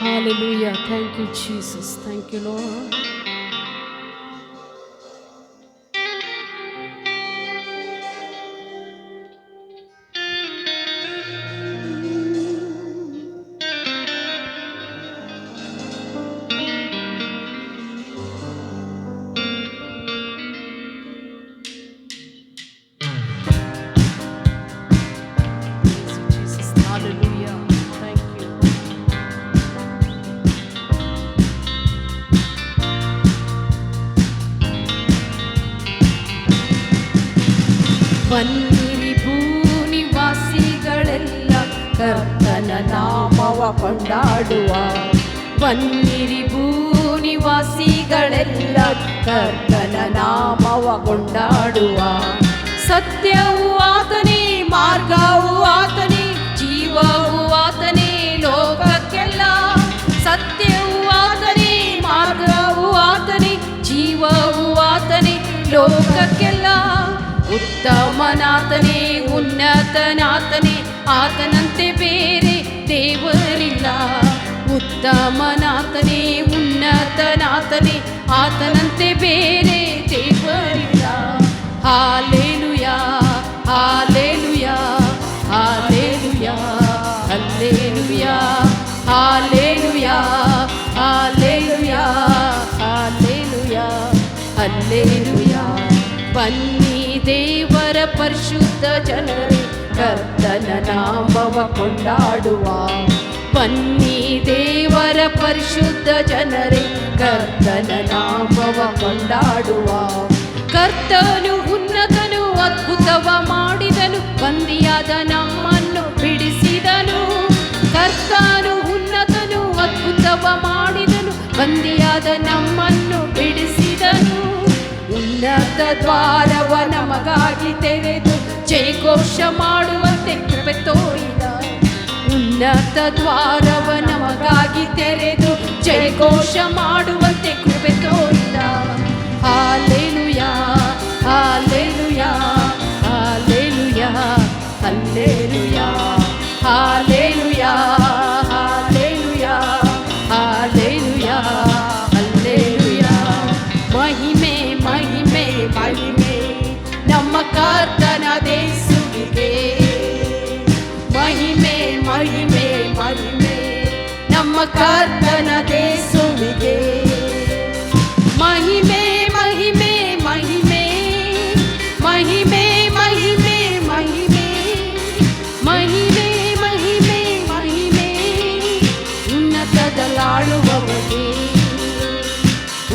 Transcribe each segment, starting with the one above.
Hallelujah. Thank you, Jesus. Thank you, Lord. Jesus. Hallelujah. Thank you. ಬನ್ನಿರಿ ಭೂನಿವಾಸಿಗಳೆಲ್ಲ ಕರ್ತನ ನಾಮವ ಕೊಂಡಾಡುವ. ಬನ್ನಿರಿ ಭೂನಿವಾಸಿಗಳೆಲ್ಲ ಕರ್ತನ ನಾಮವ ಕೊಂಡಾಡುವ. ಸತ್ಯವು ಆತನೇ, ಮಾರ್ಗವು ಆತನೇ, ಜೀವವು ಆತನೇ ಲೋಕಕ್ಕೆಲ್ಲ. ಸತ್ಯವು ಆತನೇ, ಮಾರ್ಗವು ಆತನೇ, ಜೀವವು ಆತನೇ ಲೋಕಕ್ಕೆಲ್ಲ. ಉತ್ತಮನಾತನೇ, ಉನ್ನತನಾತನೇ, ಆತನಂತೆ ಬೇರೆ ದೇವರಿಲ್ಲ. ಉತ್ತಮನಾತನೇ, ಉನ್ನತನಾತನೇ, ಆತನಂತೆ ಬೇರೆ ದೇವರಿಲ್ಲ. Hallelujah, hallelujah, hallelujah, hallelujah, hallelujah, hallelujah, hallelujah, hallelujah. ಬನ್ನಿ ದೇವರ ಪರಿಶುದ್ಧ ಜನರೇ, ಕರ್ತನ ನಾಮವ ಕೊಂಡಾಡುವ. ಬನ್ನಿ ದೇವರ ಪರಿಶುದ್ಧ ಜನರೇ, ಕರ್ತನ ನಾಮವ ಕೊಂಡಾಡುವ. ಕರ್ತನು ಉನ್ನತನು, ಅದ್ಭುತವ ಮಾಡಿದನು, ಬಂದಿಯಾದ ನಮ್ಮನ್ನು ಬಿಡಿಸಿದನು. ಕರ್ತನು ಉನ್ನತನು, ಅದ್ಭುತವ ಮಾಡಿದನು, ಬಂದಿಯಾದ ನಮ್ಮನ್ನು ಬಿಡಿಸಿದನು. ಉನ್ನತ ದ್ವಾರವ ನಮಗಾಗಿ ತೆರೆದು ಜಯಘೋಷ ಮಾಡುವಂತೆ ಕೃಪೆ ತೋರಿದ. ಉನ್ನತ ದ್ವಾರವ ನಮಗಾಗಿ ತೆರೆದು ಜಯಘೋಷ ಮಾಡುವಂತೆ ಕೃಪೆ ತೋರಿದ. Hallelujah, hallelujah, hallelujah, hallelujah, hallelujah, hallelujah, hallelujah, hallelujah. ಮಹಿಮೆ ಮಹಿಮೆ ಮಹಿಮೆ ನಮ್ಮ ಕರ್ತನ ಯೇಸುವಿಗೆ. ಮಹಿಮೆ ಮಹಿಮೆ ಮಹಿಮೆ ನಮ್ಮ ಕರ್ತನ ಯೇಸುವಿಗೆ. ಮಹಿಮೆ ಮಹಿಮೆ ಮಹಿಮೆ ಮಹಿಮೆ ಮಹಿಮೆ ಮಹಿಮೆ ಮಹಿಮೆ ಮಹಿಮೆ ಮಹಿಮೆ ಉನ್ನತದಲ್ಲಾಳುವವಗೆ,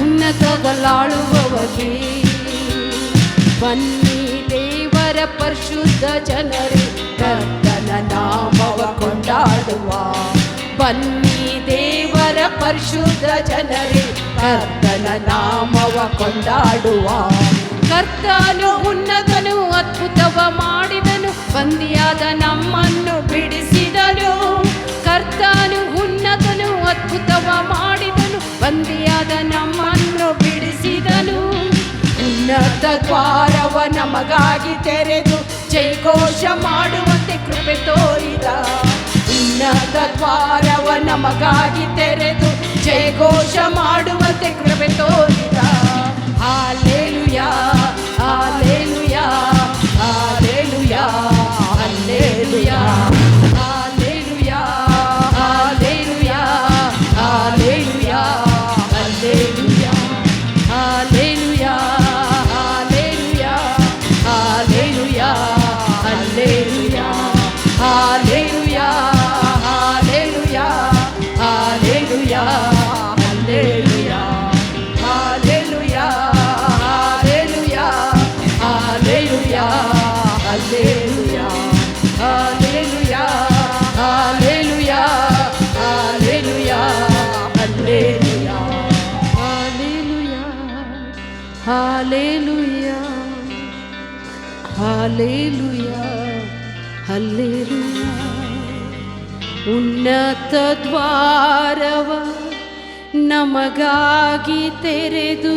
ಉನ್ನತದಲ್ಲಾಳುವವಗೆ. ಬನ್ನಿ ದೇವರ ಪರಿಶುದ್ಧ ಜನರೇ, ಕರ್ತನ ನಾಮವ ಕೊಂಡಾಡುವ. ಬನ್ನಿ ದೇವರ ಪರಿಶುದ್ಧ ಜನರೇ, ಕರ್ತನ ನಾಮವ ಕೊಂಡಾಡುವ. ಕರ್ತನು ಉನ್ನತನು, ಅದ್ಭುತವ ಮಾಡಿದನು, ಬಂದಿಯಾದ ನಮ್ಮನ್ನು ಬಿಡಿಸಿದನು. ಕರ್ತನು ಉನ್ನತನು, ಅದ್ಭುತವ ಮಾಡಿದನು, ಬಂದಿಯಾದ ನಮ್ಮನ್ನು ಬಿಡಿಸಿದನು. ಉನ್ನತ ದ್ವಾರವ ನಮಗಾಗಿ ತೆರೆದು ಜಯಘೋಷ ಮಾಡುವಂತೆ ಕೃಪೆ ತೋರಿದ. ಉನ್ನತ ದ್ವಾರವ ನಮಗಾಗಿ ತೆರೆದು ಜಯಘೋಷ ಮಾಡುವಂತೆ ಕೃಪೆ ತೋರಿದ. Hallelujah, hallelujah, hallelujah, hallelujah, hallelujah, hallelujah, hallelujah, hallelujah, hallelujah, hallelujah, hallelujah, hallelujah, hallelujah, hallelujah, hallelujah, hallelujah, hallelujah, hallelujah, hallelujah, hallelujah, hallelujah, hallelujah, hallelujah, hallelujah, hallelujah, hallelujah, hallelujah. ಉನ್ನತ ದ್ವಾರವ ನಮಗಾಗಿ ತೆರೆದು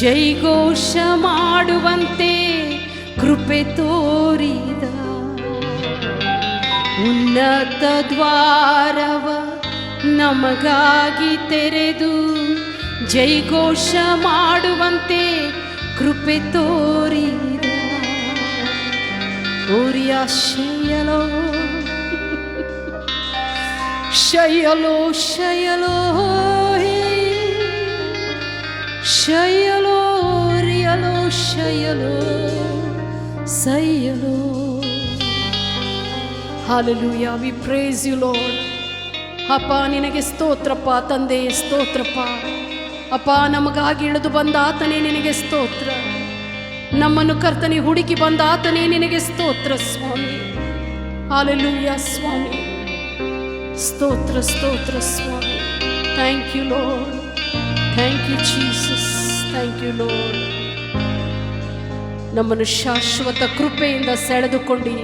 ಜಯಘೋಷ ಮಾಡುವಂತೆ ಕೃಪೆ ತೋರಿದ. ಉನ್ನತ ದ್ವಾರವ ನಮಗಾಗಿ ತೆರೆದು ಜೈಘೋಷ ಮಾಡುವಂತೆ ಕೃಪೆ ತೋರಿದ ಓರಿಯ ಶಯಲೋ ಶಯಲೋ ಶಯಲೋ ಶಯಲೋ ರಿಯಲೋ ಶಯಲೋ ಸಯಲೋ. Hallelujah, we praise you Lord. ಅಪ್ಪ ನಿನಗೆ ಸ್ತೋತ್ರಪ್ಪ ತಂದೆ, ಸ್ತೋತ್ರಪ್ಪ ಅಪ್ಪ. ನಮಗಾಗಿ ಇಳಿದು ಬಂದ ಆತನೇ ನಿನಗೆ ಸ್ತೋತ್ರ. ನಮ್ಮನ್ನು ಕರ್ತನೆ ಹುಡುಕಿ ಬಂದ ಆತನೇ ನಿನಗೆ ಸ್ತೋತ್ರ ಸ್ವಾಮಿ. ಹಾಲೆಲೂಯಾ ಸ್ವಾಮಿ, ಸ್ತೋತ್ರ ಸ್ತೋತ್ರ ಸ್ವಾಮಿ. Thank you Lord, thank you Jesus, thank you lord. ನಮ್ಮನ್ನು ಶಾಶ್ವತ ಕೃಪೆಯಿಂದ ಸೆಳೆದುಕೊಂಡು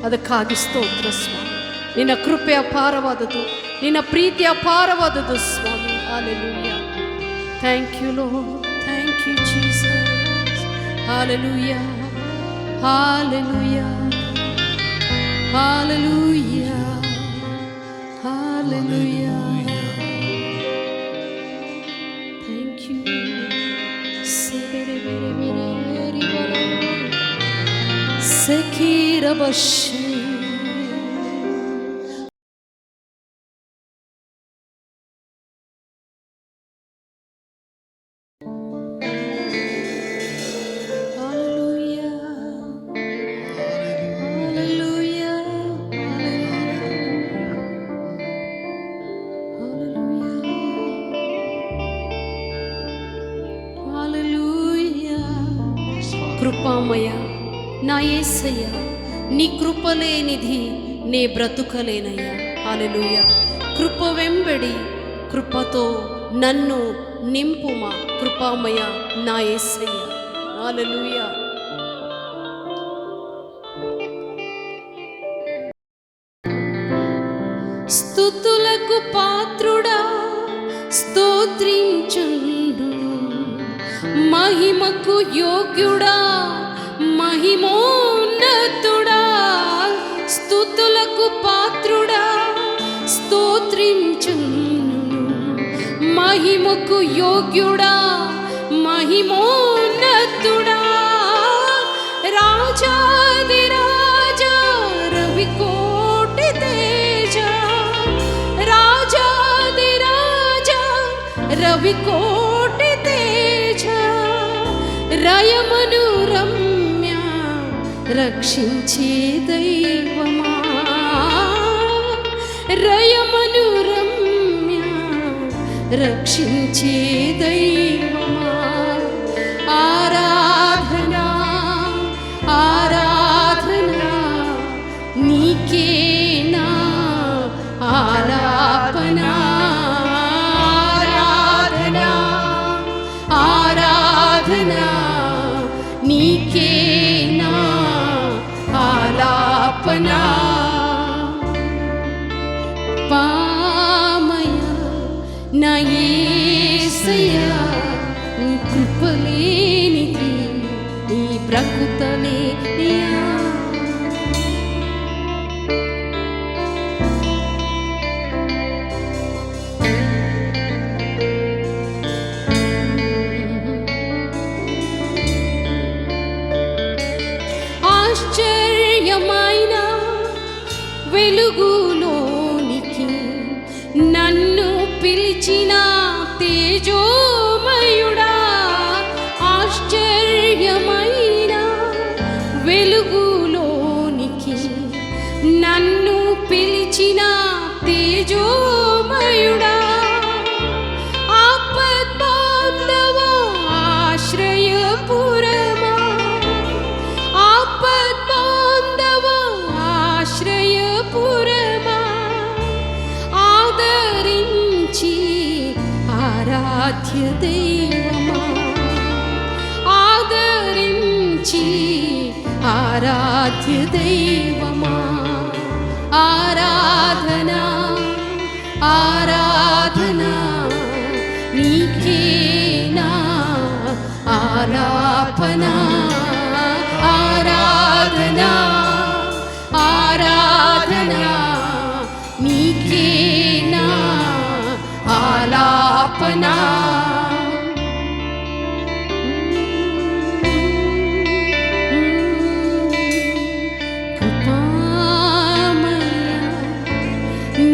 ಅದಕ್ಕಾಗಿ ಸ್ತೋತ್ರ ಸ್ವಾಮಿ. ನಿನ್ನ ಕೃಪೆ ಅಪಾರವಾದದ್ದು, ನಿನ್ನ ಪ್ರೀತಿ ಅಪಾರವಾದದ್ದು ಸ್ವಾಮಿ. Hallelujah, thank you Lord, thank you Jesus. Hallelujah, hallelujah, hallelujah, hallelujah. Thank you. ಸಖೀರಬಶಿ కృపామయ నా యేసయ్య, నీ కృపలేనిది నే బ్రతుకలేనయ్యా. హల్లెలూయా. కృప వెంబడి కృపతో నన్ను నింపుమా కృపామయ నా యేసయ్య. హల్లెలూయా. స్తుతులకు పాత్రుడా స్తోత్రించును, మహిమకు యోగ్యుడా మహిమోన్నతుడా. స్తుతులకు పాత్రుడా స్తోత్రించును, మహిమకు యోగ్యుడా మహిమోన్నతుడా. రాజాది రాజా రవికోటి తేజ, రాజాది రాజా రవికోటి తేజ. రయమను రమ్య రక్షించే దైవమా, రయమను రమ్య రక్షించే దైవమా. ఆరాధనా ఆరాధనా నీకేనా ఆలాపనా. ఆరాధనా ఆరాధనా నీకేనా ఆలాపనా. పామయ నా యేసయ్యా, నీ కృపలేనిది నీ బ్రతుకలేనయ్యా. ఆశ్చర్యమైన వెలుగులోనికి నన్ను పిలిచిన తేజోమయుడా. ఆశ్చర్యమైన వెలుగులోనికి నన్ను పిలిచిన తేజోమయుడా. ఆపద్బాంధవ ఆశ్రయపురమా, ఆపద్బాంధవ ఆశ్రయపురమా. ఆదరించి ఆరాధ్య దైవమా, ఆదరించి ఆరాధ్య దైవమా. ఆరాధనా ఆరాధనా నీకేనా ఆలాపనా. ఆరాధనా ఆరాధనా నీకేనా अपना।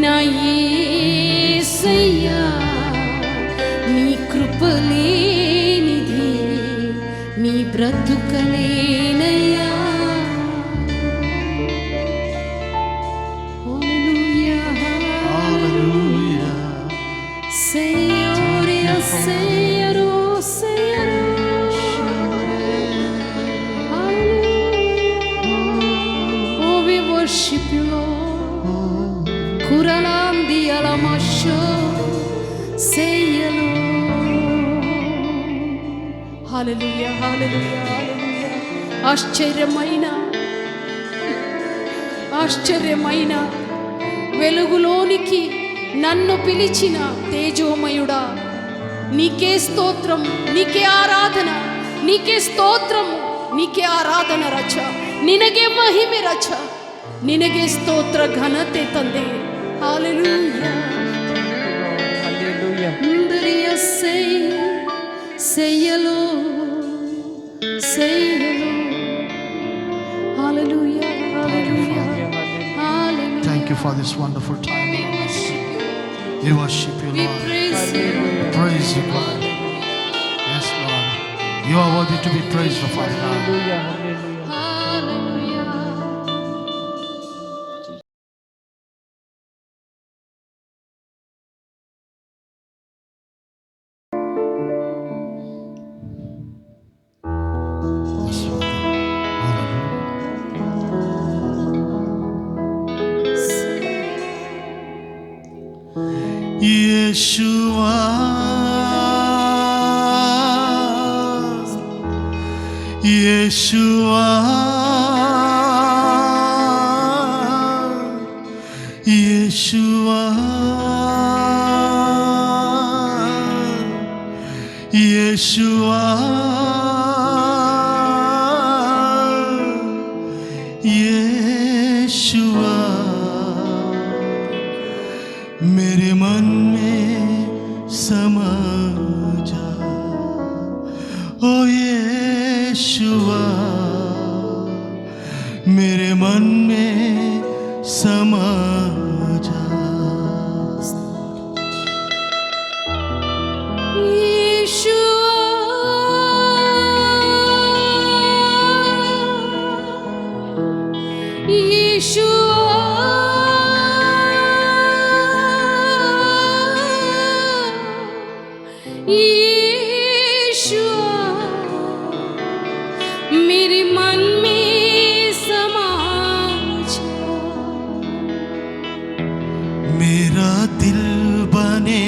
నా యేసయ్యా నీ కృపలేనిది నీ బ్రతుకలేనయ్యా. హల్లెలూయా హల్లెలూయా Señoria Señoro Señoro Oh we worship you Lord. Kuralandi alamasho Señoro. Hallelujah hallelujah hallelujah. ఆశ్చర్యమైన వెలుగులోనికి నన్ను పిలిచిన తేజోమయుడా నీకే స్తోత్రం, నీకే ఆరాధన, నీకే స్తోత్రం, నీకే ಆರಾಧನ ರಚ, ನಿನಗೆ ಮಹಿಮೆ ರಚ, ನಿನಗೆ ಸ್ತೋತ್ರ ಘನತೆ ತಂದೆ. Hallelujah hallelujah. ಮುಂದರಿಯ ಸೇಯಲು hallelujah hallelujah hallelujah. Thank you for this wonderful time. We worship you, We Lord. praise you. Praise you, God. Yes, Lord. You are worthy to be praised, Father God. Hallelujah. Yes, Father. Hallelujah. Yeshua, Yeshua, Yeshua, Yeshua, Yeshua, मेरे मन में समा जा ओ यीशुआ, मेरे मन में समा जा. मेरे मन में समा जा. मेरा दिल बने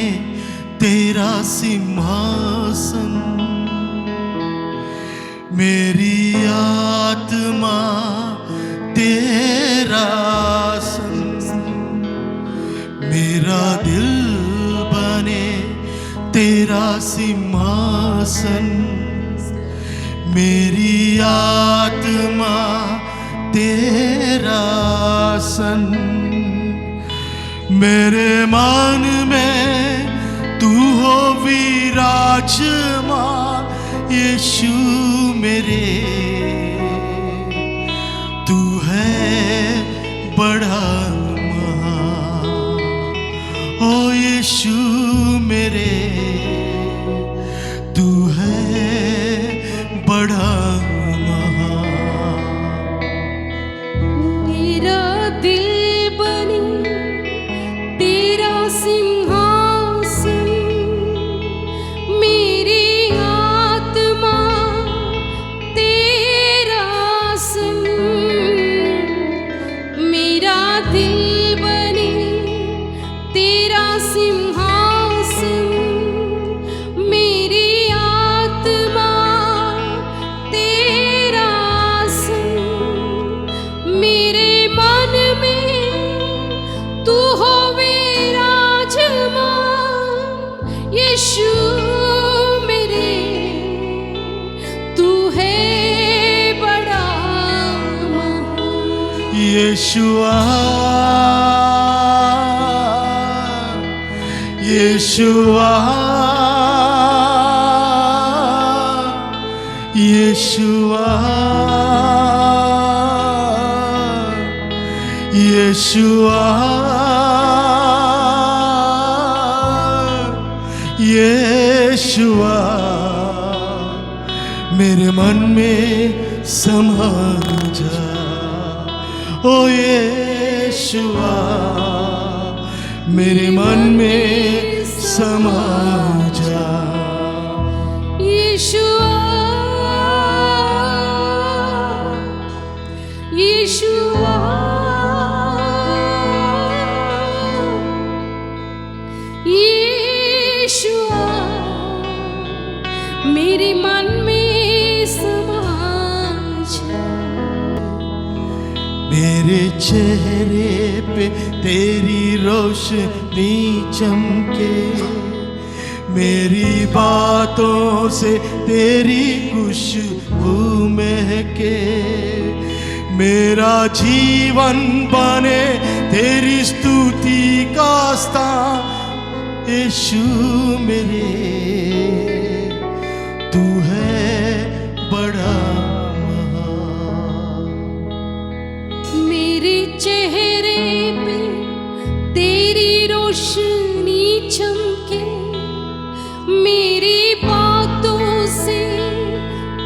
तेरा सिंहासन, मेरी आत्मा तेरा आसन. मेरा दिल बने तेरा सिंहासन, मेरी आत्मा तेरा आसन. मेरे मन में तू हो विराजमान यीशु मेरे, तू है बड़ा महान ओ यीशु मेरे, तू है बड़ा महान. मेरा दिल बने तेरा सिंहासन, मेरी आत्मा तेरा आसन. मेरा दिल बने तेरा सिंहासन, मेरी आत्मा तेरा आसन. मेरे मन में तू हो विराजमान यीशु मेरे, तू है बड़ा महान. यीशुआ, यीशुआ, यीशुआ यीशुआ यीशुआ मेरे मन में समा जा। ओ यीशुआ मेरे मन में समा जा। यीशुआ यीशुआ यीशुआ मेरे मन में समा जा। मेरे चेहरे पे तेरी रोशनी चमके, मेरी बातों से तेरी खुशबू महके, मेरा जीवन बने तेरी स्तुति का स्थान। यीशु मेरे तू है बड़ा महान। मेरे चेहरे पे तेरी रोशनी चमके, मेरी बातों से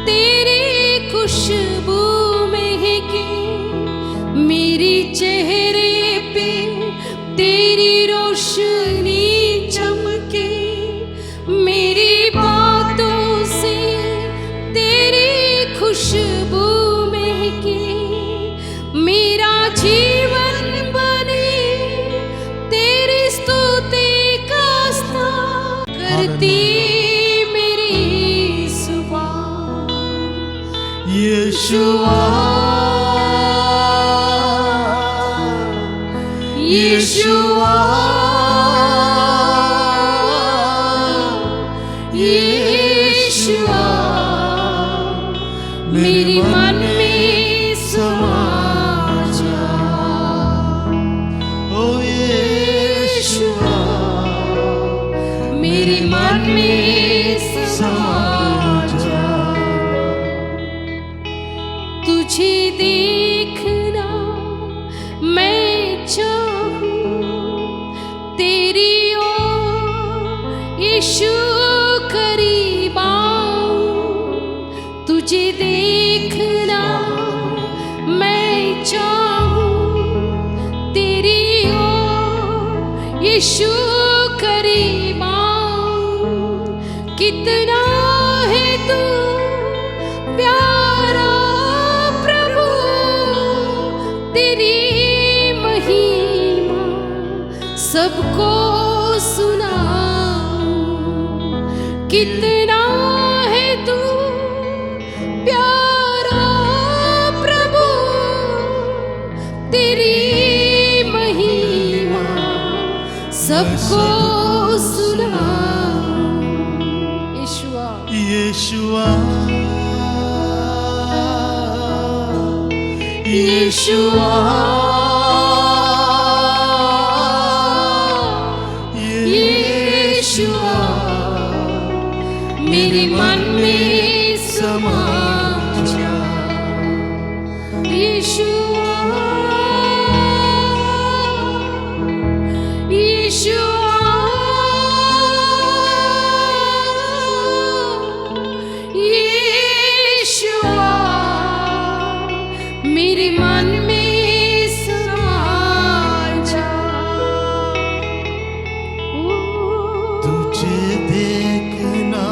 तेरी खुशबू महके, मेरी चेहरे पे तेरी रोशनी चमके, मेरी बातों से तेरी खुशबू महके, मेरा जीवन बने तेरी स्तुति का स्थान। करती मेरी जुबान यीशुआ यीशुआ यीशुआ मेरे मन में समा जा। ओ यीशुआ मेरे मन में समा जा। तुझे देखना मैं चाहूं, तेरी ओर यीशु करीब आऊं। तुझे देखना मैं चाहूं, तेरी ओर यीशु करीब आऊं। कितना है तू प्यारा प्रभु, तेरी महिमा सबको सुनाऊं। कितना है तू प्यारा प्रभु, तेरी महिमा सबको सुनाऊं। यीशुआ यीशुआ यीशुआ यीशुआ मेरे मन में समा जा। यीशुआ यीशुआ यीशुआ मेरे मन में समा जा। तुझे देखना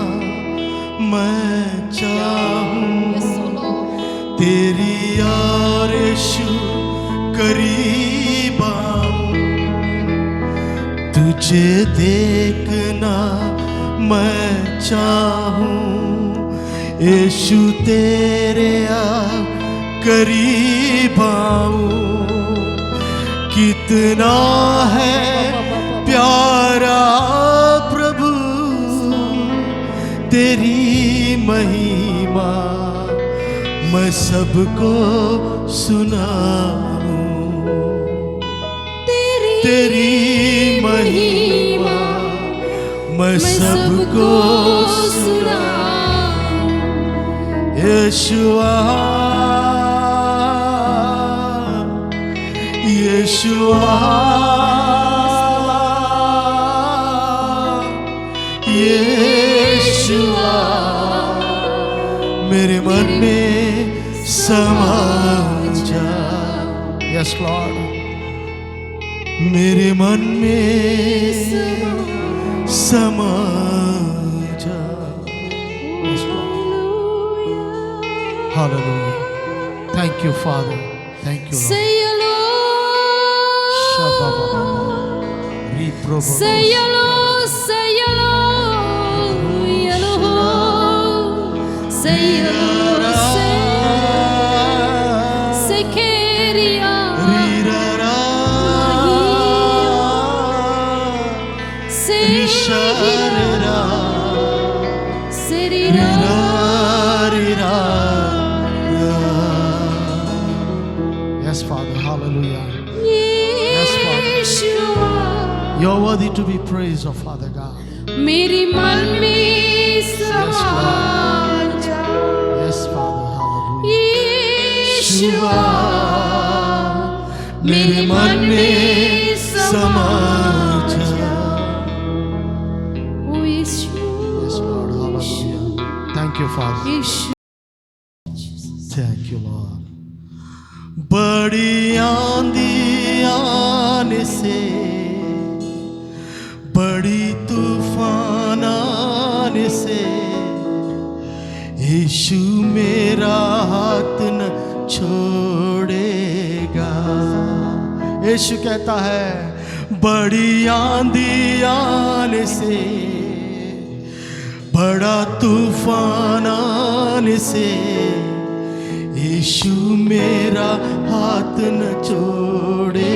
मैं चाहूं, तेरी यार यीशु करीब आऊं। तुझे देखना मैं चाहूं, यीशु तेरे करीब आऊं। कितना है प्यारा प्रभु, तेरी महिमा मैं सबको सुनाऊं। तेरी महिमा मैं सबको सुनाऊं। Yeshua, Yeshua, Yeshua, मेरे मन में समा जा। Yes, Lord, मेरे मन में समा जा। Yes, Lord. Hallelujah. Thank you, Father. Thank you, Lord. Say hello. Say hello. Say hello. Hello. Say hello. Say Keria. Say Sharira. Serira. Yes, Father. Hallelujah. Yes, Father. You're worthy to be praised, oh Father God. मेरी मन में समा जा। Yes, Father. Hallelujah. यीशुआ, मेरे मन में समा जा। ओ यीशु। Yes, Lord. Hallelujah. Thank you, Father. Yeshu. Thank you, Lord. बड़ी आंधी आने से, बड़ी तूफान आने से, यीशु मेरा हाथ न छोड़ेगा। यीशु कहता है, बड़ी आंधी आने से, बड़ा तूफान आने से, यीशु मेरा हाथ न छोड़ेगा।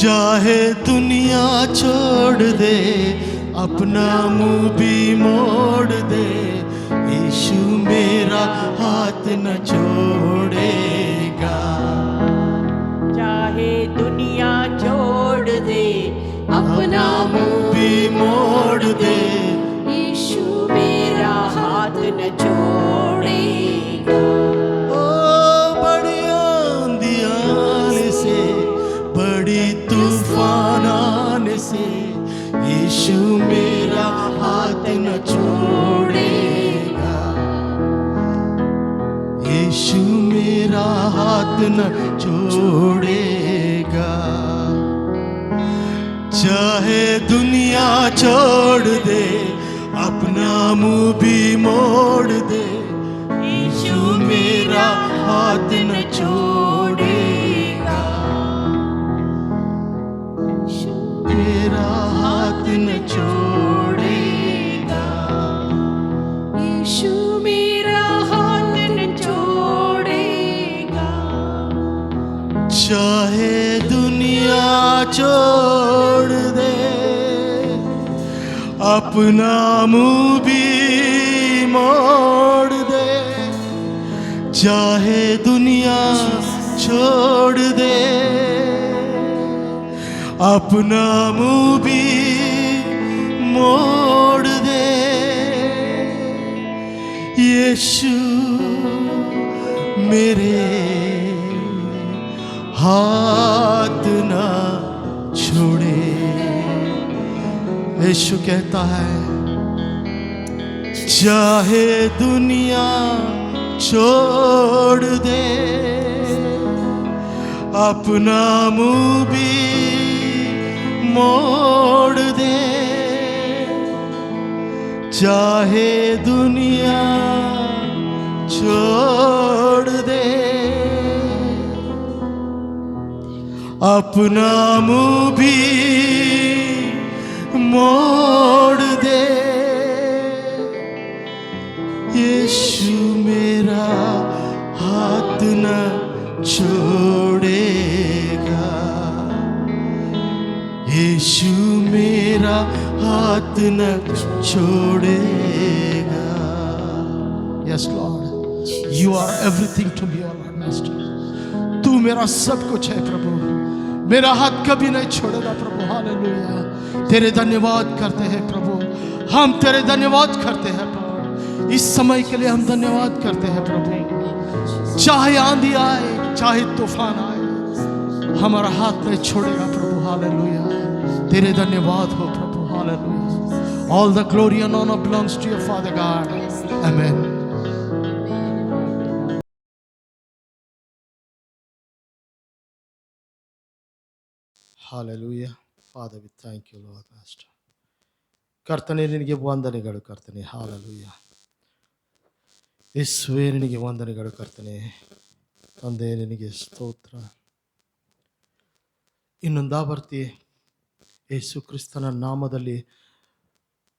चाहे दुनिया छोड़ दे, अपना मुंह भी मोड़ दे, यीशु मेरा हाथ न छोड़ेगा। चाहे दुनिया छोड़ दे, अपना मुंह भी मोड़ दे, यीशु मेरा हाथ न छोड़ेगा। ओ बड़ी आंधी आने से, बड़ी तूफान आने से, यीशु मेरा हाथ न छोड़ेगा। यीशु मेरा हाथ न छोड़ेगा। चाहे दुनिया छोड़ दे, अपना मुंह भी मोड़ दे, यीशु मेरा हाथ न छोड़ेगा। मेरा हाथ न छोड़ेगा। यीशु मेरा हाथ न छोड़ेगा। चाहे दुनिया छोड़ दे, अपना मुंह भी मोड़ दे, चाहे दुनिया छोड़ दे, अपना मुंह भी मोड़ दे, यीशु मेरे हाथ ना छोड़े। यीशु कहता है, चाहे दुनिया छोड़ दे, अपना मुंह भी मोड़ दे, चाहे दुनिया छोड़ दे, अपना मुंह भी मोड़ दे, यीशु मेरा हाथ न छोड़ेगा। यीशु मेरा हाथ न छोड़ेगा। Yes, Lord, you are everything to me, O Lord, Master. मेरा सब कुछ है प्रभु, मेरा हाथ कभी नहीं छोड़ेगा प्रभु। हालेलुया, तेरे धन्यवाद करते हैं प्रभु, हम तेरे धन्यवाद करते हैं प्रभु। इस समय के लिए हम धन्यवाद करते हैं प्रभु। चाहे आंधी आए, चाहे तूफान आए, हमारा हाथ नहीं छोड़ेगा प्रभु। हालेलुया, तेरे धन्यवाद हो प्रभु। Hallelujah, all the glory and honor belongs to your Father God. Amen. Hallelujah. Father, we thank you, Lord Master. ಕರ್ತನೇ ನಿನಗೆ ವಂದನೆಗಳು ಕರ್ತನೆ. ಹಾಲೆಲೂಯ. ಯೇಸುವೇ ನಿನಗೆ ವಂದನೆಗಳು ಕರ್ತನೆ. ತಂದೆ ನಿನಗೆ ಸ್ತೋತ್ರ. ಇನ್ನೊಂದಾವರ್ತಿ ಯೇಸು ಕ್ರಿಸ್ತನ ನಾಮದಲ್ಲಿ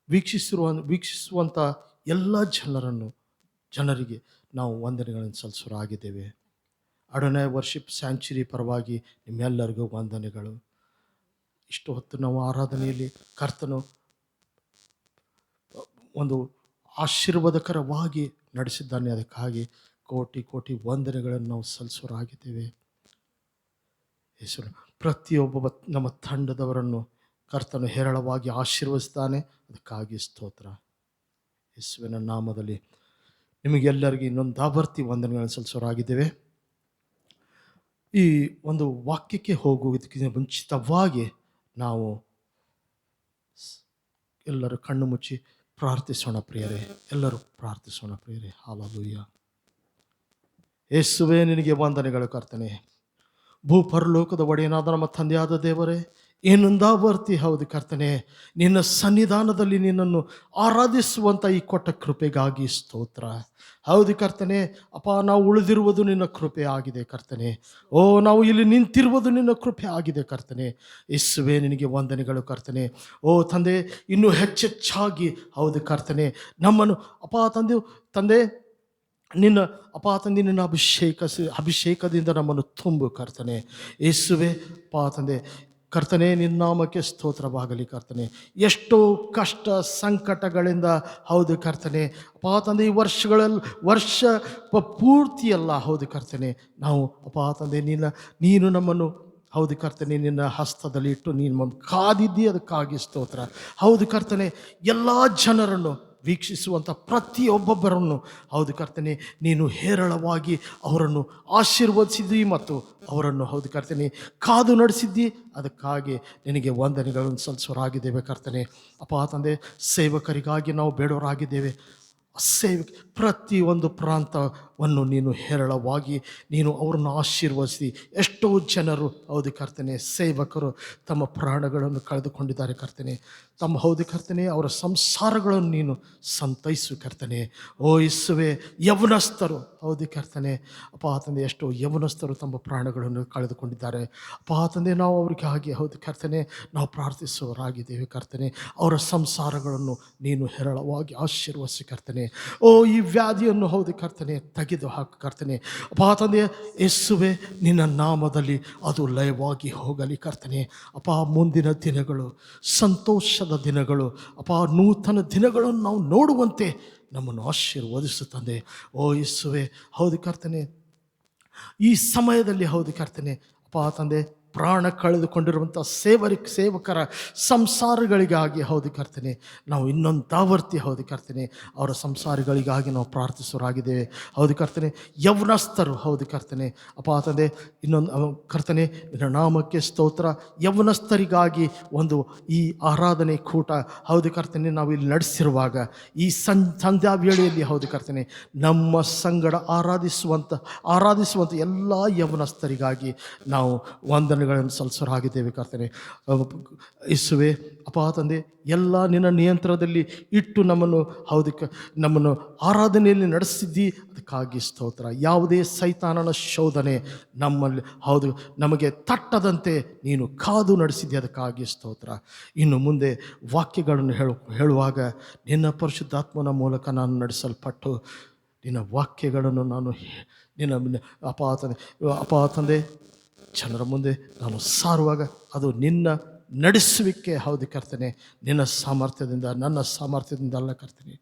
ವೀಕ್ಷಿಸುವಂಥ ಎಲ್ಲ ಜನರಿಗೆ ನಾವು ವಂದನೆಗಳನ್ನು ಸಲ್ಲಿಸೋರಾಗಿದ್ದೇವೆ. ಅಡೋನೈ ವರ್ಷಿಪ್ ಸ್ಯಾಂಚುರಿ ಪರವಾಗಿ ನಿಮ್ಮೆಲ್ಲರಿಗೂ ವಂದನೆಗಳು. ಇಷ್ಟು ಹೊತ್ತು ನಾವು ಆರಾಧನೆಯಲ್ಲಿ ಕರ್ತನು ಒಂದು ಆಶೀರ್ವಾದಕರವಾಗಿ ನಡೆಸಿದ್ದಾನೆ. ಅದಕ್ಕಾಗಿ ಕೋಟಿ ಕೋಟಿ ವಂದನೆಗಳನ್ನು ನಾವು ಸಲ್ಲಿಸೋರಾಗಿದ್ದೇವೆ. ಯೇಸು ಪ್ರತಿಯೊಬ್ಬ ನಮ್ಮ ತಂಡದವರನ್ನು ಕರ್ತನು ಹೇರಳವಾಗಿ ಆಶೀರ್ವದಿಸ್ತಾನೆ. ಅದಕ್ಕಾಗಿ ಸ್ತೋತ್ರ. ಯೇಸುವಿನ ನಾಮದಲ್ಲಿ ನಿಮಗೆಲ್ಲರಿಗೂ ಇನ್ನೊಂದಾವರ್ತಿ ವಂದನೆಗಳನ್ನು ಸಲ್ಲಿಸೋರಾಗಿದ್ದೇವೆ. ಈ ಒಂದು ವಾಕ್ಯಕ್ಕೆ ಹೋಗುವುದಕ್ಕಿಂತ ಮುಂಚಿತವಾಗಿ ನಾವು ಎಲ್ಲರೂ ಕಣ್ಣು ಮುಚ್ಚಿ ಪ್ರಾರ್ಥಿಸೋಣ ಪ್ರಿಯರೇ. ಎಲ್ಲರೂ ಪ್ರಾರ್ಥಿಸೋಣ ಪ್ರಿಯರೇ. ಹಾಲೆಲೂಯ. ಯೇಸುವೇ ನಿನಗೆ ವಂದನೆಗಳು ಕರ್ತನೆ. ಭೂಪರಲೋಕದ ಒಡೆಯನಾದ ನಮ್ಮ ತಂದೆಯಾದ ದೇವರೇ, ಏನೊಂದಾವರ್ತಿ ಹೌದು ಕರ್ತನೆ, ನಿನ್ನ ಸನ್ನಿಧಾನದಲ್ಲಿ ನಿನ್ನನ್ನು ಆರಾಧಿಸುವಂಥ ಈ ಕೊಟ್ಟ ಕೃಪೆಗಾಗಿ ಸ್ತೋತ್ರ. ಹೌದು ಕರ್ತನೆ, ಅಪ್ಪ ನಾವು ಉಳಿದಿರುವುದು ನಿನ್ನ ಕೃಪೆ ಆಗಿದೆ ಕರ್ತನೆ. ಓ ನಾವು ಇಲ್ಲಿ ನಿಂತಿರುವುದು ನಿನ್ನ ಕೃಪೆ ಆಗಿದೆ ಕರ್ತನೆ. ಯೇಸುವೇ ನಿನಗೆ ವಂದನೆಗಳು ಕರ್ತನೆ. ಓ ತಂದೆ, ಇನ್ನೂ ಹೆಚ್ಚೆಚ್ಚಾಗಿ ಹೌದು ಕರ್ತನೆ ನಮ್ಮನ್ನು ತಂದೆ ನಿನ್ನ ನಿನ್ನ ಅಭಿಷೇಕದಿಂದ ನಮ್ಮನ್ನು ತುಂಬು ಕರ್ತನೆ. ಯೇಸುವೆ ತಂದೆ ಕರ್ತನೆ, ನಿನ್ನ ನಾಮಕ್ಕೆ ಸ್ತೋತ್ರವಾಗಲಿ ಕರ್ತನೆ. ಎಷ್ಟೋ ಕಷ್ಟ ಸಂಕಟಗಳಿಂದ ಹೌದು ಕರ್ತನೆ ತಂದೆ ಈ ವರ್ಷ ಪೂರ್ತಿಯಲ್ಲ ಹೌದು ಕರ್ತನೆ ನಾವು ತಂದೆ ನೀನು ನಮ್ಮನ್ನು ಹೌದು ಕರ್ತನೆ ನಿನ್ನ ಹಸ್ತದಲ್ಲಿ ಇಟ್ಟು ನೀನು ಕಾದಿದ್ದಿ. ಅದಕ್ಕಾಗಿ ಸ್ತೋತ್ರ. ಹೌದು ಕರ್ತನೆ, ಎಲ್ಲ ಜನರನ್ನು ವೀಕ್ಷಿಸುವಂಥ ಪ್ರತಿಯೊಬ್ಬೊಬ್ಬರನ್ನು ಹೌದು ಕರ್ತನೆ ನೀನು ಹೇರಳವಾಗಿ ಅವರನ್ನು ಆಶೀರ್ವದಿಸಿದ್ದಿ ಮತ್ತು ಅವರನ್ನು ಹೌದು ಕರ್ತನೆ ಕಾದು ನಡೆಸಿದ್ದಿ. ಅದಕ್ಕಾಗಿ ನಿನಗೆ ವಂದನೆಗಳನ್ನು ಸಲ್ಲಿಸೋರಾಗಿದ್ದೇವೆ ಕರ್ತನೆ. ತಂದೆ ಸೇವಕರಿಗಾಗಿ ನಾವು ಬೇಡೋರಾಗಿದ್ದೇವೆ. ಪ್ರತಿಯೊಂದು ಪ್ರಾಂತವನ್ನು ನೀನು ಹೇರಳವಾಗಿ ನೀನು ಅವರನ್ನು ಆಶೀರ್ವದಿಸಿ. ಎಷ್ಟೋ ಜನರು ಹೌದು ಕರ್ತನೆ ಸೇವಕರು ತಮ್ಮ ಪ್ರಾಣಗಳನ್ನು ಕಳೆದುಕೊಂಡಿದ್ದಾರೆ ಕರ್ತನೆ. ಹೌದು ಕರ್ತನೆ ಅವರ ಸಂಸಾರಗಳನ್ನು ನೀನು ಸಂತೈಸು ಕರ್ತನೆ. ಓ ಯೇಸುವೇ, ಯೌವನಸ್ಥರು ಹೌದು ಕರ್ತನೆ ತಂದೆ ಎಷ್ಟೋ ಯೌವನಸ್ಥರು ತಮ್ಮ ಪ್ರಾಣಗಳನ್ನು ಕಳೆದುಕೊಂಡಿದ್ದಾರೆ. ತಂದೆ ನಾವು ಅವರಿಗಾಗಿ ಹೌದು ಕರ್ತನೆ ನಾವು ಪ್ರಾರ್ಥಿಸುವವರಾಗಿದ್ದೇವೆ ಕರ್ತನೆ. ಅವರ ಸಂಸಾರಗಳನ್ನು ನೀನು ಹೇರಳವಾಗಿ ಆಶೀರ್ವದಿಸಿ ಕರ್ತನೆ. ಓ ಈ ವ್ಯಾಧಿಯನ್ನು ಹೌದು ಕರ್ತನೆ ತೆಗೆದು ಹಾಕು ಕರ್ತನೆ. ತಂದೆ ಯೇಸುವೆ, ನಿನ್ನ ನಾಮದಲ್ಲಿ ಅದು ಲಯವಾಗಿ ಹೋಗಲಿ ಕರ್ತನೆ. ಮುಂದಿನ ದಿನಗಳು ಸಂತೋಷದ ದಿನಗಳು ನೂತನ ದಿನಗಳನ್ನು ನಾವು ನೋಡುವಂತೆ ನಮ್ಮನ್ನು ಆಶೀರ್ವದಿಸುತ್ತದೆ. ಓ ಯೇಸುವೆ, ಹೌದು ಕರ್ತನೆ ಈ ಸಮಯದಲ್ಲಿ ಹೌದು ಕರ್ತನೆ ತಂದೆ ಪ್ರಾಣ ಕಳೆದುಕೊಂಡಿರುವಂಥ ಸೇವಕರ ಸಂಸಾರಗಳಿಗಾಗಿ ಹೌದು ಕರ್ತನೆ ನಾವು ಇನ್ನೊಂದಾವರ್ತಿ ಹೌದು ಕರ್ತನೆ ಅವರ ಸಂಸಾರಗಳಿಗಾಗಿ ನಾವು ಪ್ರಾರ್ಥಿಸೋರಾಗಿದ್ದೇವೆ. ಹೌದು ಕರ್ತನೆ, ಯೌವನಸ್ಥರು ಹೌದು ಕರ್ತನೆ ತಂದೆ ಇನ್ನೊಂದು ಕರ್ತನೆ ನಿನ್ನ ನಾಮಕ್ಕೆ ಸ್ತೋತ್ರ. ಯೌವನಸ್ಥರಿಗಾಗಿ ಒಂದು ಈ ಆರಾಧನೆ ಕೂಟ ಹೌದು ಕರ್ತನೆ ನಾವು ಇಲ್ಲಿ ನಡೆಸಿರುವಾಗ ಈ ಸಂಧ್ಯಾ ವೇಳೆಯಲ್ಲಿ ಹೌದು ಕರ್ತನೆ ನಮ್ಮ ಸಂಗಡ ಆರಾಧಿಸುವಂಥ ಎಲ್ಲ ಯೌವನಸ್ಥರಿಗಾಗಿ ನಾವು ವಂದನೆಗಳನ್ನು ಸಲ್ಲಿಸೋರಾಗಿದ್ದೇವೆ ಕರ್ತನೆ. ಯೇಸುವೆ ತಂದೆ ಎಲ್ಲ ನಿನ್ನ ನಿಯಂತ್ರಣದಲ್ಲಿ ಇಟ್ಟು ನಮ್ಮನ್ನು ಆರಾಧನೆಯಲ್ಲಿ ನಡೆಸಿದ್ದಿ. ಅದಕ್ಕಾಗಿ ಸ್ತೋತ್ರ. ಯಾವುದೇ ಸೈತಾನನ ಶೋಧನೆ ನಮಗೆ ತಟ್ಟದಂತೆ ನೀನು ಕಾದು ನಡೆಸಿದ್ದಿ. ಅದಕ್ಕಾಗಿ ಸ್ತೋತ್ರ. ಇನ್ನು ಮುಂದೆ ವಾಕ್ಯಗಳನ್ನು ಹೇಳುವಾಗ ನಿನ್ನ ಪರಿಶುದ್ಧಾತ್ಮನ ಮೂಲಕ ನಾನು ನಡೆಸಲ್ಪಟ್ಟು ನಿನ್ನ ವಾಕ್ಯಗಳನ್ನು ನಾನು ತಂದೆ ಜನರ ಮುಂದೆ ನಾನು ಸಾರುವಾಗ ಅದು ನಿನ್ನ ನಡೆಸುವಿಕೆ ಹೌದು ಕರ್ತನೆ. ನಿನ್ನ ಸಾಮರ್ಥ್ಯದಿಂದ, ನನ್ನ ಸಾಮರ್ಥ್ಯದಿಂದ ಅಲ್ಲ ಕರ್ತನೆ.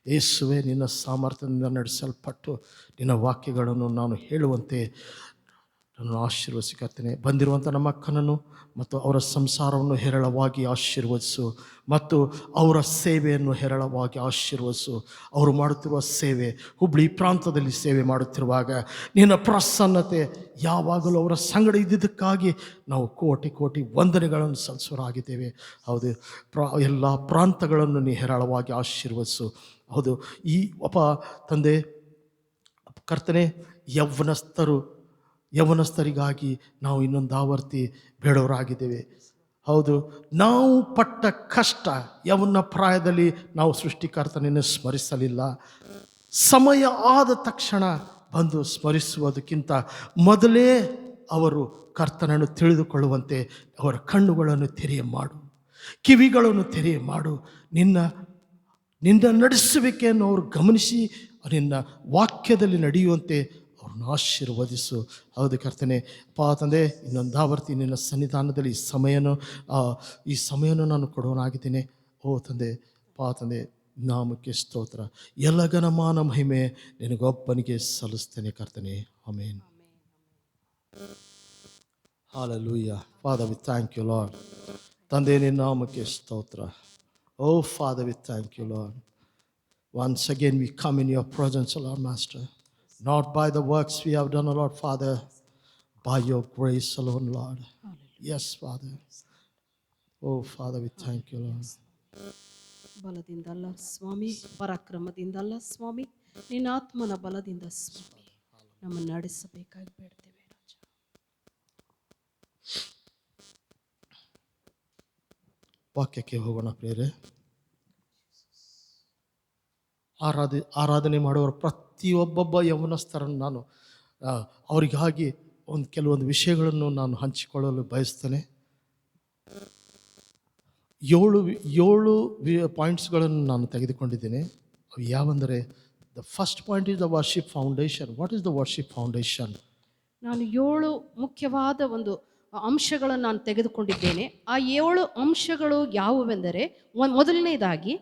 ಯೇಸುವೆ, ನಿನ್ನ ಸಾಮರ್ಥ್ಯದಿಂದ ನಡೆಸಲ್ಪಟ್ಟು ನಿನ್ನ ವಾಕ್ಯಗಳನ್ನು ನಾನು ಹೇಳುವಂತೆ ನನ್ನನ್ನು ಆಶೀರ್ವದಿಸಿ ಕರ್ತನೆ. ಬಂದಿರುವಂಥ ನಮ್ಮ ಅಕ್ಕನನ್ನು ಮತ್ತು ಅವರ ಸಂಸಾರವನ್ನು ಹೇರಳವಾಗಿ ಆಶೀರ್ವದಿಸು ಮತ್ತು ಅವರ ಸೇವೆಯನ್ನು ಹೇರಳವಾಗಿ ಆಶೀರ್ವದಿಸು. ಅವರು ಮಾಡುತ್ತಿರುವ ಸೇವೆ, ಹುಬ್ಳಿ ಪ್ರಾಂತದಲ್ಲಿ ಸೇವೆ ಮಾಡುತ್ತಿರುವಾಗ ನಿನ್ನ ಪ್ರಸನ್ನತೆ ಯಾವಾಗಲೂ ಅವರ ಸಂಗಡ ಇದ್ದಿದ್ದಕ್ಕಾಗಿ ನಾವು ಕೋಟಿ ಕೋಟಿ ವಂದನೆಗಳನ್ನು ಸಲ್ಲಿಸೋರಾಗಿದ್ದೇವೆ. ಹೌದು, ಎಲ್ಲ ಪ್ರಾಂತಗಳನ್ನು ನೀ ಹೇರಳವಾಗಿ ಆಶೀರ್ವದಿಸು. ಹೌದು, ಈ ತಂದೆ ಕರ್ತನೆ, ಯೌವನಸ್ಥರಿಗಾಗಿ ನಾವು ಇನ್ನೊಂದು ಆವರ್ತಿ ಬೇಡವರಾಗಿದ್ದೇವೆ. ಹೌದು, ನಾವು ಪಟ್ಟ ಕಷ್ಟ ಯೌವನ ಪ್ರಾಯದಲ್ಲಿ ನಾವು ಸೃಷ್ಟಿಕರ್ತನನ್ನು ಸ್ಮರಿಸಲಿಲ್ಲ. ಸಮಯ ಆದ ತಕ್ಷಣ ಬಂದು ಸ್ಮರಿಸುವುದಕ್ಕಿಂತ ಮೊದಲೇ ಅವರು ಕರ್ತನನ್ನು ತಿಳಿದುಕೊಳ್ಳುವಂತೆ ಅವರ ಕಣ್ಣುಗಳನ್ನು ತೆರೆಯ ಮಾಡು, ಕಿವಿಗಳನ್ನು ತೆರೆಯ ಮಾಡು. ನಿನ್ನ ನಡೆಸುವಿಕೆಯನ್ನು ಅವರು ಗಮನಿಸಿ ನಿನ್ನ ವಾಕ್ಯದಲ್ಲಿ ನಡೆಯುವಂತೆ ಅವ್ರನ್ನ ಆಶೀರ್ವದಿಸು. ಹೌದು ಕರ್ತನೆ, ತಂದೆ, ಇನ್ನೊಂದು ಆವರ್ತಿ ನಿನ್ನ ಸನ್ನಿಧಾನದಲ್ಲಿ ಈ ಸಮಯವನ್ನು ನಾನು ಕೊಡೋನಾಗಿದ್ದೇನೆ. ತಂದೆ, ತಂದೆ, ನಾಮಕ್ಕೆ ಸ್ತೋತ್ರ. ಎಲ್ಲ ಘನಮಾನ ಮಹಿಮೆ ನಿನಗೊಬ್ಬನಿಗೆ ಸಲ್ಲಿಸ್ತೇನೆ ಕರ್ತನೆ. Amen. Hallelujah. Father, we thank you, Lord. ತಂದೆ, ನಿನ್ನ ನಾಮಕ್ಕೆ ಸ್ತೋತ್ರ. Father, we thank you, Lord. Once again we come in your presence, Lord Master. Not by the works we have done, Lord Father, by your grace alone, Lord. Yes, Father. Father, we thank you, Lord. ಬಲದಿಂದಲ್ಲ ಸ್ವಾಮಿ, ಪರಾಕ್ರಮದಿಂದಲ್ಲ ಸ್ವಾಮಿ, ನಿನ್ನ ಆತ್ಮನ ಬಲದಿಂದ ಸ್ವಾಮಿ ನಮ್ಮನ್ನು ನಡೆಸಬೇಕಾಗಿ ಬೇಡ್ತೇವೆ ರಾಜ. ವಾಕ್ಯಕ್ಕೆ ಹೋಗೋಣ ಪ್ರಿಯರೇ. ಆರಾಧನೆ ಮಾಡುವವರ ಪ್ರತಿಯೊಬ್ಬೊಬ್ಬ ಯೌವನಸ್ಥರನ್ನು ನಾನು ಅವರಿಗಾಗಿ ಕೆಲವೊಂದು ವಿಷಯಗಳನ್ನು ನಾನು ಹಂಚಿಕೊಳ್ಳಲು ಬಯಸ್ತೇನೆ. 7 ಪಾಯಿಂಟ್ಸ್ಗಳನ್ನು ನಾನು ತೆಗೆದುಕೊಂಡಿದ್ದೇನೆ. ಅವು ಯಾವೆಂದರೆ, the first point is the worship foundation. What is the worship foundation? ನಾನು 7 ಮುಖ್ಯವಾದ ಒಂದು ಅಂಶಗಳನ್ನು ನಾನು ತೆಗೆದುಕೊಂಡಿದ್ದೇನೆ. ಆ 7 ಅಂಶಗಳು ಯಾವುವೆಂದರೆ, ಮೊದಲನೇದಾಗಿ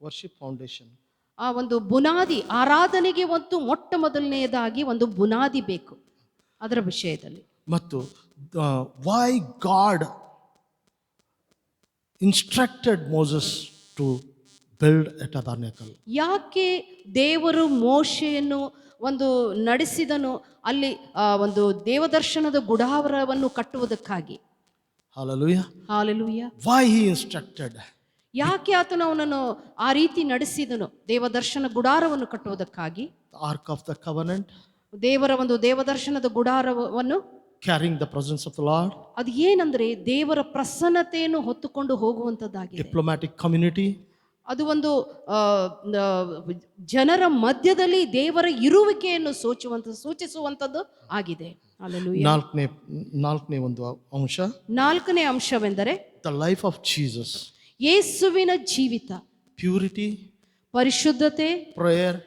ವರ್ಷಿಪ್ ಫೌಂಡೇಶನ್, ಆ ಒಂದು ಬುನಾದಿ, ಆರಾಧನೆಗೆ ಒಂದು ಮೊಟ್ಟ ಮೊದಲನೆಯದಾಗಿ ಒಂದು ಬುನಾದಿ ಬೇಕು ಅದರ ವಿಷಯದಲ್ಲಿ. ಮತ್ತು why God instructed Moses to build a tabernacle. ಯಾಕೆ ದೇವರು ಮೋಶೆಯನ್ನು ಒಂದು ನಡೆಸಿದನು ಅಲ್ಲಿ ಒಂದು ದೇವದರ್ಶನದ ಗುಡಾರವನ್ನು ಕಟ್ಟುವುದಕ್ಕಾಗಿ. Hallelujah. Hallelujah. Why he instructed? ಯಾಕೆ ಆತನು ಅವನನ್ನು ಆ ರೀತಿ ನಡೆಸಿದನು? ದೇವದರ್ಶನ ಗುಡಾರವನ್ನು ಕಟ್ಟುವುದಕ್ಕಾಗಿ. ಆರ್ಕ್ ಆಫ್ ದ ಕವನೆಂಟ್, ದೇವರ ಒಂದು ದೇವದರ್ಶನದ ಗುಡಾರವನ್ನು carrying the presence of the lord. ಅದು ಏನಂದ್ರೆ ದೇವರ ಪ್ರಸನ್ನತೆಯನ್ನು ಹೊತ್ತುಕೊಂಡು ಹೋಗುವಂತದ್ದಾಗಿದೆ. ಡಿಪ್ಲೊಮ್ಯಾಟಿಕ್ ಕಮ್ಯುನಿಟಿ, ಅದು ಒಂದು ಜನರ ಮಧ್ಯದಲ್ಲಿ ದೇವರ ಇರುವಿಕೆಯನ್ನು ಸೂಚಿಸುವಂಥದ್ದು ಆಗಿದೆ. ನಾಲ್ಕನೇ ಒಂದು ಅಂಶ, 4ನೇ ಅಂಶವೆಂದರೆ ದ ಲೈಫ್ ಆಫ್ ಜೀಸಸ್. ಯೇಸುವಿನ ಜೀವಿತ, ಪ್ಯೂರಿಟಿ, ಪರಿಶುದ್ಧತೆ, ಪ್ರೇಯರ್,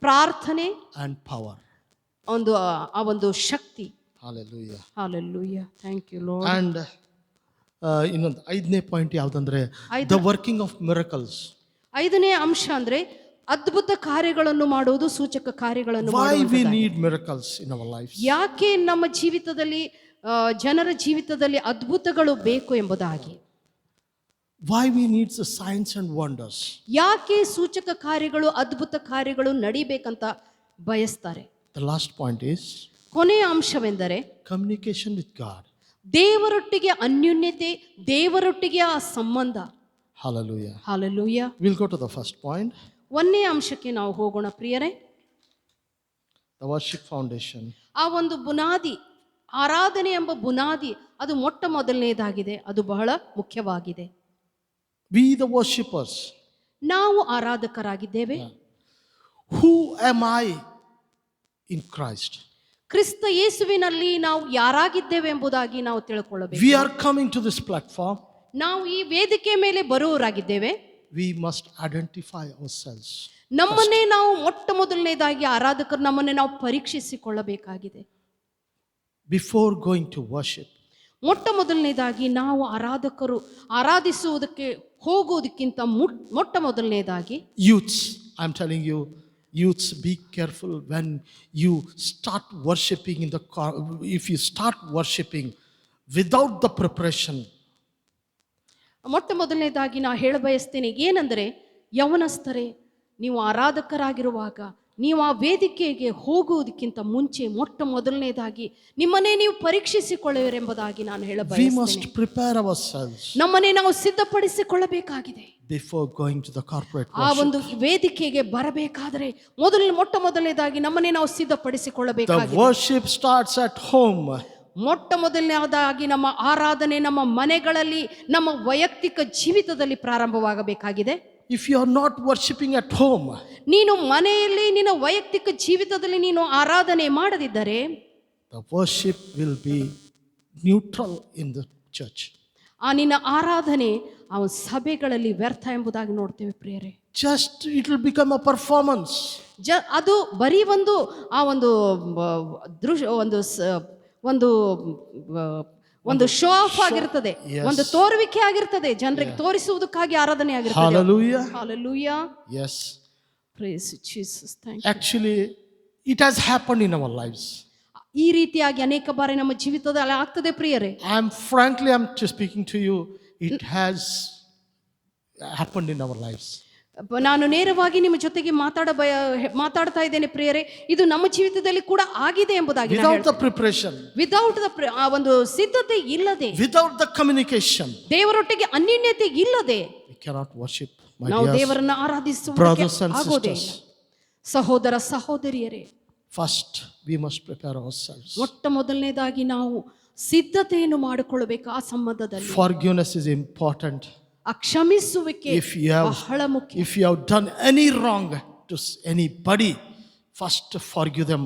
ಪ್ರಾರ್ಥನೆ ಅಂಡ್ ಪವರ್, ಆ ಒಂದು ಶಕ್ತಿ. Hallelujah. Hallelujah. Thank you, Lord. And ಇನ್ನೊಂದು 5ನೇ ಪಾಯಿಂಟ್ ಯಾವುದಂದ್ರೆ, ದ ವರ್ಕಿಂಗ್ ಆಫ್ ಮಿರಕಲ್ಸ್. 5ನೇ ಅಂಶ ಅಂದ್ರೆ ಅದ್ಭುತ ಕಾರ್ಯಗಳನ್ನು ಮಾಡುವುದು, ಸೂಚಕ ಕಾರ್ಯಗಳನ್ನು ಮಾಡುವುದು. Why we ಮಾಡುವುದು. need miracles in our lives? ಯಾಕೆ ನಮ್ಮ ಜೀವಿತದಲ್ಲಿ ಜನರ ಜೀವಿತದಲ್ಲಿ ಅದ್ಭುತಗಳು ಬೇಕು ಎಂಬುದಾಗಿ. Why we need the signs and wonders? ಯಾಕೆ ಸೂಚಕ ಕಾರ್ಯಗಳು, ಅದ್ಭುತ ಕಾರ್ಯಗಳು ನಡಿಬೇಕಂತ ಬಯಸ್ತಾರೆ. The last point is, ಕೊನೆಯ ಅಂಶವೆಂದರೆ communication with God. ದೇವರೊಟ್ಟಿಗೆ ಅನ್ಯೋನ್ಯತೆ, ದೇವರೊಟ್ಟಿಗೆ ಆ ಸಂಬಂಧ. Hallelujah. Hallelujah. We'll go to the first point. 1ನೇ ಅಂಶಕ್ಕೆ ನಾವು ಹೋಗೋಣ ಪ್ರಿಯರೇ. The worship foundation. ಆ ಒಂದು ಬುನಾದಿ, ಆರಾಧನೆ ಎಂಬ ಬುನಾದಿ, ಅದು ಮೊಟ್ಟ ಮೊದಲನೇದಾಗಿದೆ, ಅದು ಬಹಳ ಮುಖ್ಯವಾಗಿದೆ. We the worshippers. ನಾವು ಆರಾಧಕರಾಗಿದ್ದೇವೆ. Who am I in Christ? ಕ್ರಿಸ್ತ ಯೇಸುವಿನಲ್ಲಿ ನಾವು ಯಾರಾಗಿದ್ದೇವೆ ಎಂಬುದಾಗಿ ನಾವು ತಿಳ್ಕೊಳ್ಳಬೇಕು. We are coming to this platform. ನಾವು ಈ ವೇದಿಕೆ ಮೇಲೆ ಬರುವವರಾಗಿದ್ದೇವೆ. We must identify ourselves. ನಮ್ಮನ್ನೇ ನಾವು ಮೊಟ್ಟ ಮೊದಲನೇದಾಗಿ ಆರಾಧಕರು ನಮ್ಮನ್ನೇ ನಾವು ಪರೀಕ್ಷಿಸಿಕೊಳ್ಳಬೇಕಾಗಿದೆ. Before going to worship, ಮೊಟ್ಟ ಮೊದಲನೇದಾಗಿ ನಾವು ಆರಾಧಕರು ಆರಾಧಿಸುವುದಕ್ಕೆ ಹೋಗುವುದಕ್ಕಿಂತ ಮೊಟ್ಟ ಮೊದಲನೇದಾಗಿ, youths, I'm telling you, Youths, be careful when you start worshiping in the car. If you start worshiping without the preparation, ಮೊಟ್ಟ ಮೊದಲನೇದಾಗಿ ನಾ ಹೇಳ ಬಯಸ್ತೇನೆ ಏನೆಂದರೆ, ಯವನಸ್ಥರೇ, ನೀವು ಆರಾಧಕರಾಗಿರುವಾಗ ನೀವು ಆ ವೇದಿಕೆಗೆ ಹೋಗುವುದಕ್ಕಿಂತ ಮುಂಚೆ ಮೊಟ್ಟ ಮೊದಲನೇದಾಗಿ ನಿಮ್ಮನ್ನೇ ನೀವು ಪರೀಕ್ಷಿಸಿಕೊಳ್ಳುವಿರೆಂಬುದಾಗಿ ನಾನು ಹೇಳ we ಬಯಸ್ತೇನೆ. must prepare ourselves ನಮ್ಮನ್ನೇ ನಾವು ಸಿದ್ಧಪಡಿಸಿಕೊಳ್ಳಬೇಕಾಗಿದೆ. before going to the corporate ಆ worship. ಒಂದು ವೇದಿಕೆಗೆ ಬರಬೇಕಾದರೆ ಮೊಟ್ಟ ಮೊದಲನೇದಾಗಿ ನಮ್ಮನ್ನೇ ನಾವು The ಸಿದ್ಧಪಡಿಸಿಕೊಳ್ಳಬೇಕಾಗಿದೆ. worship starts at home. ಮೊಟ್ಟ ಮೊದಲನೇದಾಗಿ ನಮ್ಮ ಆರಾಧನೆ ನಮ್ಮ ಮನೆಗಳಲ್ಲಿ, ನಮ್ಮ ವೈಯಕ್ತಿಕ ಜೀವಿತದಲ್ಲಿ ಪ್ರಾರಂಭವಾಗಬೇಕಾಗಿದೆ. If you are not worshiping at home, ನೀನು ಮನೆಯಲ್ಲಿ ನಿನ್ನ ವೈಯಕ್ತಿಕ ಜೀವಿತದಲ್ಲಿ ನೀನು ಆರಾಧನೆ ಮಾಡದಿದ್ದರೆ the worship will be neutral in the church. ಆ ನಿನ್ನ ಆರಾಧನೆ ಆ ಸಭೆಗಳಲ್ಲಿ ವ್ಯರ್ಥ ಎಂಬುದಾಗಿ ನೋಡ್ತೇವೆ ಪ್ರಿಯರೇ. Just it will become a performance. ಅದು ಬರೀ ಒಂದು ಆ ಒಂದು ಒಂದು ಶೋ ಆಫ್ ಆಗಿರ್ತದೆ, ಒಂದು ತೋರುವಿಕೆ ಆಗಿರ್ತದೆ, ಜನರಿಗೆ ತೋರಿಸುವುದಕ್ಕಾಗಿ ಆರಾಧನೆ ಆಗಿರ್ತದೆ. Hallelujah. Hallelujah. Yes. Praise Jesus. Thank you. Actually, it has happened in our lives. ಈ ರೀತಿಯಾಗಿ ಅನೇಕ ಬಾರಿ ನಮ್ಮ ಜೀವಿತದಲ್ಲಿ ಆಗ್ತದೆ ಪ್ರಿಯರೇ. I'm just speaking to you. It has happened in our lives. ನಾನು ನೇರವಾಗಿ ನಿಮ್ಮ ಜೊತೆಗೆ ಮಾತಾಡ್ತಾ ಇದ್ದೇನೆ ಪ್ರಿಯರೇ. ಇದು ನಮ್ಮ ಜೀವಿತದಲ್ಲಿ ಕೂಡ ಆಗಿದೆ ಎಂಬುದಾಗಿ. Without the preparation, without the ಆ ಒಂದು ಸಿದ್ಧತೆ ಇಲ್ಲದೆ, without the communication, ದೇವರೊಟ್ಟಿಗೆ ಅನ್ಯೋನ್ಯತೆ ಇಲ್ಲದೆ we cannot worship. My ನಾವು dear ದೇವರನ್ನ brothers ಆರಾಧಿಸುವುದಕ್ಕೆ and ಆಗೋದೇ sisters, ಇಲ್ಲ. ಸಹೋದರ ಸಹೋದರಿಯರೇ, first we must prepare ourselves. ಮೊಟ್ಟ ಮೊದಲನೇದಾಗಿ ನಾವು ಸಿದ್ಧತೆಯನ್ನು ಮಾಡಿಕೊಳ್ಳಬೇಕು. ಆ ಸಂಬಂಧದಲ್ಲಿ Forgiveness is important. ಆ ಕ್ಷಮಿಸುವಿಕೆ If you have, ಬಹಳ ಮುಖ್ಯ. if you have done any wrong to anybody, first forgive them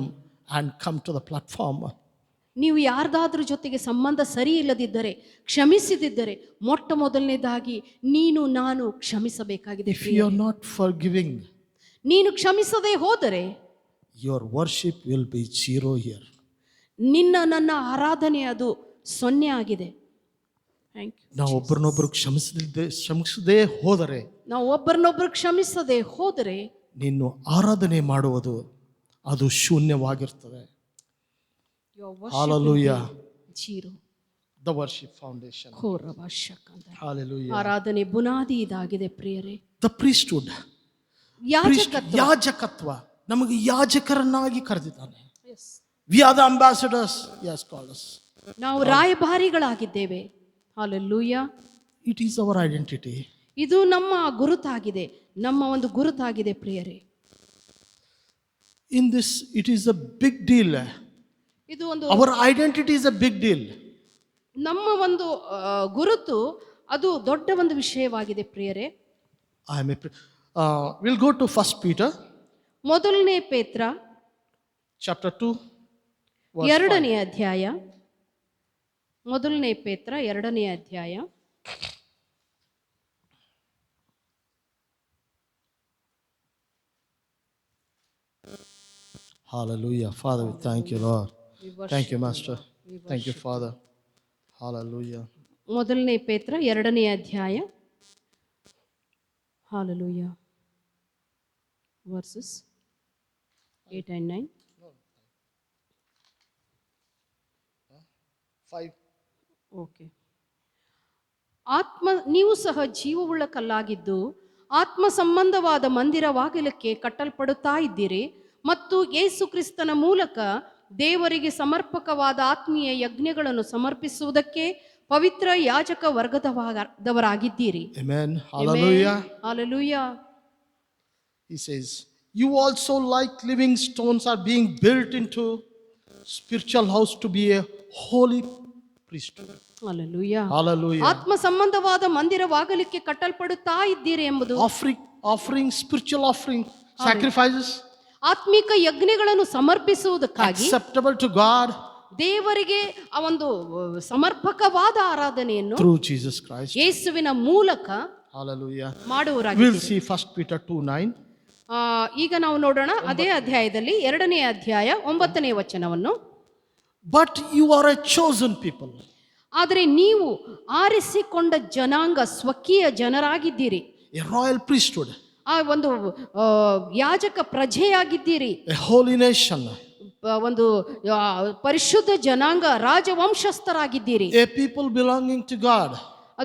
and come to the platform. ನೀವು ಯಾರ್ದಾದ್ರೂ ಜೊತೆಗೆ ಸಂಬಂಧ ಸರಿ ಇಲ್ಲದಿದ್ದರೆ, ಕ್ಷಮಿಸದಿದ್ದರೆ, ಮೊಟ್ಟ ಮೊದಲನೇದಾಗಿ ನಾನು ಕ್ಷಮಿಸಬೇಕಾಗಿದೆ. If you are not forgiving, ನೀನು ಕ್ಷಮಿಸದೆ ಹೋದರೆ your worship will be zero here. ನನ್ನ ಆರಾಧನೆ ಅದು 0 ಆಗಿದೆ. Thank you. ನಾವು ಒಬ್ಬರನ್ನೊಬ್ಬರು ಕ್ಷಮಿಸದೇ ಹೋದರೆ, ನಾವು ಒಬ್ಬರನ್ನೊಬ್ಬರು ಕ್ಷಮಿಸದೆ ಹೋದರೆ ನೀನು ಆರಾಧನೆ ಮಾಡುವುದು ಅದು ಶೂನ್ಯವಾಗಿರ್ತದೆ. Hallelujah. Zero The worship foundation. Hallelujah. ಆರಾಧನೆ ಬುನಾದಿ ಇದಾಗಿದೆ ಪ್ರಿಯರೇ. The priesthood. ಯಾಜಕತ್ವ ನಮಗೆ ಯಾಜಕರನ್ನಾಗಿ ಕರೆದಿದ್ದಾನೆ. We are the ambassadors. Yes, called us. ನಾವು ರಾಯಭಾರಿಗಳಾಗಿದ್ದೇವೆ. Hallelujah. It is our identity. ಇದು ನಮ್ಮ ಗುರುತಾಗಿದೆ, ನಮ್ಮ ಒಂದು ಗುರುತಾಗಿದೆ ಪ್ರಿಯರೇ. In this, it is a big deal. ಇದು ಒಂದು Our identity is a big deal. ನಮ್ಮ ಒಂದು ಗುರುತು ಅದು ದೊಡ್ಡ ಒಂದು ವಿಷಯವಾಗಿದೆ ಪ್ರಿಯರೇ. We'll go to 1 Peter. ಮೊದಲನೇ ಪೇತ್ರ chapter 2. 2ನೇ ಅಧ್ಯಾಯ. ಮೊದಲನೇ ಪೇತ್ರ 2ನೇ ಅಧ್ಯಾಯ. Hallelujah. Father, we thank you, Lord. Thank you, Master. Thank you, Father. Hallelujah. ಮೊದಲನೇ ಪೇತ್ರ 2ನೇ ಅಧ್ಯಾಯ. Hallelujah. Verses 8 and 9. 5. ಓಕೆ. ನೀವು ಸಹ ಜೀವವುಳ್ಳ ಕಲ್ಲಾಗಿದ್ದು ಆತ್ಮ ಸಂಬಂಧವಾದ ಮಂದಿರವಾಗಲಿಕ್ಕೆ ಕಟ್ಟಲ್ಪಡುತ್ತಾ ಇದ್ದೀರಿ ಮತ್ತು ಯೇಸು ಕ್ರಿಸ್ತನ ಮೂಲಕ ದೇವರಿಗೆ ಸಮರ್ಪಕವಾದ ಆತ್ಮೀಯ ಯಜ್ಞಗಳನ್ನು ಸಮರ್ಪಿಸುವುದಕ್ಕೆ ಪವಿತ್ರ ಯಾಜಕ ವರ್ಗದವರಾಗಿದ್ದೀರಿ. Amen. Hallelujah. Hallelujah. He says, you also like living stones are being built into spiritual house to be a holy priesthood. Hallelujah. Hallelujah. ಆತ್ಮ ಸಂಬಂಧವಾದ ಮಂದಿರವಾಗಲಿಕ್ಕೆ ಕಟ್ಟಲ್ಪಡುತ್ತಾ ಇದ್ದೀರಿ ಎಂಬುದು Offering spiritual offering, sacrifices. ಆತ್ಮಿಕ ಯಜ್ಞಗಳನ್ನು ಸಮರ್ಪಿಸುವುದಕ್ಕಾಗಿ Acceptable to God. ದೇವರಿಗೆ ಆ ಒಂದು ಸಮರ್ಪಕವಾದ ಆರಾಧನೆಯನ್ನು Through Jesus Christ. ಯೇಸುವಿನ ಮೂಲಕ Hallelujah. ಮಾಡುವರಾಗಿ. We'll see 1 Peter 2:9. ಈಗ ನಾವು ನೋಡೋಣ ಅದೇ ಅಧ್ಯಾಯದಲ್ಲಿ 2ನೇ ಅಧ್ಯಾಯ 9ನೇ ವಚನವನ್ನು. But you are a chosen people. ಆದರೆ ನೀವು ಆರಿಸಿಕೊಂಡ ಜನಾಂಗ, ಸ್ವಕೀಯ ಜನರಾಗಿದ್ದೀರಿ. A royal priesthood. ಆ ಒಂದು ಯಾಜಕ ಪ್ರಜೆಯಾಗಿದ್ದೀರಿ, a holy nation, ಒಂದು ಪರಿಶುದ್ಧ ಜನಾಂಗ, ರಾಜವಂಶಸ್ಥರಾಗಿದ್ದೀರಿ, a people belonging to God,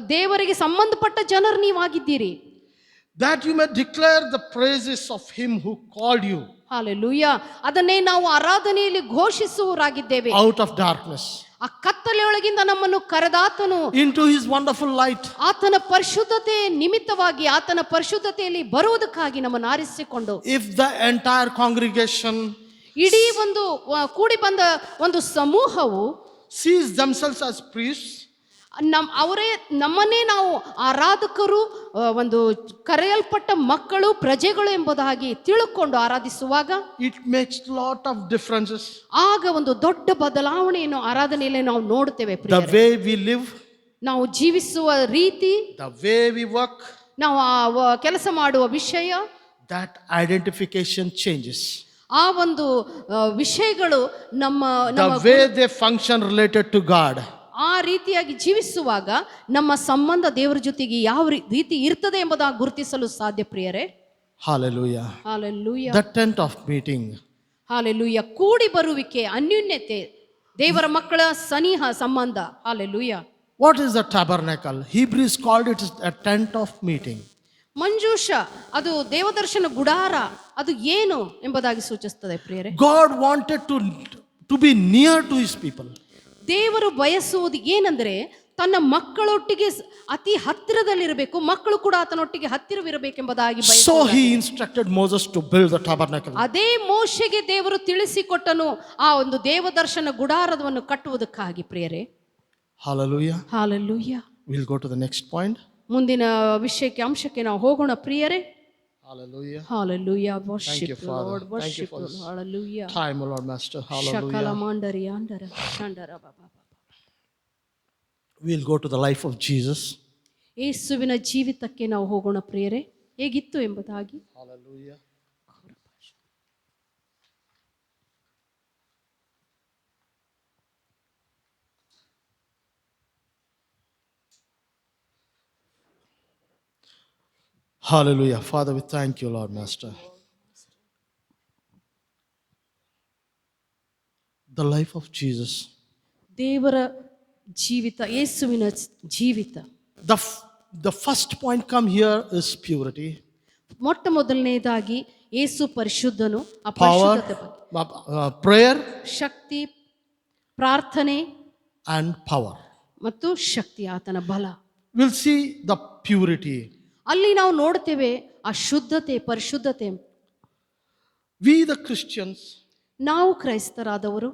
ದೇವರಿಗೆ ಸಂಬಂಧಪಟ್ಟ ಜನರು ನೀವಾಗಿದ್ದೀರಿ. that you may declare the praises of him who called you hallelujah. ಅದನ್ನೇ ನಾವು ಆರಾಧನೆಯಲ್ಲಿ ಘೋಷಿಸುವರಾಗಿದ್ದೇವೆ. out of darkness ಆ ಕತ್ತಲೆಯೊಳಗಿಂದ ನಮ್ಮನ್ನು ಕರೆದಾತನು into his wonderful light. ಆತನ ಪರಿಶುದ್ಧತೆ ನಿಮಿತ್ತವಾಗಿ, ಆತನ ಪರಿಶುದ್ಧತೆಯಲ್ಲಿ ಬರುವುದಕ್ಕಾಗಿ ನಮ್ಮನ್ನು ಆರಿಸಿಕೊಂಡು, If the entire congregation ಇಡೀ ಒಂದು ಕೂಡಿ ಬಂದ ಒಂದು ಸಮೂಹವು sees themselves as priests, ನಮ್ಮನ್ನೇ ನಾವು ಆರಾಧಕರು, ಒಂದು ಕರೆಯಲ್ಪಟ್ಟ ಮಕ್ಕಳು, ಪ್ರಜೆಗಳು ಎಂಬುದಾಗಿ ತಿಳ್ಕೊಂಡು ಆರಾಧಿಸುವಾಗ it makes lot of differences. ಆಗ ಒಂದು ದೊಡ್ಡ ಬದಲಾವಣೆಯನ್ನು ಆರಾಧನೆಯಲ್ಲಿ ನಾವು ನೋಡ್ತೇವೆ. The way we live, ನಾವು ಜೀವಿಸುವ ರೀತಿ, the way we work, ನಾವು ಕೆಲಸ ಮಾಡುವ ವಿಷಯ, that identification changes. ಆ ಒಂದು ವಿಷಯಗಳು The way they function related to God, ಆ ರೀತಿಯಾಗಿ ಜೀವಿಸುವಾಗ ನಮ್ಮ ಸಂಬಂಧ ದೇವರ ಜೊತೆಗೆ ಯಾವ ರೀತಿ ಇರ್ತದೆ ಎಂಬುದಾಗಿ ಗುರುತಿಸಲು ಸಾಧ್ಯ. ಪ್ರಿಯರೇ, hallelujah. Hallelujah. The tent of meeting, hallelujah. ಕೂಡಿ ಬರುವಿಕೆ, ಅನ್ಯೋನ್ಯತೆ, ದೇವರ ಮಕ್ಕಳ ಸನಿಹ ಸಂಬಂಧ. Hallelujah. what is the tabernacle? Hebrews called it a tent of meeting. ಮಂಜೂಷ, ಅದು ದೇವದರ್ಶನ ಗುಡಾರ, ಅದು ಏನು ಎಂಬುದಾಗಿ ಸೂಚಿಸುತ್ತದೆ. ಪ್ರಿಯರೇ, God wanted to be near to his people. ದೇವರು ಬಯಸುವುದು ಏನಂದ್ರೆ ತನ್ನ ಮಕ್ಕಳೊಟ್ಟಿಗೆ ಅತಿ ಹತ್ತಿರದಲ್ಲಿರಬೇಕು, ಮಕ್ಕಳು ಕೂಡ ಆತನೊಟ್ಟಿಗೆ ಹತ್ತಿರವಿರಬೇಕೆಂಬುದಾಗಿ So he instructed Moses to build the tabernacle. ಅದೇ ಮೋಶೆಗೆ ದೇವರು ತಿಳಿಸಿಕೊಟ್ಟನು ಆ ಒಂದು ದೇವದರ್ಶನ ಗುಡಾರವನ್ನು ಕಟ್ಟುವುದಕ್ಕಾಗಿ. ಪ್ರಿಯರೇ, Hallelujah. Hallelujah. We'll go to the next point. ಮುಂದಿನ ವಿಷಯಕ್ಕೆ, ಅಂಶಕ್ಕೆ ನಾವು ಹೋಗೋಣ. ಪ್ರಿಯರೇ, Hallelujah. Hallelujah. Thank you, worship Father. Lord, Thank you worship for this hallelujah. time, O Lord Master. ಶಕಲ Hallelujah. ಮಾಂಡರಿ ಅಂಡರ ಶಂಡರ Baba. We'll go to the life of Jesus. ಯೇಸುವಿನ ಜೀವಿತಕ್ಕೆ ನಾವು ಹೋಗೋಣ. ಪ್ರಿಯರೇ, ಹೇಗಿತ್ತು ಎಂಬುದಾಗಿ. Hallelujah. Hallelujah. Father, we thank you, Lord Master. The life of Jesus. ದೇವರ ಜೀವಿತ, ಯೇಸುವಿನ ಜೀವಿತ. The first point come here is purity. ಮೊಟ್ಟ ಮೊದಲನೇದಾಗಿ ಯೇಸು ಪರಿಶುದ್ಧನು. ಆ Power, ಪರಿಶುದ್ಧತೆ ಬಗ್ಗೆ, prayer, ಶಕ್ತಿ, ಪ್ರಾರ್ಥನೆ and power. ಮತ್ತು ಶಕ್ತಿ, ಆತನ ಬಲ. We'll see the purity. ಅಲ್ಲಿ ನಾವು ನೋಡ್ತೇವೆ ಆ ಶುದ್ಧತೆ, ಪರಿಶುದ್ಧತೆ. We the Christians, ನಾವು ಕ್ರೈಸ್ತರಾದವರು,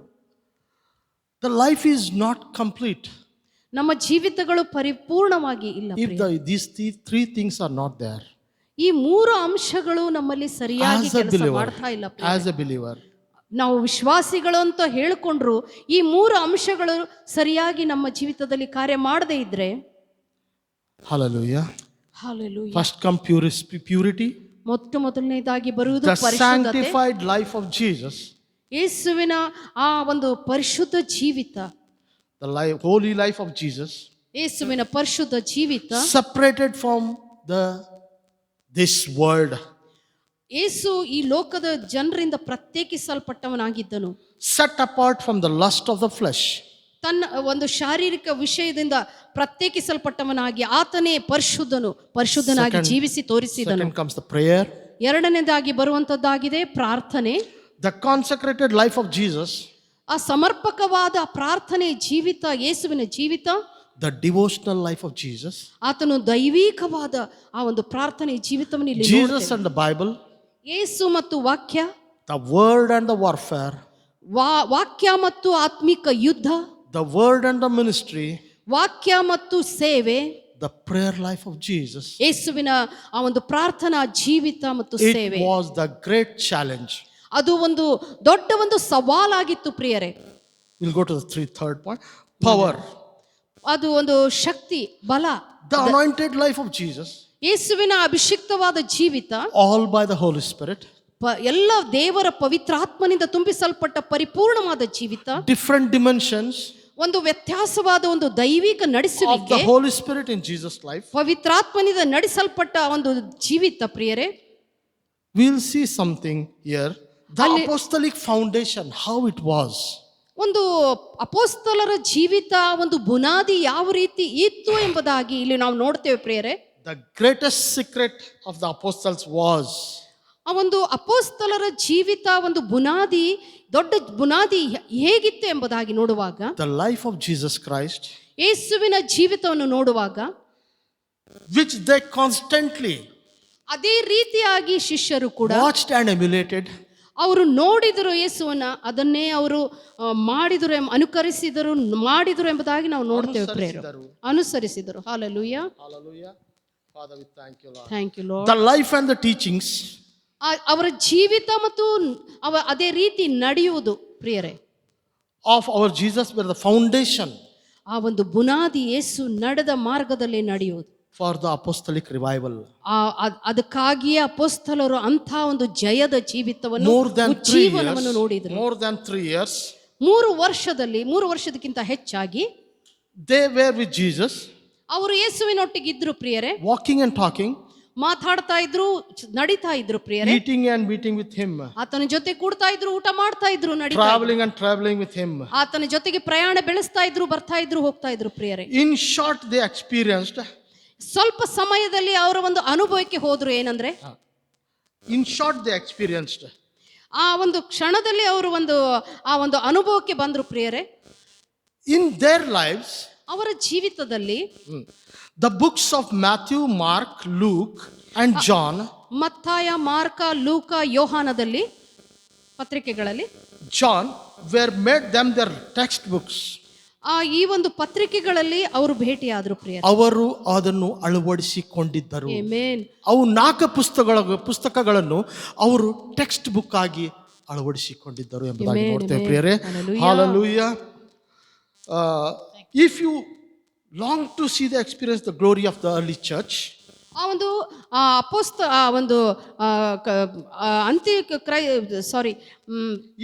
the life is not complete ನಮ್ಮ ಜೀವಿತಗಳು ಪರಿಪೂರ್ಣವಾಗಿ ಇಲ್ಲ. if these three things are not there. ಈ ಮೂರು ಅಂಶಗಳು ನಮ್ಮಲ್ಲಿ ಸರಿಯಾಗಿ As a ಕೆಲಸ believer, ಮಾಡ್ತಾ ಇಲ್ಲ. as a believer, ನಾವು ವಿಶ್ವಾಸಿಗಳು ಅಂತ ಹೇಳಿಕೊಂಡ್ರು ಈ ಮೂರು ಅಂಶಗಳು ಸರಿಯಾಗಿ ನಮ್ಮ ಜೀವಿತದಲ್ಲಿ ಕಾರ್ಯ ಮಾಡದೇ ಇದ್ರೆ, hallelujah. Hallelujah. First come purity, ಮೊಟ್ಟ ಮೊದಲನೇದಾಗಿ ಬರುವುದು the ಪರಿಶುದ್ಧತೆ. sanctified life of Jesus, ಯೇಸುವಿನ ಆ ಒಂದು ಪರಿಶುದ್ಧ ಜೀವಿತ, the holy life of Jesus, ಯೇಸುವಿನ ಪರಿಶುದ್ಧ ಜೀವಿತ, separated from this world, ಯೇಸು ಈ ಲೋಕದ ಜನರಿಂದ ಪ್ರತ್ಯೇಕಿಸಲ್ಪಟ್ಟವನಾಗಿದ್ದನು. set apart from the lust of the flesh. ತನ್ನ ಒಂದು ಶಾರೀರಿಕ ವಿಷಯದಿಂದ ಪ್ರತ್ಯೇಕಿಸಲ್ಪಟ್ಟವನಾಗಿ ಆತನೇ ಪರಿಶುದ್ಧನಾಗಿ ಜೀವಿಸಿ ತೋರಿಸಿದನು. Second comes the prayer. ಎರಡನೇದಾಗಿ ಬರುವಂತದ್ದಾಗಿದೆ ಪ್ರಾರ್ಥನೆ. The consecrated life of Jesus, ಆ ಸಮರ್ಪಕವಾದ ಪ್ರಾರ್ಥನೆ ಜೀವಿತ, ಯೇಸುವಿನ ಜೀವಿತ. the devotional life of Jesus, ಆತನು ದೈವಿಕವಾದ ಆ ಒಂದು ಪ್ರಾರ್ಥನೆ ಜೀವಿತವನ್ನು ಇಲ್ಲಿ Jesus ನೋಡ್ತೇವೆ. and the Bible, ಯೇಸು ಮತ್ತು ವಾಕ್ಯ, the word and the warfare, ವಾಕ್ಯ ಮತ್ತು ಆತ್ಮಿಕ ಯುದ್ಧ, the word and the ministry, ವಾಕ್ಯ ಮತ್ತು ಸೇವೆ, the prayer life of Jesus. ಯೇಸುವಿನ ಆ ಒಂದು ಪ್ರಾರ್ಥನಾ ಜೀವಿತ ಮತ್ತು It ಸೇವೆ, was the great challenge. ಅದು ಒಂದು ದೊಡ್ಡ ಒಂದು ಸವಾಲಾಗಿತ್ತು. ಪ್ರಿಯರೇ, We'll go to the third point. Power. ಅದು ಒಂದು ಶಕ್ತಿ, ಬಲ. The anointed life of Jesus, ಯೇಸುವಿನ ಅಭಿಷಿಕ್ತವಾದ ಜೀವಿತ, all by the Holy Spirit. ಎಲ್ಲ ದೇವರ ಪವಿತ್ರಾತ್ಮನಿಂದ ತುಂಬಿಸಲ್ಪಟ್ಟ ಪರಿಪೂರ್ಣವಾದ ಜೀವಿತ. Different dimensions ಒಂದು ವ್ಯತ್ಯಾಸವಾದ ಒಂದು ದೈವಿಕ of ನಡೆಸುವಿಕೆ, the Holy Spirit in Jesus' life. ಪವಿತ್ರಾತ್ಮನಿಂದ ನಡೆಸಲ್ಪಟ್ಟ ಒಂದು ಜೀವಿತ. ಪ್ರಿಯರೇ, we'll see something here. The apostolic foundation, how it was. ಒಂದು ಅಪೋಸ್ತಲರ ಜೀವಿತ, ಒಂದು ಬುನಾದಿ ಯಾವ ರೀತಿ ಇತ್ತು ಎಂಬುದಾಗಿ ಇಲ್ಲಿ ನಾವು ನೋಡ್ತೇವೆ ಪ್ರಿಯರೇ. The greatest secret of the apostles was, ಆ ಒಂದು ಅಪೋಸ್ತಲರ ಜೀವಿತ, ಒಂದು ಬುನಾದಿ, ದೊಡ್ಡ ಬುನಾದಿ ಹೇಗಿತ್ತು ಎಂಬುದಾಗಿ ನೋಡುವಾಗ, the life of Jesus Christ, ಯೇಸುವಿನ ಜೀವಿತವನ್ನು ನೋಡುವಾಗ, which they constantly ಅದೇ ರೀತಿಯಾಗಿ ಶಿಷ್ಯರು ಕೂಡ watched and emulated. ಅವರು ನೋಡಿದರು ಯೇಸುವನ್ನ, ಅದನ್ನೇ ಅವರು ಮಾಡಿದರು, ಅನುಕರಿಸಿದರು, ಮಾಡಿದರು ಎಂಬುದಾಗಿ ನಾವು ನೋಡ್ತೇವೆ prayer. ಅನುಸರಿಸಿದರು. Hallelujah. Hallelujah. Father, we thank you, Lord. Thank you lord. The life and the teachings ಅವರ ಜೀವಿತ ಮತ್ತು ಅದೇ ರೀತಿ ನಡೆಯುವುದು ಪ್ರಿಯರೇ, of our Jesus were the foundation ಆ ಒಂದು ಬುನಾದಿ, ಯೇಸು ನಡೆದ ಮಾರ್ಗದಲ್ಲಿ ನಡೆಯುವುದು. for the apostolic revival. ಅದಕ್ಕಾಗಿಯೇ ಅಪೊಸ್ತಲರು ಅಂಥ ಒಂದು ಜಯದ ಜೀವಿತವನ್ನು, More than 3 ಜೀವನವನ್ನು years, ನೋಡಿದರು. more than 3 years, 3 ವರ್ಷದಕ್ಕಿಂತ ಹೆಚ್ಚಾಗಿ they were with Jesus, ಅವರು ಯೇಸುವಿನೊಟ್ಟಿಗೆ ಇದ್ರು ಪ್ರಿಯರೇ. walking and talking, ಮಾತಾಡ್ತಾ ಇದ್ರು, ನಡೀತಾ ಇದ್ರು ಪ್ರಿಯರೇ. eating and meeting with him, ಆತನ ಜೊತೆ ಕೂಡ್ತಾ ಇದ್ರು, ಊಟ ಮಾಡ್ತಾ ಇದ್ರು, ನಡೀತಾ ಇದ್ರು. traveling and traveling with him. ಆತನ ಜೊತೆಗೆ ಪ್ರಯಾಣ ಬೆಳೆಸ್ತಾ ಇದ್ರು, ಬರ್ತಾ ಇದ್ರು, ಹೋಗ್ತಾ ಇದ್ರು ಪ್ರಿಯರೇ. In short, they experienced, ಸ್ವಲ್ಪ ಸಮಯದಲ್ಲಿ ಅವರ ಒಂದು ಅನುಭವಕ್ಕೆ ಹೋದ್ರು. ಏನಂದ್ರೆ, in short they experienced, ಆ ಒಂದು ಕ್ಷಣದಲ್ಲಿ ಅವರು ಆ ಒಂದು ಅನುಭವಕ್ಕೆ ಬಂದ್ರು ಪ್ರಿಯರೇ. in their lives, ಅವರ ಜೀವಿತದಲ್ಲಿ the books of Matthew, Mark, Luke and John, ಮತ್ತಾಯ, ಮಾರ್ಕ, ಲೂಕ, ಯೋಹಾನದಲ್ಲಿ ಪತ್ರಿಕೆಗಳಲ್ಲಿ John were made them their textbooks. ಈ ಒಂದು ಪತ್ರಿಕೆಗಳಲ್ಲಿ ಅವರು ಭೇಟಿಯಾದ್ರು ಪ್ರಿಯರೇ. ಅವರು ಅದನ್ನು ಅಳವಡಿಸಿಕೊಂಡಿದ್ದರು. ಆಮೆನ್. ಅವು 4 ಪುಸ್ತಕಗಳನ್ನು ಅವರು ಟೆಕ್ಸ್ಟ್ ಬುಕ್ ಆಗಿ ಅಳವಡಿಸಿಕೊಂಡಿದ್ದರು ಎಂಬುದಾಗಿ ನೋಡ್ತೇವೆ ಪ್ರಿಯರೇ. Hallelujah. If you long to see the experience the glory of the early church, ಆ ಒಂದು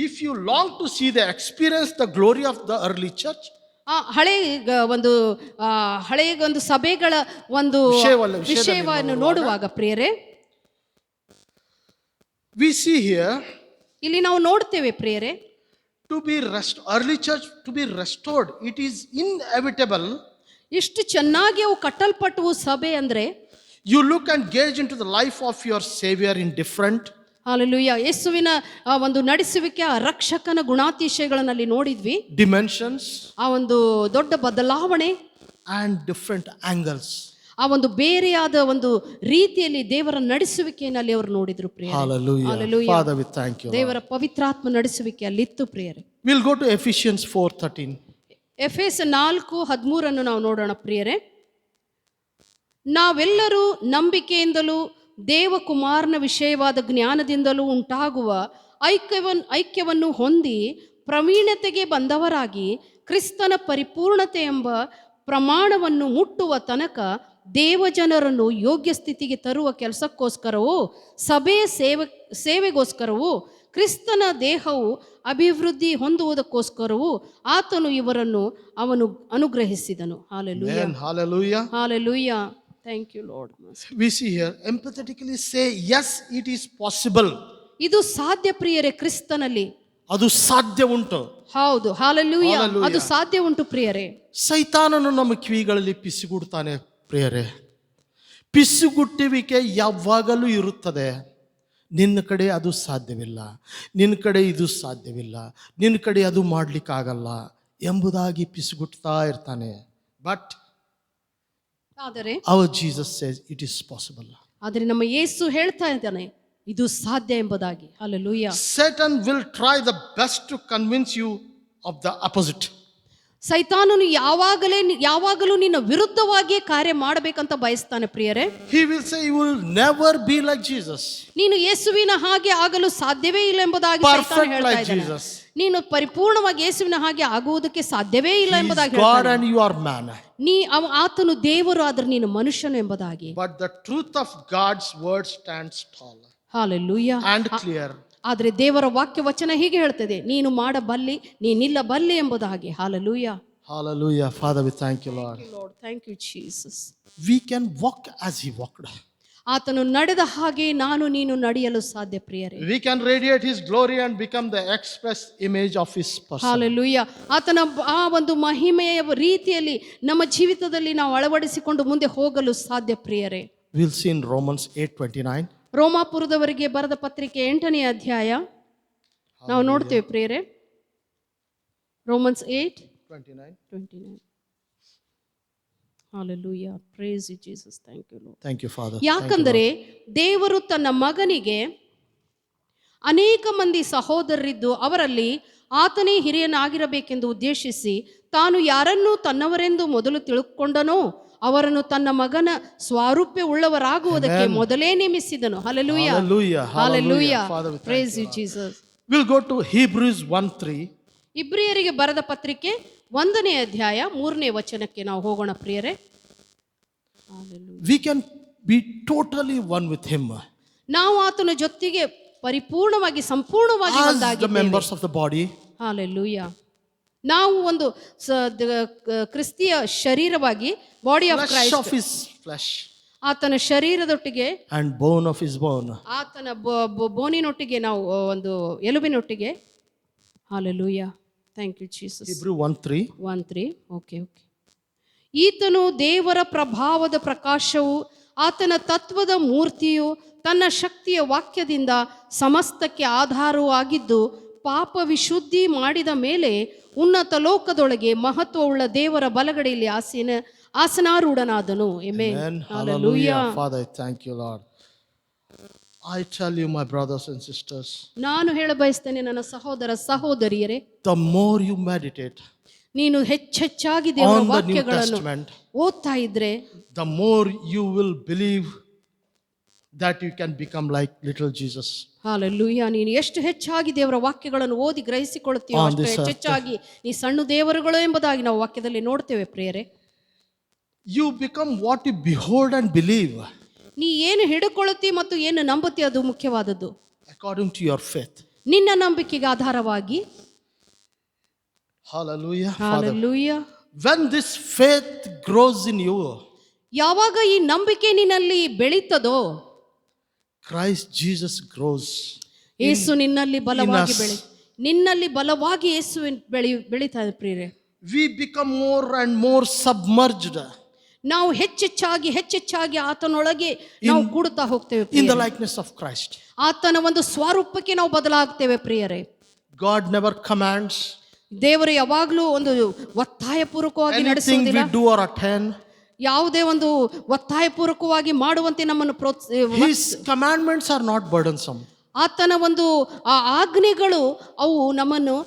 if you long to see the experience the glory of the early church, ಹಳೆಯ ಒಂದು ಸಭೆಗಳ ಒಂದು ವಿಷಯವನ್ನು ನೋಡುವಾಗ ಪ್ರಿಯರೇ, we see here, ಇಲ್ಲಿ ನಾವು ನೋಡ್ತೇವೆ ಪ್ರಿಯರೇ, early church to be restored, it is inevitable. ಇಷ್ಟು ಚೆನ್ನಾಗಿ ಅವು ಕಟ್ಟಲ್ಪಟ್ಟವು ಸಭೆ ಅಂದ್ರೆ, you look and gauge into the life of your Savior in different, hallelujah, ಯೇಸುವಿನ ಒಂದು ನಡೆಸುವಿಕೆ, ರಕ್ಷಕನ ಗುಣಾತಿಶಯಗಳಲ್ಲಿ ನೋಡಿದ್ವಿ, dimensions, ಆ ಒಂದು ದೊಡ್ಡ ಬದಲಾವಣೆ and different angles. ಆ ಒಂದು ಬೇರೆಯಾದ ಒಂದು ರೀತಿಯಲ್ಲಿ ದೇವರ ನಡೆಸುವಿಕೆಯಲ್ಲಿ ಅವರು ನೋಡಿದ್ರು ಪ್ರಿಯರೇ. Hallelujah. Father, we thank you. ದೇವರ ಪವಿತ್ರಾತ್ಮ ನಡೆಸುವಿಕೆ ಅಲ್ಲಿತ್ತು ಪ್ರಿಯರೇ. We'll go to Ephesians 4:13. ಎಫೆಸ 4:13 ನಾವು ನೋಡೋಣ ಪ್ರಿಯರೇ. ನಾವೆಲ್ಲರೂ ನಂಬಿಕೆಯಿಂದಲೂ ದೇವಕುಮಾರನ ವಿಷಯವಾದ ಜ್ಞಾನದಿಂದಲೂ ಉಂಟಾಗುವ ಐಕ್ಯವನ್ನು ಹೊಂದಿ ಪ್ರವೀಣತೆಗೆ ಬಂದವರಾಗಿ ಕ್ರಿಸ್ತನ ಪರಿಪೂರ್ಣತೆ ಎಂಬ ಪ್ರಮಾಣವನ್ನು ಮುಟ್ಟುವ ತನಕ ದೇವಜನರನ್ನು ಯೋಗ್ಯ ಸ್ಥಿತಿಗೆ ತರುವ ಕೆಲಸಕ್ಕೋಸ್ಕರವೂ ಸಭೆಯ ಸೇವೆಗೋಸ್ಕರವೂ ಕ್ರಿಸ್ತನ ದೇಹವು ಅಭಿವೃದ್ಧಿ ಹೊಂದುವುದಕ್ಕೋಸ್ಕರವೂ ಆತನು ಇವರನ್ನು ಅವನು ಅನುಗ್ರಹಿಸಿದನು. Hallelujah. Hallelujah. Hallelujah. Thank you, Lord. We see here, empathetically say, yes, it is possible. ಇದು ಸಾಧ್ಯ ಪ್ರಿಯರೇ, ಕ್ರಿಸ್ತನಲ್ಲಿ ಅದು ಸಾಧ್ಯ ಉಂಟು. ಹೌದು. ಹಾಲೆಲೂಯಾ. ಅದು ಸಾಧ್ಯ ಉಂಟು ಪ್ರಿಯರೇ. ಸೈತಾನನು ನಮ್ಮ ಕಿವಿಗಳಲ್ಲಿ ಪಿಸುಗುಡ್ತಾನೆ ಪ್ರಿಯರೇ. ಪಿಸುಗುಟ್ಟುವಿಕೆ ಯಾವಾಗಲೂ ಇರುತ್ತದೆ. ನಿನ್ನ ಕಡೆ ಅದು ಸಾಧ್ಯವಿಲ್ಲ, ನಿನ್ನ ಕಡೆ ಇದು ಸಾಧ್ಯವಿಲ್ಲ, ನಿನ್ನ ಕಡೆ ಅದು ಮಾಡಲಿಕ್ಕಾಗಲ್ಲ ಎಂಬುದಾಗಿ ಪಿಸುಗುಡ್ತಾ ಇರ್ತಾನೆ. ಬಟ್ ಆದರೆ our Jesus says it is possible. ಆದರೆ ನಮ್ಮ ಯೇಸು ಹೇಳ್ತಾ ಇದ್ದಾನೆ ಇದು ಸಾಧ್ಯ ಎಂಬುದಾಗಿ. Hallelujah. Satan will try the best to convince you of the opposite. ಸೈತಾನನು ಯಾವಾಗಲೂ ನಿನ್ನ ವಿರುದ್ಧವಾಗಿಯೇ ಕಾರ್ಯ ಮಾಡಬೇಕಂತ ಬಯಸ್ತಾನೆ ಪ್ರಿಯರೇ. He will say you will never be like Jesus. ನೀನು ಯೇಸುವಿನ ಹಾಗೆ ಆಗಲು ಸಾಧ್ಯವೇ ಇಲ್ಲ ಎಂಬುದಾಗಿ ಸೈತಾನ ಹೇಳ್ತಾ ಇದ್ದಾನೆ. ನೀನು ಪರಿಪೂರ್ಣವಾಗಿ ಯೇಸುವಿನ ಹಾಗೆ ಆಗುವುದಕ್ಕೆ ಸಾಧ್ಯವೇ ಇಲ್ಲ ಎಂಬುದಾಗಿ ಹೇಳ್ತಾನೆ. God and you are man. ಆತನು ದೇವರು, ಆದ್ರೆ ನೀನು ಮನುಷ್ಯನು ಎಂಬುದಾಗಿ. But the truth of God's word stands tall. Hallelujah. And clear. ಆದರೆ ದೇವರ ವಾಕ್ಯ ವಚನ ಹೀಗೆ ಹೇಳ್ತದೆ, ನೀನು ಮಾಡಬಲ್ಲಿ, ನೀನಿಲ್ಲಬಲ್ಲೆ ಎಂಬುದಾಗಿ. Hallelujah. Hallelujah. Father, we thank you, Lord. Thank you, Lord. Thank you, Jesus. We can walk as he walked. ಆತನು ನಡೆದ ಹಾಗೆ ನಾನು ನೀನು ನಡೆಯಲು ಸಾಧ್ಯ ಪ್ರಿಯರೇ. We can radiate His glory and become the express image of His person. Hallelujah. ಆತನ ಆ ಒಂದು ಮಹಿಮೆಯ ರೀತಿಯಲ್ಲಿ ನಮ್ಮ ಜೀವಿತದಲ್ಲಿ ನಾವು ಅಳವಡಿಸಿಕೊಂಡು ಮುಂದೆ ಹೋಗಲು ಸಾಧ್ಯ ಪ್ರಿಯರೇ. We'll see in Romans 8:29. ರೋಮಾಪುರದವರಿಗೆ ಬರೆದ ಪತ್ರಿಕೆ 8ನೇ ಅಧ್ಯಾಯ ನಾವು ನೋಡ್ತೇವೆ ಪ್ರಿಯರೇ. Romans 8:29. Hallelujah. Praise you, Jesus. Thank you, Lord. Thank you, Father. ಯಾಕಂದರೆ ದೇವರು ತನ್ನ ಮಗನಿಗೆ ಅನೇಕ ಮಂದಿ ಸಹೋದರರಿದ್ದು ಅವರಲ್ಲಿ ಆತನೇ ಹಿರಿಯನಾಗಿರಬೇಕೆಂದು ಉದ್ದೇಶಿಸಿ ತಾನು ಯಾರನ್ನೂ ತನ್ನವರೆಂದು ಮೊದಲು ತಿಳುಕೊಂಡನೋ ಅವರನ್ನು ತನ್ನ ಮಗನ ಸ್ವಾರೂಪ್ಯ ಉಳ್ಳವರಾಗುವುದಕ್ಕೆ ಮೊದಲೇ ನೇಮಿಸಿದನು. Hallelujah. Hallelujah. Hallelujah. Father, we thank Praise you, you, Jesus. We'll go to Hebrews 1:3. ಇಬ್ರಿಯರಿಗೆ ಬರೆದ ಪತ್ರಿಕೆ 1ನೇ ಅಧ್ಯಾಯ 3ನೇ ವಚನಕ್ಕೆ ನಾವು ಹೋಗೋಣ ಪ್ರಿಯರೇ. We can be totally one with Him. ನಾವು ಆತನ ಜೊತೆಗೆ ಪರಿಪೂರ್ಣವಾಗಿ ಸಂಪೂರ್ಣವಾಗಿ As the ಒಂದಾಗಿದ್ದೇವೆ. members of the body. Hallelujah. ನಾವು ಒಂದು ಕ್ರಿಸ್ತಿಯ ಶರೀರವಾಗಿ body of Flesh Christ, of His flesh ಆತನ ಶರೀರದೊಟ್ಟಿಗೆ and bone of His bone. ಆತನ ಬೋನಿನೊಟ್ಟಿಗೆ ನಾವು ಒಂದು ಎಲುಬಿನೊಟ್ಟಿಗೆ. Hallelujah. Thank you Jesus. Hebrew 1:3. 1:3. Okay. ಈತನು ದೇವರ ಪ್ರಭಾವದ ಪ್ರಕಾಶವು ಆತನ ತತ್ವದ ಮೂರ್ತಿಯು ತನ್ನ ಶಕ್ತಿಯ ವಾಕ್ಯದಿಂದ ಸಮಸ್ತಕ್ಕೆ ಆಧಾರವೂ ಆಗಿದ್ದು ಪಾಪ ವಿಶುದ್ಧಿ ಮಾಡಿದ ಮೇಲೆ ಉನ್ನತ ಲೋಕದೊಳಗೆ ಮಹತ್ವವುಳ್ಳ ದೇವರ ಬಲಗಡೆಯಲ್ಲಿ ಆಸನಾರೂಢನಾದನು. Amen. Hallelujah. Father, thank you, Lord. I tell you, my brothers and sisters, ನಾನು ಹೇಳ ಬಯಸ್ತೇನೆ ನನ್ನ ಸಹೋದರ ಸಹೋದರಿಯರೇ, the more you meditate ನೀನು ಹೆಚ್ಚೆಚ್ಚಾಗಿ ದೇವರ on the New ವಾಕ್ಯಗಳನ್ನು Testament, ಓದ್ತಾ ಇದ್ರೆ the more you will believe that you can become like little Jesus. Hallelujah. ನೀನು ಎಷ್ಟು ಹೆಚ್ಚಾಗಿ ದೇವರ ವಾಕ್ಯಗಳನ್ನು ಓದಿ ಗ್ರಹಿಸಿಕೊಳ್ಳುತ್ತೀಯೋ On ಅಷ್ಟು this earth. ಹೆಚ್ಚೆಚ್ಚಾಗಿ ನೀ ಸಣ್ಣ ದೇವರುಗಳು ಎಂಬುದಾಗಿ ನಾವು ವಾಕ್ಯದಲ್ಲಿ ನೋಡ್ತೇವೆ ಪ್ರಿಯರೇ. You become what you behold and believe ನೀ ಏನು ಹಿಡ್ಕೊಳ್ಳುತ್ತಿ ಮತ್ತು ಏನು ನಂಬುತ್ತಿ ಅದು ಮುಖ್ಯವಾದದ್ದು. according to your faith. ನಿನ್ನ ನಂಬಿಕೆಗೆ ಆಧಾರವಾಗಿ. Hallelujah. Father, hallelujah. when this faith grows in you, ಯಾವಾಗ ಈ ನಂಬಿಕೆ ನಿನ್ನಲ್ಲಿ ಬೆಳೀತದೋ Christ Jesus grows. ಯೇಸು ನಿನ್ನಲ್ಲಿ ಬಲವಾಗಿ us. ನಿನ್ನಲ್ಲಿ ಬಲವಾಗಿ ಯೇಸು ಬೆಳೀತಾ ಇದೆ ಪ್ರಿಯರೇ. We become more and more submerged ನಾವು ಹೆಚ್ಚೆಚ್ಚಾಗಿ ಆತನೊಳಗೆ ನಾವು ಕೂಡುತ್ತಾ ಹೋಗ್ತೇವೆ in the ಪ್ರಿಯರೇ. likeness of Christ. ಆತನ ಒಂದು ಸ್ವರೂಪಕ್ಕೆ ನಾವು ಬದಲಾಗ್ತೇವೆ ಪ್ರಿಯರೇ. God never commands ದೇವರು ಯಾವಾಗಲೂ ಒಂದು ಒತ್ತಾಯಪೂರ್ವಕವಾಗಿ anything ನಡೆಸುವುದಿಲ್ಲ. we do or attain. ಯಾವುದೇ ಒಂದು ಒತ್ತಾಯಪೂರ್ವಕವಾಗಿ ಮಾಡುವಂತೆ ನಮ್ಮನ್ನು His commandments are not burdensome. ಆತನ ಒಂದು ಆ ಆಜ್ಞೆಗಳು ಅವು ನಮ್ಮನ್ನು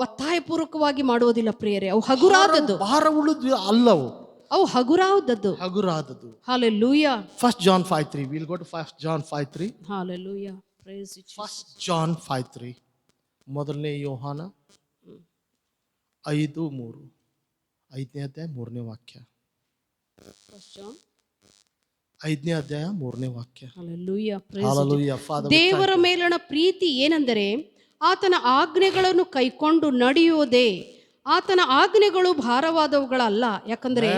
ಒತ್ತಾಯಪೂರ್ವಕವಾಗಿ ಮಾಡುವುದಿಲ್ಲ ಪ್ರಿಯರೇ. ಅವು ಹಗುರಾದದ್ದು. ಭಾರ ಉಳಿದು ಅಲ್ಲವು, ಅವು ಹಗುರಾದದ್ದು. ಹಗುರಾದದ್ದು. Hallelujah. 1 John 5:3. We'll go to 1 John 5:3. Hallelujah. Praise you Jesus. 1 John 5:3. ಮೊದಲನೇ ಯೋಹಾನ 5:3. 5ನೇ ಅಧ್ಯಾಯ 3ನೇ ವಾಕ್ಯ. 5ನೇ ಅಧ್ಯಾಯ 3ನೇ ವಾಕ್ಯ. ಹಾಲೆಲೂಯಾ. Hallelujah. Father, ದೇವರ ಮೇಲಣ ಪ್ರೀತಿ ಏನೆಂದರೆ ಆತನ ಆಜ್ಞೆಗಳನ್ನು ಕೈಕೊಂಡು ನಡೆಯುವುದೇ. ಆತನ ಆಜ್ಞೆಗಳು ಭಾರವಾದವುಗಳಲ್ಲ, ಯಾಕಂದ್ರೆ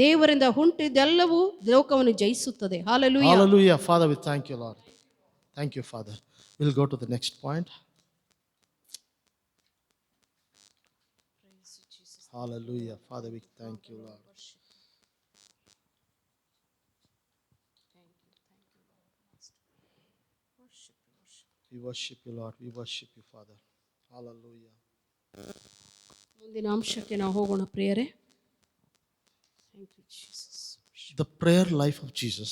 ದೇವರಿಂದ ಹುಟ್ಟಿದೆಲ್ಲವೂ ಲೋಕವನ್ನು ಜಯಿಸುತ್ತದೆ. Hallelujah. Hallelujah. Father, we thank you, Lord. Thank you, Father. We'll go to the next point. Hallelujah. Father, we thank you, Lord. We worship you, Lord. We worship you, Father. Hallelujah. ಮುಂದಿನ ಅಂಶಕ್ಕೆ ನಾವು ಹೋಗೋಣ ಪ್ರಿಯರೇ. The prayer life of Jesus.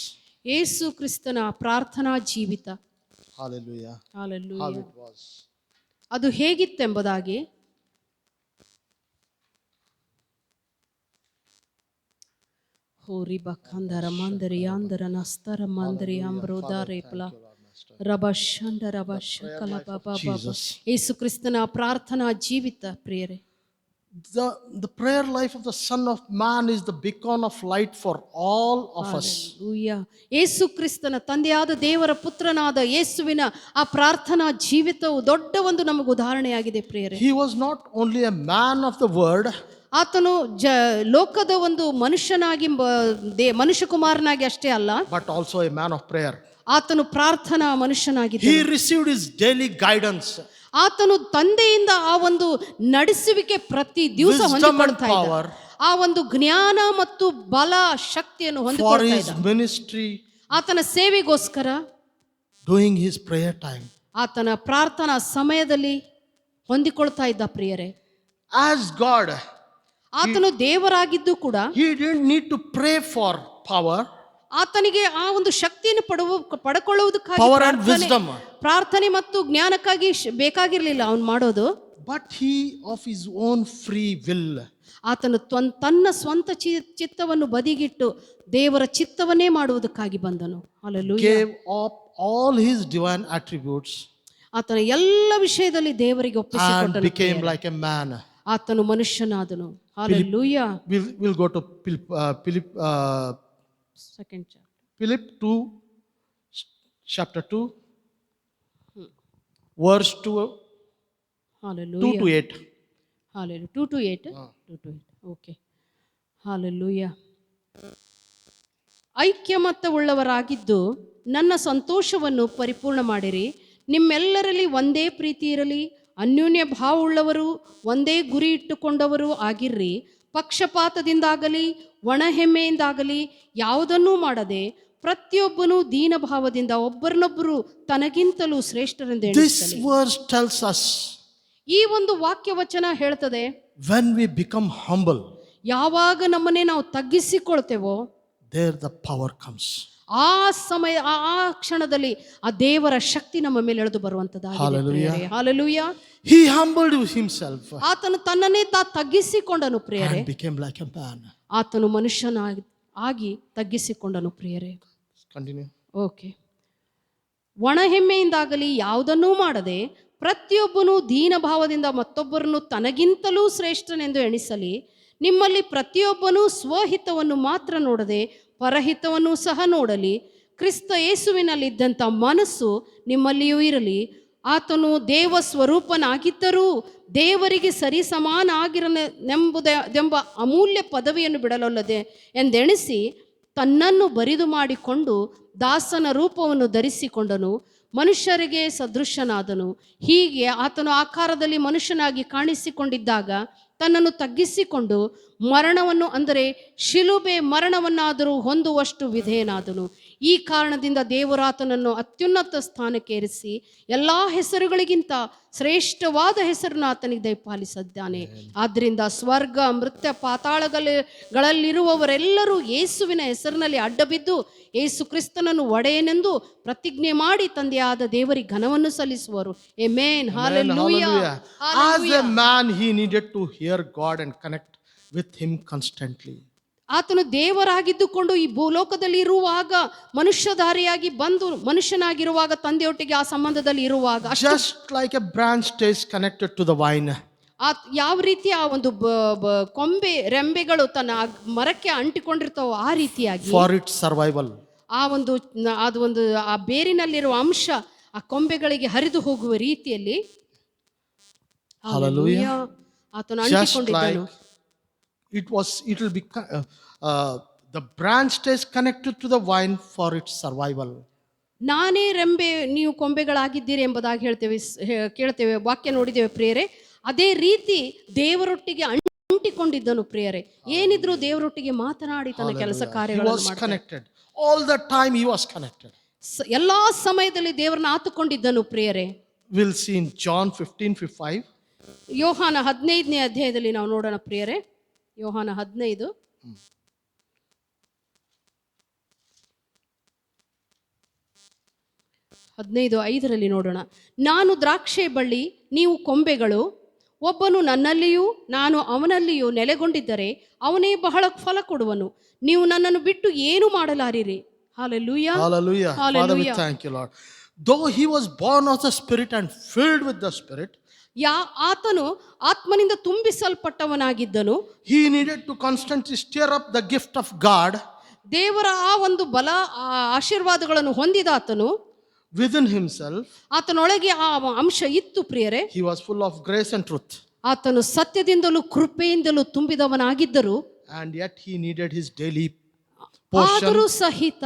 ಯೇಸು ಕ್ರಿಸ್ತನ ಪ್ರಾರ್ಥನಾ ಜೀವಿತ. Hallelujah. Hallelujah. How it was. ಅದು ಹೇಗಿತ್ತೆಂಬುದಾಗಿ ಹೋರಿ ಬಕಂದರ ಮಂದರಿ ಅಂದರ ನಸ್ತರ ಮಂದರಿ ಅಂಬ್ರೋದಾರೆ ಪ್ಲ ರಬ ಶಂಡ ರಬ ಶಕಲ ಬಾಬಾ ಬಾಬಾ. ಯೇಸು ಕ್ರಿಸ್ತನ ಪ್ರಾರ್ಥನಾ ಜೀವಿತ ಪ್ರಿಯರೇ. The prayer life of the Son of Man is the beacon of light for all of us. Hallelujah. ಯೇಸು ಕ್ರಿಸ್ತನ ತಂದೆಯಾದ ದೇವರ ಪುತ್ರನಾದ ಯೇಸುವಿನ ಆ ಪ್ರಾರ್ಥನಾ ಜೀವಿತವು ದೊಡ್ಡ ಒಂದು ನಮಗೆ ಉದಾಹರಣೆಯಾಗಿದೆ ಪ್ರಿಯರೇ. He was not only a man of the word, ಆತನು ಲೋಕದ ಒಂದು ಮನುಷ್ಯನಾಗಿ ಮನುಷ್ಯ ಕುಮಾರನಾಗಿ ಅಷ್ಟೇ ಅಲ್ಲ, but also a man of prayer. ಆತನು ಪ್ರಾರ್ಥನಾ ಮನುಷ್ಯನಾಗಿದ್ದ. He received his daily guidance, ಆತನು ತಂದೆಯಿಂದ ಆ ಒಂದು ನಡೆಸುವಿಕೆ ಪ್ರತಿ ದಿವಸ wisdom and ಹೊಂದಿಕೊಳ್ತಾ ಇದ್ದ. power ಆ ಒಂದು ಜ್ಞಾನ ಮತ್ತು ಬಲ ಶಕ್ತಿಯನ್ನು for ಹೊಂದಿಕೊಳ್ತಾ his ಇದ್ದ. ministry, ಆತನ ಸೇವೆಗೋಸ್ಕರ, doing his prayer time. ಆತನ ಪ್ರಾರ್ಥನಾ ಸಮಯದಲ್ಲಿ ಹೊಂದಿಕೊಳ್ತಾ ಇದ್ದ ಪ್ರಿಯರೇ. As God, ಆತನು ದೇವರಾಗಿದ್ದು ಕೂಡ he didn't need to pray for power, ಆತನಿಗೆ ಆ ಒಂದು ಶಕ್ತಿಯನ್ನು ಪಡ್ಕೊಳ್ಳುವುದಕ್ಕಾಗಿ power and wisdom, ಪ್ರಾರ್ಥನೆ ಮತ್ತು ಜ್ಞಾನಕ್ಕಾಗಿ ಬೇಕಾಗಿರ್ಲಿಲ್ಲ ಅವನು ಮಾಡೋದು. but he of his own free will ಆತನು ತನ್ನ ಸ್ವಂತ ಚಿತ್ತವನ್ನು ಬದಿಗಿಟ್ಟು ದೇವರ ಚಿತ್ತವನ್ನೇ ಮಾಡುವುದಕ್ಕಾಗಿ ಬಂದನು. Hallelujah. gave up all his divine attributes ಆತನ ಎಲ್ಲ ವಿಷಯದಲ್ಲಿ ದೇವರಿಗೆ and ಒಪ್ಪಿಸಿಕೊಟ್ಟನು. became like a man. ಆತನು ಮನುಷ್ಯನಾದನು. Hallelujah. We'll go to Philip 2, chapter 2, verse 2 to 8. Hallelujah. 2 to 8. 2 to 8. Okay. Hallelujah. ಐಕ್ಯಮತ್ಯವುಳ್ಳವರಾಗಿದ್ದು ನನ್ನ ಸಂತೋಷವನ್ನು ಪರಿಪೂರ್ಣ ಮಾಡಿರಿ. ನಿಮ್ಮೆಲ್ಲರಲ್ಲಿ ಒಂದೇ ಪ್ರೀತಿ ಇರಲಿ, ಅನ್ಯೋನ್ಯ ಭಾವವುಳ್ಳವರು, ಒಂದೇ ಗುರಿ ಇಟ್ಟುಕೊಂಡವರು ಆಗಿರ್ರಿ. ಪಕ್ಷಪಾತದಿಂದಾಗಲಿ ಒಣಹೆಮ್ಮೆಯಿಂದಾಗಲಿ ಯಾವುದನ್ನೂ ಮಾಡದೆ ಪ್ರತಿಯೊಬ್ಬನು ದೀನಭಾವದಿಂದ ಒಬ್ಬರನ್ನೊಬ್ಬರು ತನಗಿಂತಲೂ ಶ್ರೇಷ್ಠರೆಂದು This ಎಣಿಸಲಿ. verse tells us ಈ ಒಂದು ವಾಕ್ಯವಚನ ಹೇಳ್ತದೆ, when we become humble, ಯಾವಾಗ ನಮ್ಮನ್ನೇ ನಾವು ತಗ್ಗಿಸಿಕೊಳ್ತೇವೋ there the power comes. ಆ ಸಮಯ ಆ ಕ್ಷಣದಲ್ಲಿ ಆ ದೇವರ ಶಕ್ತಿ ನಮ್ಮ ಮೇಲೆ ಎಳೆದು ಬರುವಂತದ್ದಾಗಿದೆ. Hallelujah. Hallelujah. He humbled himself ಆತನು ತನ್ನನ್ನೇ ತಗ್ಗಿಸಿಕೊಂಡನು ಪ್ರಿಯರೇ. and became like a man. ಆತನು ಮನುಷ್ಯನಾಗಿ ತಗ್ಗಿಸಿಕೊಂಡನು ಪ್ರಿಯರೇ. Continue. ಓಕೆ. ಒಣಹೆಮ್ಮೆಯಿಂದಾಗಲಿ ಯಾವುದನ್ನೂ ಮಾಡದೆ ಪ್ರತಿಯೊಬ್ಬನು ದೀನಭಾವದಿಂದ ಮತ್ತೊಬ್ಬರನ್ನು ತನಗಿಂತಲೂ ಶ್ರೇಷ್ಠನೆಂದು ಎಣಿಸಲಿ. ನಿಮ್ಮಲ್ಲಿ ಪ್ರತಿಯೊಬ್ಬನೂ ಸ್ವಹಿತವನ್ನು ಮಾತ್ರ ನೋಡದೆ ಪರಹಿತವನ್ನು ಸಹ ನೋಡಲಿ. ಕ್ರಿಸ್ತ ಯೇಸುವಿನಲ್ಲಿದ್ದಂಥ ಮನಸ್ಸು ನಿಮ್ಮಲ್ಲಿಯೂ ಇರಲಿ. ಆತನು ದೇವ ಸ್ವರೂಪನಾಗಿದ್ದರೂ ದೇವರಿಗೆ ಸರಿಸಮಾನ ಆಗಿರನೆಂಬ ಅಮೂಲ್ಯ ಪದವಿಯನ್ನು ಬಿಡಲೊಲ್ಲದೆ ಎಂದೆಣಿಸಿ ತನ್ನನ್ನು ಬರಿದು ಮಾಡಿಕೊಂಡು ದಾಸನ ರೂಪವನ್ನು ಧರಿಸಿಕೊಂಡನು. ಮನುಷ್ಯರಿಗೆ ಸದೃಶನಾದನು. ಹೀಗೆ ಆತನು ಆಕಾರದಲ್ಲಿ ಮನುಷ್ಯನಾಗಿ ಕಾಣಿಸಿಕೊಂಡಿದ್ದಾಗ ತನ್ನನ್ನು ತಗ್ಗಿಸಿಕೊಂಡು ಮರಣವನ್ನು, ಅಂದರೆ ಶಿಲುಬೆ ಮರಣವನ್ನಾದರೂ ಹೊಂದುವಷ್ಟು ವಿಧೇಯನಾದನು. ಈ ಕಾರಣದಿಂದ ದೇವರಾತನನ್ನು ಅತ್ಯುನ್ನತ ಸ್ಥಾನಕ್ಕೆ ಏರಿಸಿ ಎಲ್ಲ ಹೆಸರುಗಳಿಗಿಂತ ಶ್ರೇಷ್ಠವಾದ ಹೆಸರನ್ನು ಆತನಿಗೆ ದಯಪಾಲಿಸಿದ್ದಾನೆ. ಆದ್ದರಿಂದ ಸ್ವರ್ಗ, ಮೃತ್ಯ, ಪಾತಾಳಗಳಲ್ಲಿರುವವರೆಲ್ಲರೂ ಯೇಸುವಿನ ಹೆಸರಿನಲ್ಲಿ ಅಡ್ಡಬಿದ್ದು ಯೇಸು ಕ್ರಿಸ್ತನನ್ನು ಒಡೆಯನೆಂದು ಪ್ರತಿಜ್ಞೆ ಮಾಡಿ ತಂದೆಯಾದ ದೇವರಿಗೆ ಘನವನ್ನು ಸಲ್ಲಿಸುವರು. Amen. Hallelujah. As a man, he needed to hear God and connect with him constantly. ಆತನು ದೇವರಾಗಿದ್ದುಕೊಂಡು ಈ ಭೂಲೋಕದಲ್ಲಿ ಇರುವಾಗ, ಮನುಷ್ಯಧಾರಿಯಾಗಿ ಬಂದು ಮನುಷ್ಯನಾಗಿರುವಾಗ, ತಂದೆಯೊಟ್ಟಿಗೆ ಆ ಸಂಬಂಧದಲ್ಲಿ ಇರುವಾಗ, Just like a branch stays connected to the vine, ಯಾವ ರೀತಿ ಆ ಒಂದು ಕೊಂಬೆ ರೆಂಬೆಗಳು ತನ್ನ ಮರಕ್ಕೆ ಅಂಟಿಕೊಂಡಿರ್ತಾವೋ ಆ ರೀತಿಯಾಗಿ for its survival, ಅದು ಒಂದು ಆ ಬೇರಿನಲ್ಲಿರುವ ಅಂಶ ಆ ಕೊಂಬೆಗಳಿಗೆ ಹರಿದು ಹೋಗುವ ರೀತಿಯಲ್ಲಿ Hallelujah. ಆತನು just ಅಂಟಿಕೊಂಡಿದ್ದನು. like it will be the branch stays connected to the vine for its survival. ನಾನೇ ರೆಂಬೆ ನೀವು ಕೊಂಬೆಗಳಾಗಿದ್ದೀರಿ ಎಂಬುದಾಗಿ ಕೇಳ್ತೇವೆ, ವಾಕ್ಯ ನೋಡಿದ್ದೇವೆ ಪ್ರಿಯರೇ. ಅದೇ ರೀತಿ ದೇವರೊಟ್ಟಿಗೆ ಅಂಟಿಕೊಂಡಿದ್ದನು ಪ್ರಿಯರೇ. ಏನಿದ್ರು ದೇವರೊಟ್ಟಿಗೆ ಮಾತನಾಡಿ ತನ್ನ ಕೆಲಸ He ಕಾರ್ಯಗಳನ್ನು was ಮಾಡ್ತಾನೆ. connected all the time. He was connected. ಎಲ್ಲಾ ಸಮಯದಲ್ಲಿ ದೇವರನ್ನ ಆತುಕೊಂಡಿದ್ದನು ಪ್ರಿಯರೇ. We'll see in John 15:5. ಯೋಹಾನ 15ನೇ ಅಧ್ಯಾಯದಲ್ಲಿ ನಾವು ನೋಡೋಣ ಪ್ರಿಯರೇ. ಯೋಹಾನ 15 15:5 ನೋಡೋಣ. ನಾನು ದ್ರಾಕ್ಷೆ ಬಳ್ಳಿ, ನೀವು ಕೊಂಬೆಗಳು. ಒಬ್ಬನು ನನ್ನಲ್ಲಿಯೂ ನಾನು ಅವನಲ್ಲಿಯೂ ನೆಲೆಗೊಂಡಿದ್ದರೆ ಅವನೇ ಬಹಳ ಫಲ ಕೊಡುವನು. ನೀವು ನನ್ನನ್ನು ಬಿಟ್ಟು ಏನು ಮಾಡಲಾರಿರಿ. Hallelujah. Hallelujah. Father, we thank you, Lord. Though he was born of the Spirit and filled with the Spirit, ಆತನು ಆತ್ಮನಿಂದ ತುಂಬಿಸಲ್ಪಟ್ಟವನಾಗಿದ್ದನು. he needed to constantly stir up the gift of God ದೇವರ ಆ ಒಂದು ಬಲ, ಆಶೀರ್ವಾದಗಳನ್ನು ಹೊಂದಿದ ಆತನು within himself. ಆತನೊಳಗೆ ಆ ಅಂಶ ಇತ್ತು ಪ್ರಿಯರೇ. He was full of grace and truth. ಆತನು ಸತ್ಯದಿಂದಲೂ ಕೃಪೆಯಿಂದಲೂ ತುಂಬಿದವನಾಗಿದ್ದರೂ and yet he needed his daily portion. ಆದರೂ ಸಹಿತ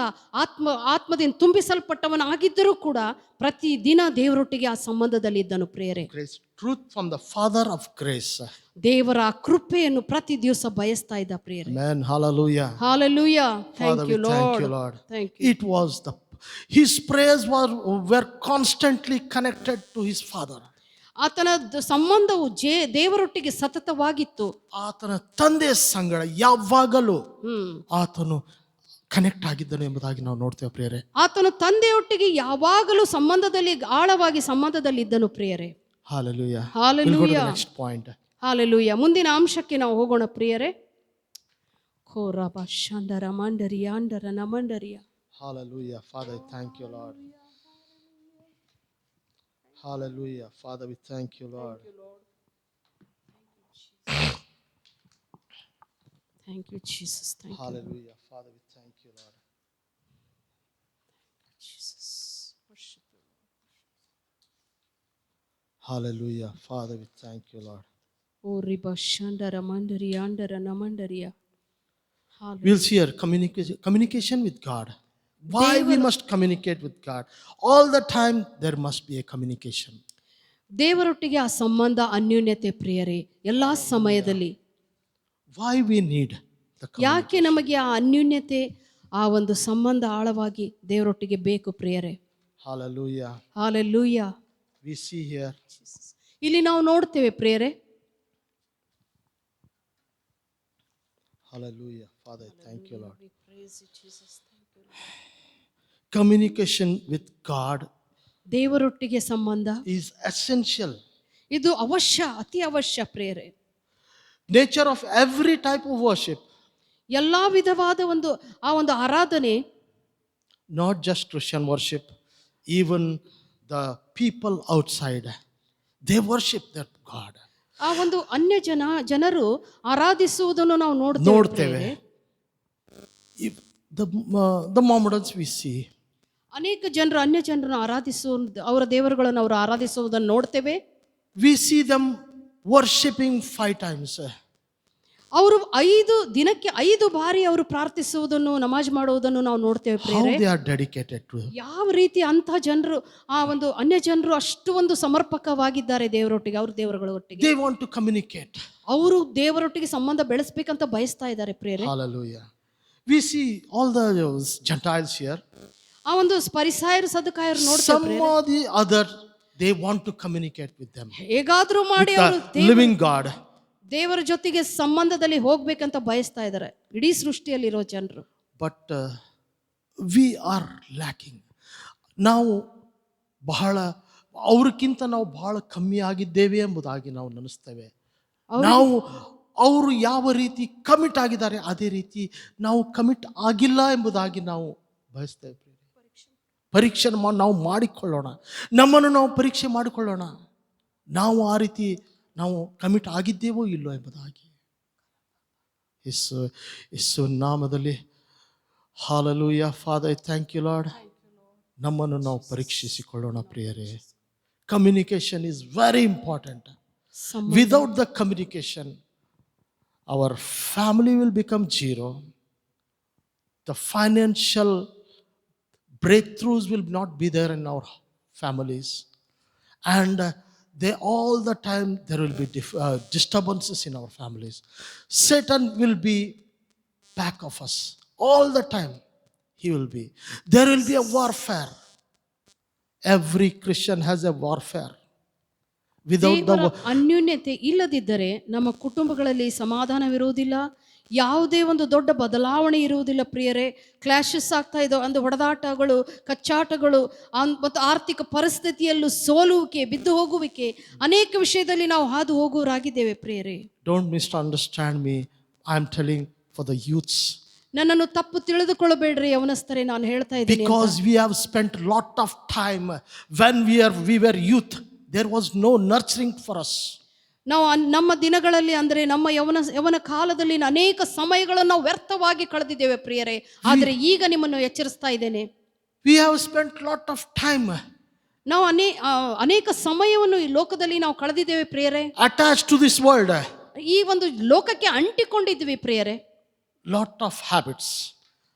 ಆತ್ಮದಿಂದ ತುಂಬಿಸಲ್ಪಟ್ಟವನಾಗಿದ್ದರೂ ಕೂಡ ಪ್ರತಿ ದಿನ ದೇವರೊಟ್ಟಿಗೆ ಆ ಸಂಬಂಧದಲ್ಲಿ ಇದ್ದನು ಪ್ರಿಯರೇ. Grace, truth from the Father of grace. ದೇವರ ಕೃಪೆಯನ್ನು ಪ್ರತಿ ದಿವಸ ಬಯಸ್ತಾ ಇದ್ದ ಪ್ರಿಯರೇ. Amen. Hallelujah. Hallelujah. Father, Thank you, we thank you, Lord. Lord. Thank you. It was his prayers were constantly connected to his Father. ಆತನ ಸಂಬಂಧವು ದೇವರೊಟ್ಟಿಗೆ ಸತತವಾಗಿತ್ತು. ಆತನ ತಂದೆಯ ಸಂಗಡ ಯಾವಾಗಲೂ ಆತನು ಕನೆಕ್ಟ್ ಆಗಿದ್ದನು ಎಂಬುದಾಗಿ ನಾವು ನೋಡ್ತೇವೆ ಪ್ರಿಯರೇ. ಆತನು ತಂದೆಯೊಟ್ಟಿಗೆ ಯಾವಾಗಲೂ ಸಂಬಂಧದಲ್ಲಿ ಆಳವಾಗಿ ಸಂಬಂಧದಲ್ಲಿ ಇದ್ದನು ಪ್ರಿಯರೇ. Hallelujah. Hallelujah. We'll go to the next point. Hallelujah. ಮುಂದಿನ ಅಂಶಕ್ಕೆ ನಾವು ಹೋಗೋಣ ಪ್ರಿಯರೇ. ಖೋರಬ ಶಾಂಡರ ಮಂಡರಿಯ ಅಂಡರ ನಮಂಡರಿಯ. Hallelujah. Father, thank you, Lord. Hallelujah. Father, we thank you, Lord. Thank you, Jesus. Thank you, Hallelujah. Father, we thank you, Lord. Jesus. Worship you. Hallelujah. Father, we thank you, Lord. O ರಿಬ ಶಾಂಡರ ಮಂಡರಿಯ ಅಂಡರ ನಮಂಡರಿಯ. We'll see here communication with God. Why we must communicate with God? All the time there must be a communication. ದೇವರೊಟ್ಟಿಗೆ ಆ ಸಂಬಂಧ ಅನ್ಯೋನ್ಯತೆ ಪ್ರಿಯರೇ ಎಲ್ಲಾ ಸಮಯದಲ್ಲಿ. Why we need the communication? ಯಾಕೆ ನಮಗೆ ಆ ಅನ್ಯೋನ್ಯತೆ ಆ ಒಂದು ಸಂಬಂಧ ಆಳವಾಗಿ ದೇವರೊಟ್ಟಿಗೆ ಬೇಕು ಪ್ರಿಯರೇ. Hallelujah. Hallelujah. We see here. ಇಲ್ಲಿ ನಾವು ನೋಡ್ತೇವೆ ಪ್ರಿಯರೇ. Hallelujah. Father, thank you, Lord. Communication with God ದೇವರೊಟ್ಟಿಗೆ ಸಂಬಂಧ is essential. ಇದು ಅವಶ್ಯ, ಅತಿ ಅವಶ್ಯ ಪ್ರಿಯರೇ. Nature of every type of worship, ಎಲ್ಲಾ ವಿಧವಾದ ಆ ಒಂದು ಆರಾಧನೆ, not just Christian worship, even the people outside, they worship that God. ಆ ಒಂದು ಅನ್ಯ ಜನರು ಆರಾಧಿಸುವುದನ್ನು ನಾವು ನೋಡ್ತೇವೆ. If the Mohammedans we see, ಅನೇಕ ಜನರು ಅನ್ಯ ಜನರನ್ನು ಅವರ ದೇವರುಗಳನ್ನು ಅವರು ಆರಾಧಿಸುವುದನ್ನು ನೋಡ್ತೇವೆ. we see them worshipping 5 times. ಅವರು ದಿನಕ್ಕೆ 5 ಬಾರಿ ಅವರು ಪ್ರಾರ್ಥಿಸುವುದನ್ನು ನಮಾಜ್ ಮಾಡುವುದನ್ನು ನಾವು ನೋಡ್ತೇವೆ How ಪ್ರಿಯರೇ. they are dedicated to Him. ಯಾವ ರೀತಿ ಅಂಥ ಜನರು ಆ ಒಂದು ಅನ್ಯ ಜನರು ಅಷ್ಟು ಒಂದು ಸಮರ್ಪಕವಾಗಿದ್ದಾರೆ ದೇವರೊಟ್ಟಿಗೆ, ಅವ್ರ ದೇವರುಗಳ ಒಟ್ಟಿಗೆ. They want to communicate. ಅವರು ದೇವರೊಟ್ಟಿಗೆ ಸಂಬಂಧ ಬೆಳೆಸಬೇಕಂತ ಬಯಸ್ತಾ ಇದ್ದಾರೆ ಪ್ರಿಯರೇ. Hallelujah. We see all the Gentiles here. ಆ ಒಂದು ಪರಿಸಾಯರು ಸದುಕಾಯರು Some ನೋಡ್ತೇವೆ. or the other, they want to communicate with them. ಹೇಗಾದ್ರೂ ಮಾಡಿ With ಅವರು the living God. ದೇವರ ಜೊತೆಗೆ ಸಂಬಂಧದಲ್ಲಿ ಹೋಗ್ಬೇಕಂತ ಬಯಸ್ತಾ ಇದ್ದಾರೆ ಇಡೀ ಸೃಷ್ಟಿಯಲ್ಲಿರೋ ಜನರು. But we are lacking. ನಾವು ಬಹಳ ಅವ್ರಿಗಿಂತ ನಾವು ಬಹಳ ಕಮ್ಮಿ ಆಗಿದ್ದೇವೆ ಎಂಬುದಾಗಿ ನಾವು ನೆನೆಸ್ತೇವೆ. ನಾವು ಅವರು ಯಾವ ರೀತಿ ಕಮಿಟ್ ಆಗಿದ್ದಾರೆ ಅದೇ ರೀತಿ ನಾವು ಕಮಿಟ್ ಆಗಿಲ್ಲ ಎಂಬುದಾಗಿ ನಾವು ಬಯಸ್ತೇವೆ. ಪರೀಕ್ಷೆ ನಾವು ಮಾಡಿಕೊಳ್ಳೋಣ, ನಮ್ಮನ್ನು ನಾವು ಪರೀಕ್ಷೆ ಮಾಡಿಕೊಳ್ಳೋಣ, ನಾವು ಆ ರೀತಿ ನಾವು ಕಮಿಟ್ ಆಗಿದ್ದೇವೋ ಇಲ್ಲೋ ಎಂಬುದಾಗಿ. ಯೇಸು ನಾಮದಲ್ಲಿ. Hallelujah. Father, thank you lord. ನಮ್ಮನ್ನು ನಾವು ಪರೀಕ್ಷಿಸಿಕೊಳ್ಳೋಣ ಪ್ರಿಯರೇ. Communication is very important. Without the communication our family will become zero. The financial breakthroughs will not be there in our families. And all the time there will be disturbances in our families. Satan will be back of us. All the time he will be. There will be a warfare. Every Christian has a warfare. ದೇವರ ಅನ್ಯೋನ್ಯತೆ ಇಲ್ಲದಿದ್ದರೆ ನಮ್ಮ ಕುಟುಂಬಗಳಲ್ಲಿ ಸಮಾಧಾನವಿರುವುದಿಲ್ಲ, ಯಾವುದೇ ಒಂದು ದೊಡ್ಡ ಬದಲಾವಣೆ ಇರುವುದಿಲ್ಲ ಪ್ರಿಯರೇ. ಕ್ಲಾಶಸ್ ಆಗ್ತಾ ಇದ್ದೋ, ಒಂದು ಹೊಡೆದಾಟಗಳು, ಕಚ್ಚಾಟಗಳು, ಮತ್ತು ಆರ್ಥಿಕ ಪರಿಸ್ಥಿತಿಯಲ್ಲೂ ಸೋಲುವಿಕೆ, ಬಿದ್ದು ಹೋಗುವಿಕೆ, ಅನೇಕ ವಿಷಯದಲ್ಲಿ ನಾವು ಹಾದು ಹೋಗುವರಾಗಿದ್ದೇವೆ ಪ್ರಿಯರೇ. Don't misunderstand me. I am telling for the youths. ನನ್ನನ್ನು ತಪ್ಪು ತಿಳಿದುಕೊಳ್ಳಬೇಡ್ರಿ ಯವನಸ್ಥರೇ, ನಾನು ಹೇಳ್ತಾ ಇದ್ದೀನಿ. Because we have spent lot of time when we were youth. There was no nurturing for us. ನಾವು ನಮ್ಮ ದಿನಗಳಲ್ಲಿ ಅಂದರೆ ನಮ್ಮ ಯವನ ಕಾಲದಲ್ಲಿ ಅನೇಕ ಸಮಯಗಳನ್ನು ನಾವು ವ್ಯರ್ಥವಾಗಿ ಕಳೆದಿದ್ದೇವೆ ಪ್ರಿಯರೇ. ಆದರೆ ಈಗ ನಿಮ್ಮನ್ನು ಎಚ್ಚರಿಸ್ತಾ ಇದ್ದೇನೆ. We have spent lot of time ನಾವು ಅನೇಕ ಸಮಯವನ್ನು ಈ ಲೋಕದಲ್ಲಿ ನಾವು ಕಳೆದಿದ್ದೇವೆ ಪ್ರಿಯರೇ. attached to this world, ಈ ಒಂದು ಲೋಕಕ್ಕೆ ಅಂಟಿಕೊಂಡಿದ್ವಿ ಪ್ರಿಯರೇ. lot of habits.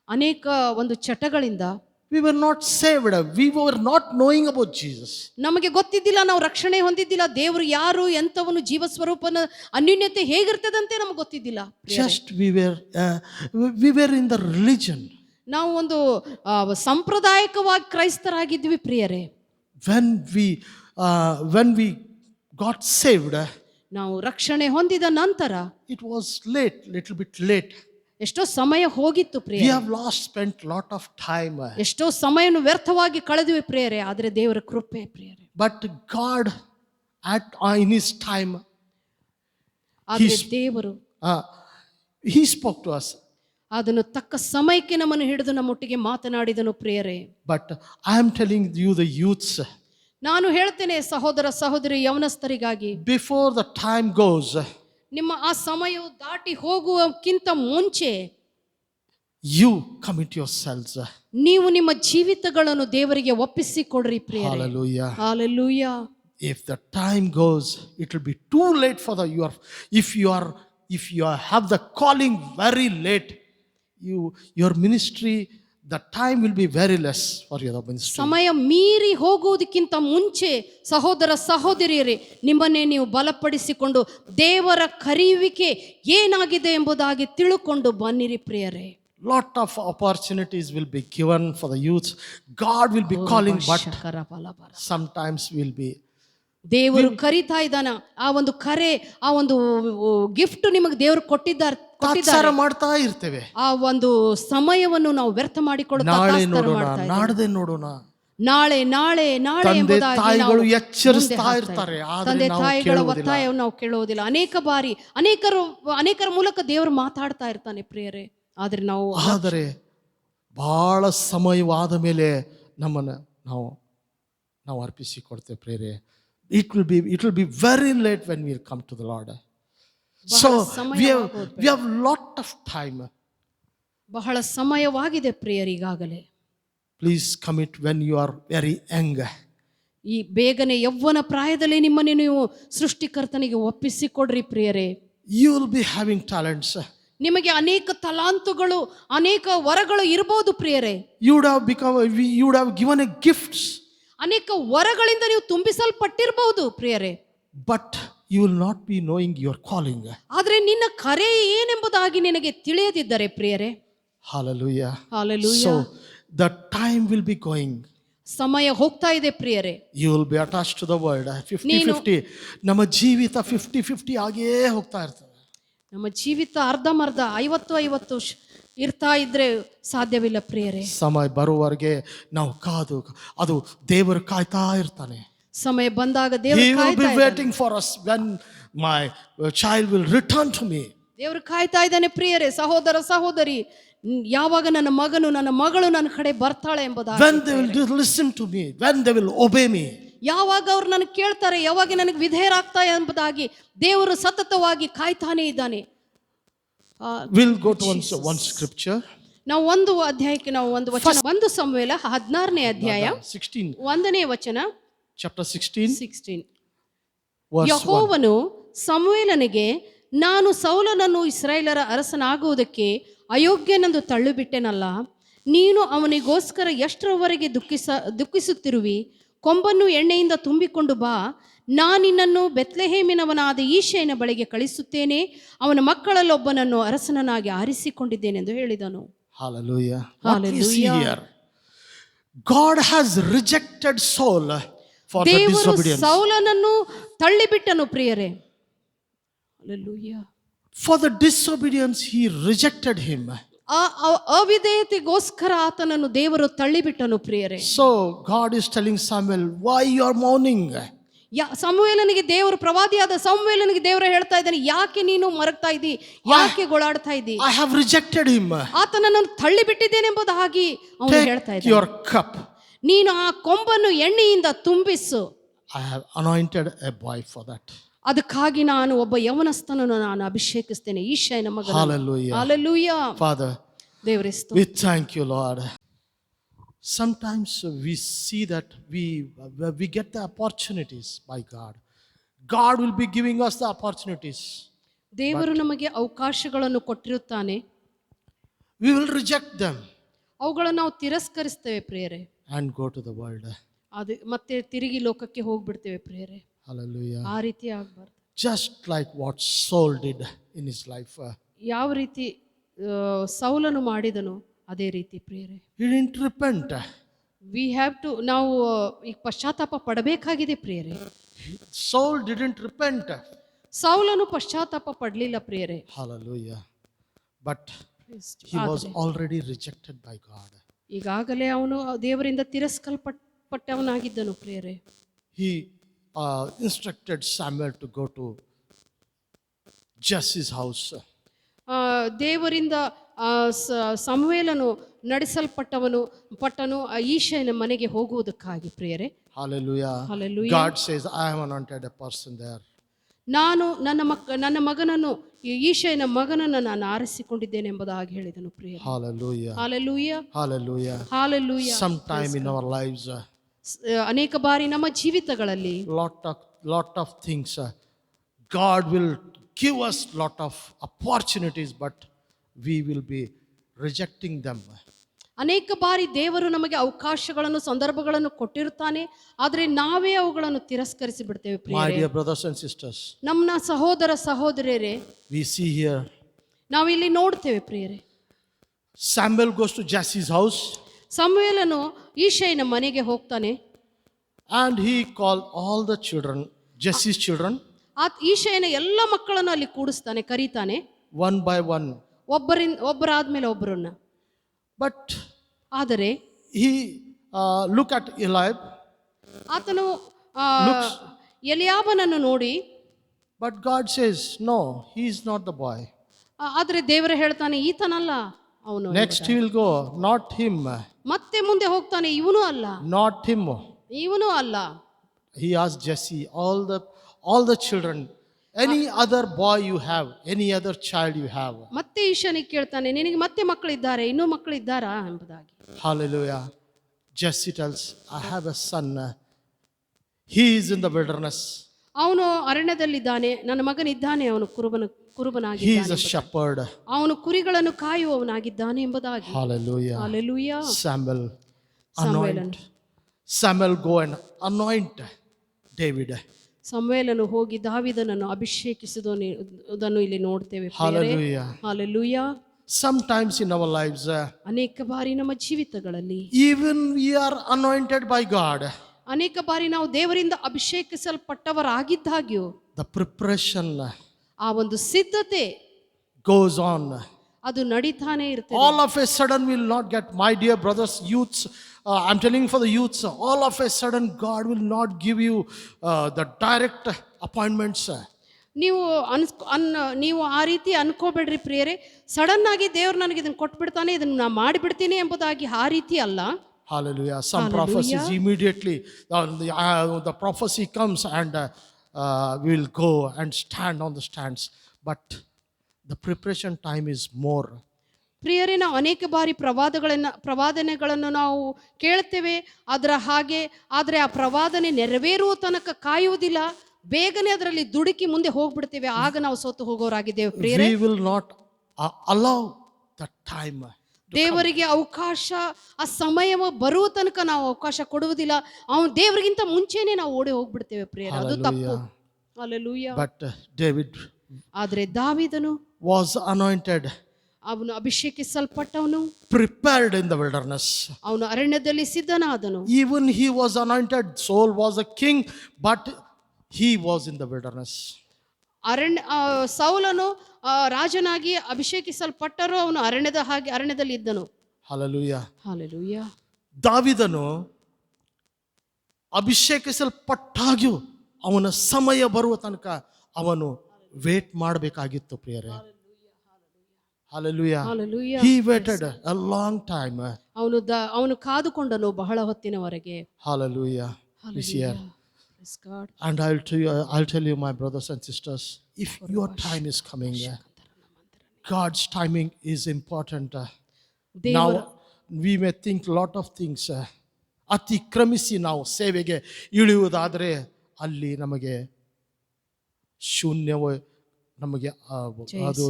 ಅನೇಕ ಒಂದು ಚಟಗಳಿಂದ We were not saved. We were not knowing about Jesus. ನಮಗೆ ಗೊತ್ತಿದ್ದಿಲ್ಲ, ನಾವು ರಕ್ಷಣೆ ಹೊಂದಿದ್ದಿಲ್ಲ, ದೇವರು ಯಾರು, ಎಂತವನು, ಜೀವ ಸ್ವರೂಪನ ಅನ್ಯೂನ್ಯತೆ ಹೇಗಿರ್ತದಂತೆ ನಮಗೆ ಗೊತ್ತಿದ್ದಿಲ್ಲ. Just we were in the religion. ನಾವು ಒಂದು ಸಾಂಪ್ರದಾಯಿಕವಾಗಿ ಕ್ರೈಸ್ತರಾಗಿದ್ವಿ ಪ್ರಿಯರೇ. When we got saved, ನಾವು ರಕ್ಷಣೆ ಹೊಂದಿದ ನಂತರ it was late, little bit late. ಎಷ್ಟೋ ಸಮಯ ಹೋಗಿತ್ತು We ಪ್ರಿಯರೇ. have spent lot of time. ಎಷ್ಟೋ ಸಮಯವನ್ನು ವ್ಯರ್ಥವಾಗಿ ಕಳೆದ್ವಿ ಪ್ರಿಯರೇ. ಆದರೆ ದೇವರ ಕೃಪೆ ಪ್ರಿಯರೇ. But God in his time, ಆದರೆ ದೇವರು he spoke to us. ಅದನ್ನು ತಕ್ಕ ಸಮಯಕ್ಕೆ ನಮ್ಮನ್ನು ಹಿಡಿದು ನಮ್ಮೊಟ್ಟಿಗೆ ಮಾತನಾಡಿದನು ಪ್ರಿಯರೇ. But I am telling you, the youths, ನಾನು ಹೇಳ್ತೇನೆ ಸಹೋದರ ಸಹೋದರಿ ಯೌವನಸ್ಥರಿಗಾಗಿ, before the time goes, ನಿಮ್ಮ ಆ ಸಮಯವು ದಾಟಿ ಹೋಗುವಕ್ಕಿಂತ ಮುಂಚೆ you commit yourselves. ನೀವು ನಿಮ್ಮ ಜೀವಿತಗಳನ್ನು ದೇವರಿಗೆ ಒಪ್ಪಿಸಿಕೊಡ್ರಿ ಪ್ರಿಯರೇ. Hallelujah. Hallelujah. If the time goes, it will be too late for if you have the calling very late, your ministry, the time will be very less for your ministry. ಸಮಯ ಮೀರಿ ಹೋಗುವುದಕ್ಕಿಂತ ಮುಂಚೆ ಸಹೋದರ ಸಹೋದರಿಯರೇ, ನಿಮ್ಮನ್ನೇ ನೀವು ಬಲಪಡಿಸಿಕೊಂಡು ದೇವರ ಕರೆಯುವಿಕೆ ಏನಾಗಿದೆ ಎಂಬುದಾಗಿ ತಿಳುಕೊಂಡು ಬನ್ನಿರಿ ಪ್ರಿಯರೇ. Lot of opportunities will be given for the youth. God will be calling, but sometimes will be ದೇವರು ಕರೀತಾ ಇದ್ದಾನ. ಆ ಒಂದು ಕರೆ, ಆ ಒಂದು ಗಿಫ್ಟ್ ನಿಮಗೆ ದೇವರು ಕೊಟ್ಟಿದ್ದಾರೆ. ತಾತ್ಸಾರ ಮಾಡ್ತಾ ಇರ್ತೇವೆ. ಆ ಒಂದು ಸಮಯವನ್ನು ನಾವು ವ್ಯರ್ಥ ಮಾಡಿಕೊಳ್ಳುತ್ತಾ ನಾಳೆ ನೋಡೋಣ, ನಾಡದೆ ನೋಡೋಣ, ನಾಳೆ ನಾಳೆ ನಾಳೆ ಎಂಬುದಾಗಿ ತಾಯಿಗಳು ಎಚ್ಚರಿಸ್ತಾ ಇರ್ತಾರೆ. ತಂದೆ ತಾಯಿಗಳ ಒತ್ತಾಯವನ್ನು ನಾವು ಕೇಳುವುದಿಲ್ಲ. ಅನೇಕ ಬಾರಿ ಅನೇಕರ ಮೂಲಕ ದೇವರು ಮಾತಾಡ್ತಾ ಇರ್ತಾನೆ ಪ್ರಿಯರೇ. ಆದರೆ ಬಹಳ ಸಮಯವಾದ ಮೇಲೆ ನಮ್ಮನ್ನು ನಾವು ಅರ್ಪಿಸಿಕೊಡ್ತೇವೆ ಪ್ರಿಯರೇ. It will be very late when we come to the Lord. So we have lot of time. ಬಹಳ ಸಮಯವಾಗಿದೆ ಪ್ರಿಯರೇ. ಈಗಾಗಲೇ please commit when you are very young. ಈ ಬೇಗನೆ ಯೌವನ ಪ್ರಾಯದಲ್ಲಿ ನಿಮ್ಮನ್ನು ನೀವು ಸೃಷ್ಟಿಕರ್ತನಿಗೆ ಒಪ್ಪಿಸಿಕೊಡ್ರಿ ಪ್ರಿಯರೇ. You will be having talents. ನಿಮಗೆ ಅನೇಕ ತಲಾಂತುಗಳು, ಅನೇಕ ವರಗಳು ಇರಬಹುದು ಪ್ರಿಯರೇ. You would have given a gifts. ಅನೇಕ ವರಗಳಿಂದ ನೀವು ತುಂಬಿಸಲ್ಪಟ್ಟಿರಬಹುದು ಪ್ರಿಯರೇ. But you will not be knowing your calling. ಆದರೆ ನಿನ್ನ ಕರೆ ಏನೆಂಬುದಾಗಿ ನಿನಗೆ ತಿಳಿಯದಿದ್ದರೆ ಪ್ರಿಯರೇ. Hallelujah. Hallelujah. So the time will be going. ಸಮಯ ಹೋಗ್ತಾ ಇದೆ ಪ್ರಿಯರೇ. You will be attached to the world. 50-50. ನಮ್ಮ ಜೀವಿತ 50-50 ಆಗೇ ಹೋಗ್ತಾ ಇರ್ತದೆ. ನಮ್ಮ ಜೀವಿತ ಅರ್ಧಮರ್ಧ 50-50 ಇರ್ತಾ ಇದ್ರೆ ಸಾಧ್ಯವಿಲ್ಲ ಪ್ರಿಯರೇ. ಸಮಯ ಬರುವವರೆಗೆ ನಾವು ಅದು ದೇವರು ಕಾಯ್ತಾ ಇರ್ತಾನೆ. ಸಮಯ ಬಂದಾಗ ದೇವರು He will be waiting for us when my child will return to me. ದೇವರು ಕಾಯ್ತಾ ಇದ್ದಾನೆ ಪ್ರಿಯರೇ. ಸಹೋದರ ಸಹೋದರಿ, ಯಾವಾಗ ನನ್ನ ಮಗನು ನನ್ನ ಮಗಳು ನನ್ನ ಕಡೆ ಬರ್ತಾಳೆ ಎಂಬುದಾಗಿ, when they will listen to me, when they will obey me, ಯಾವಾಗ ಅವ್ರು ನನಗೆ ಕೇಳ್ತಾರೆ, ಯಾವಾಗ ನನಗೆ ವಿಧೇಯರಾಗ್ತಾರೆ ಎಂಬುದಾಗಿ ದೇವರು ಸತತವಾಗಿ ಕಾಯ್ತಾನೆ ಇದ್ದಾನೆ. We'll go to one scripture. ನಾವು ಒಂದು ಅಧ್ಯಾಯಕ್ಕೆ ನಾವು ಒಂದು ವಚನ, 1 ಸಮುವೇಲ 16ನೇ ಅಧ್ಯಾಯ 1ನೇ ವಚನ, chapter 16 ಯೆಹೋವನು ಸಮುವೇಲನಿಗೆ, ನಾನು ಸೌಲನನ್ನು ಇಸ್ರಾಯೇಲರ ಅರಸನಾಗುವುದಕ್ಕೆ ಅಯೋಗ್ಯನೆಂದು ತಳ್ಳಿಬಿಟ್ಟೆನಲ್ಲ, ನೀನು ಅವನಿಗೋಸ್ಕರ ಎಷ್ಟರವರೆಗೆ ದುಃಖಿಸುತ್ತಿರುವಿ? ಕೊಂಬನ್ನು ಎಣ್ಣೆಯಿಂದ ತುಂಬಿಕೊಂಡು ಬಾ, ನಾನಿನ್ನನ್ನು ಬೆತ್ಲೆಹೇಮಿನವನಾದ ಈಶೆಯನ ಬಳಿಗೆ ಕಳಿಸುತ್ತೇನೆ, ಅವನ ಮಕ್ಕಳಲ್ಲೊಬ್ಬನನ್ನು ಅರಸನನ್ನಾಗಿ ಆರಿಸಿಕೊಂಡಿದ್ದೇನೆಂದು ಹೇಳಿದನು. Hallelujah. What is here? God has rejected Saul for the disobedience. ಸೌಲನನ್ನು ತಳ್ಳಿಬಿಟ್ಟನು ಪ್ರಿಯರೇ. Hallelujah. For the disobedience he rejected him. ಅವಿಧೇಯತೆಗೋಸ್ಕರ ಆತನನ್ನು ದೇವರು ತಳ್ಳಿಬಿಟ್ಟನು ಪ್ರಿಯರೇ. So God is telling Samuel, why you are mourning? ಸಮುವೇಲನಿಗೆ ದೇವರು, ಪ್ರವಾದಿಯಾದ ಸಮುವೇಲನಿಗೆ ದೇವರು ಹೇಳ್ತಾ ಇದ್ದಾನೆ, ಯಾಕೆ ನೀನು ಮರಗ್ತಾ ಇದ್ದಿ, ಯಾಕೆ ಗೋಳಾಡ್ತಾ ಇದ್ದಿ? I have rejected him. ಆತನನ್ನು ತಳ್ಳಿಬಿಟ್ಟಿದ್ದೇನೆಂಬುದಾಗಿ ಅವನು ಹೇಳ್ತಾ ಇದ್ದಾನೆ. Your cup. ನೀನು ಆ ಕೊಂಬನ್ನು ಎಣ್ಣೆಯಿಂದ ತುಂಬಿಸು. I have anointed a boy for that. ಅದಕ್ಕಾಗಿ ನಾನು ಒಬ್ಬ ಯೌವನಸ್ಥನನ್ನು ನಾನು ಅಭಿಷೇಕಿಸ್ತೇನೆ, ಈಶಾಯನ ಮಗನನ್ನು. Hallelujah. Hallelujah. Father, ದೇವರೇ we thank you, Lord. Sometimes we see that we get the opportunities by God. God will be giving us the opportunities. ದೇವರು ನಮಗೆ ಅವಕಾಶಗಳನ್ನು ಕೊಟ್ಟಿರುತ್ತಾನೆ, We will reject them ಅವುಗಳನ್ನು ನಾವು ತಿರಸ್ಕರಿಸ್ತೇವೆ ಪ್ರಿಯರೇ, and go to the world. ಅದು ಮತ್ತೆ ತಿರುಗಿ ಲೋಕಕ್ಕೆ ಹೋಗ್ಬಿಡ್ತೇವೆ ಪ್ರಿಯರೇ. Hallelujah. ಆ ರೀತಿ ಆಗಬಾರ್ದು. Just like what Saul did in his life. ಯಾವ ರೀತಿ ಸೌಲನು ಮಾಡಿದನು ಅದೇ ರೀತಿ ಪ್ರಿಯರೇ. He didn't repent. We have to, ನಾವು ಈಗ ಪಶ್ಚಾತ್ತಾಪ ಪಡಬೇಕಾಗಿದೆ ಪ್ರಿಯರೇ. Saul didn't repent. ಸೌಲನು ಪಶ್ಚಾತ್ತಾಪ ಪಡಲಿಲ್ಲ ಪ್ರಿಯರೇ. Hallelujah. But he was already rejected by God. ಈಗಾಗಲೇ ಅವನು ದೇವರಿಂದ ತಿರಸ್ಕಲ್ಪಟ್ಟವನಾಗಿದ್ದನು ಪ್ರಿಯರೇ. He instructed Samuel to go to Jesse's house. ದೇವರಿಂದ ಸಮುವೇಲನು ನಡೆಸಲ್ಪಟ್ಟವನು ಈಶನ ಮನೆಗೆ ಹೋಗುವುದಕ್ಕಾಗಿ ಪ್ರಿಯರೇ. Hallelujah. Hallelujah. God says, I have anointed a person there. ನಾನು ನನ್ನ ಮಗನನ್ನು, ಈಶನ ಮಗನನ್ನು ನಾನು ಆರಿಸಿಕೊಂಡಿದ್ದೇನೆ ಎಂಬುದಾಗಿ ಹೇಳಿದನು ಪ್ರಿಯರೇ. Hallelujah. Hallelujah. Hallelujah. Hallelujah. Sometime in our lives, ಅನೇಕ ಬಾರಿ ನಮ್ಮ ಜೀವಿತಗಳಲ್ಲಿ lot of things, God will give us lot of opportunities, but we will be rejecting them. ಅನೇಕ ಬಾರಿ ದೇವರು ನಮಗೆ ಅವಕಾಶಗಳನ್ನು, ಸಂದರ್ಭಗಳನ್ನು ಕೊಟ್ಟಿರುತ್ತಾನೆ, ಆದರೆ ನಾವೇ ಅವುಗಳನ್ನು ತಿರಸ್ಕರಿಸಿ ಬಿಡ್ತೇವೆ My ಪ್ರಿಯರೇ. dear brothers and sisters, ನಮ್ಮ ಸಹೋದರ ಸಹೋದರಿಯರೇ, we see here ನಾವಿಲ್ಲಿ ನೋಡ್ತೇವೆ ಪ್ರಿಯರೇ, Samuel goes to Jesse's house ಸಮುವೇಲನು ಈಶೈನ ಮನೆಗೆ ಹೋಗ್ತಾನೆ. and he called all the children, Jesse's children, ಈಶೈನ ಎಲ್ಲ ಮಕ್ಕಳನ್ನು ಅಲ್ಲಿ ಕೂಡಿಸ್ತಾನೆ, ಕರೀತಾನೆ, one by one. ಒಬ್ಬರಾದ್ಮೇಲೆ ಒಬ್ಬರನ್ನ. But ಆದರೆ he look at Eliab, ಆತನು ಎಲಿಯಾಬನನ್ನು ನೋಡಿ, but God says, no, he is not the boy. ಆದರೆ ದೇವರು ಹೇಳ್ತಾನೆ, ಈತನಲ್ಲ ಅವನು. Next he will go, not him. ಮತ್ತೆ ಮುಂದೆ ಹೋಗ್ತಾನೆ, ಇವನು ಅಲ್ಲ, Not him. ಇವನು ಅಲ್ಲ. He asked Jesse, all the children, any other boy you have, any other child you have. ಮತ್ತೆ ಈಶನಿಗೆ ಕೇಳ್ತಾನೆ, ನಿನಗೆ ಮತ್ತೆ ಮಕ್ಕಳಿದ್ದಾರೆ, ಇನ್ನೂ ಮಕ್ಕಳಿದ್ದಾರಾ ಎಂಬುದಾಗಿ. Hallelujah. Jesse tells, I have a son. He is in the wilderness. ಅವನು ಅರಣ್ಯದಲ್ಲಿದ್ದಾನೆ, ನನ್ನ ಮಗನಿದ್ದಾನೆ, ಅವನು He is ಕುರುಬನಾಗಿದ್ದಾನೆ, a shepherd. ಅವನು ಕುರಿಗಳನ್ನು ಕಾಯುವವನಾಗಿದ್ದಾನೆ ಎಂಬುದಾಗಿ. Hallelujah. Hallelujah. Samuel, ಸಮುವೇಲನು Samuel go and anoint David. ಸಮುವೇಲನು ಹೋಗಿ ದಾವೀದನನ್ನು ಅಭಿಷೇಕಿಸುವುದನ್ನು ಇಲ್ಲಿ ನೋಡ್ತೇವೆ. Hallelujah. Hallelujah. Sometimes in our lives, ಅನೇಕ ಬಾರಿ ನಮ್ಮ ಜೀವಿತಗಳಲ್ಲಿ, even we are anointed by God, ಅನೇಕ ಬಾರಿ ನಾವು ದೇವರಿಂದ ಅಭಿಷೇಕಿಸಲ್ಪಟ್ಟವರಾಗಿದ್ದಾಗ್ಯೂ the preparation ಆ ಒಂದು ಸಿದ್ಧತೆ goes on. ಅದು ನಡೀತಾನೆ ಇರ್ತದೆ. All of a sudden will not get, my dear brothers, youths, I'm telling for the youths, all of a sudden God will not give you the direct appointments. ನೀವು ಆ ರೀತಿ ಅನ್ಕೋಬೇಡ್ರಿ ಪ್ರಿಯರೇ. ಸಡನ್ ಆಗಿ ದೇವ್ರು ನನಗೆ ಇದನ್ನು ಕೊಟ್ಬಿಡ್ತಾನೆ, ಇದನ್ನು ನಾ ಮಾಡಿಬಿಡ್ತೀನಿ ಎಂಬುದಾಗಿ ಆ ರೀತಿ ಅಲ್ಲ. Hallelujah. Some prophecies immediately, the prophecy comes and we will go and stand on the stands. But the preparation time is more. ಪ್ರಿಯರೇ, ನಾವು ಅನೇಕ ಬಾರಿ ಪ್ರವಾದನೆಗಳನ್ನು ನಾವು ಕೇಳ್ತೇವೆ, ಆದರೆ ಆ ಪ್ರವಾದನೆ ನೆರವೇರುವ ತನಕ ಕಾಯುವುದಿಲ್ಲ, ಬೇಗನೆ ಅದರಲ್ಲಿ ದುಡುಕಿ ಮುಂದೆ ಹೋಗ್ಬಿಡ್ತೇವೆ, ಆಗ ನಾವು ಸೋತು ಹೋಗೋರಾಗಿದ್ದೇವೆ ಪ್ರಿಯರೇ. We will not allow the time. ದೇವರಿಗೆ ಅವಕಾಶ, ಆ ಸಮಯ ಬರುವ ತನಕ ನಾವು ಅವಕಾಶ ಕೊಡುವುದಿಲ್ಲ. ಅವನು ದೇವರಿಗಿಂತ ಮುಂಚೆನೆ ನಾವು ಓಡಿ ಹೋಗ್ಬಿಡ್ತೇವೆ ಪ್ರಿಯರೇ, ಅದು ತಪ್ಪು. Hallelujah. But David ಆದರೆ ದಾವೀದನು was anointed, ಅವನು ಅಭಿಷೇಕಿಸಲ್ಪಟ್ಟವನು, prepared in the wilderness. ಅವನು ಅರಣ್ಯದಲ್ಲಿ ಸಿದ್ಧನಾದನು. Even he was anointed. Saul was a king, but he was in the wilderness. ಸೌಲನು ರಾಜನಾಗಿ ಅಭಿಷೇಕಿಸಲ್ಪಟ್ಟರು, ಅವನು ಅರಣ್ಯದಲ್ಲಿ ಇದ್ದನು. Hallelujah. Hallelujah. ದಾವಿದನು ಅಭಿಷೇಕಿಸಲ್ಪಟ್ಟಾಗ್ಯೂ ಅವನ ಸಮಯ ಬರುವ ತನಕ ಅವನು ವೇಟ್ ಮಾಡಬೇಕಾಗಿತ್ತು ಪ್ರಿಯರೇ. Hallelujah. Hallelujah. He waited a long time. ಅವನು ಕಾದುಕೊಂಡನು ಬಹಳ ಹೊತ್ತಿನವರೆಗೆ. Hallelujah. This year. Praise God. And I'll tell you, my brothers and sisters, if your time is coming, God's timing is important. We may think lot of things. ಅತಿಕ್ರಮಿಸಿ ನಾವು ಸೇವೆಗೆ ಇಳಿಯುವುದಾದರೆ ಅಲ್ಲಿ ನಮಗೆ ಶೂನ್ಯವೇ, ನಮಗೆ ಅದು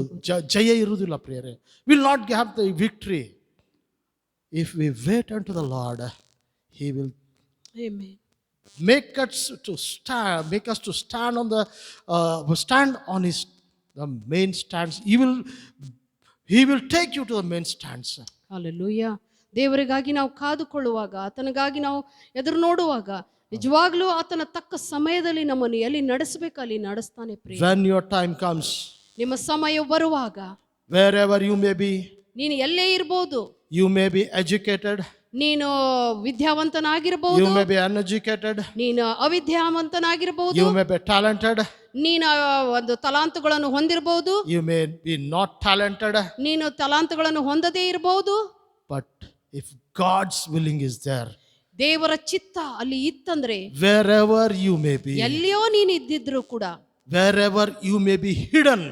ಜಯ ಇರುವುದಿಲ್ಲ ಪ್ರಿಯರೇ. Will not have the victory. If we wait unto the lord, he will Amen. make us to stand on his the main stands. He will take you to the main stands. Hallelujah. ದೇವರಿಗಾಗಿ ನಾವು ಕಾದುಕೊಳ್ಳುವಾಗ, ಆತನಿಗಾಗಿ ನಾವು ಎದುರು ನೋಡುವಾಗ, ನಿಜವಾಗ್ಲೂ ಆತನ ತಕ್ಕ ಸಮಯದಲ್ಲಿ ನಮ್ಮನ್ನು ಎಲ್ಲಿ ನಡೆಸಬೇಕು ಅಲ್ಲಿ ನಡೆಸ್ತಾನೆ ಪ್ರಿಯ. When your time comes, ನಿಮ್ಮ ಸಮಯ ಬರುವಾಗ, wherever you may be, ನೀನು ಎಲ್ಲೇ ಇರಬಹುದು, you may be educated, ನೀನು ವಿದ್ಯಾವಂತನಾಗಿರಬಹುದು, you may be uneducated, ನೀನು ಅವಿದ್ಯಾವಂತನಾಗಿರಬಹುದು, you may be talented, ನೀನು ಒಂದು ತಲಾಂತುಗಳನ್ನು ಹೊಂದಿರಬಹುದು, you may be not talented, ನೀನು ತಲಾಂತುಗಳನ್ನು ಹೊಂದದೇ ಇರಬಹುದು. but if God's willing is there, ದೇವರ ಚಿತ್ತ ಅಲ್ಲಿ ಇತ್ತಂದ್ರೆ, wherever you may be, ಎಲ್ಲಿಯೋ ನೀನು ಇದ್ದಿದ್ರು ಕೂಡ, wherever you may be hidden,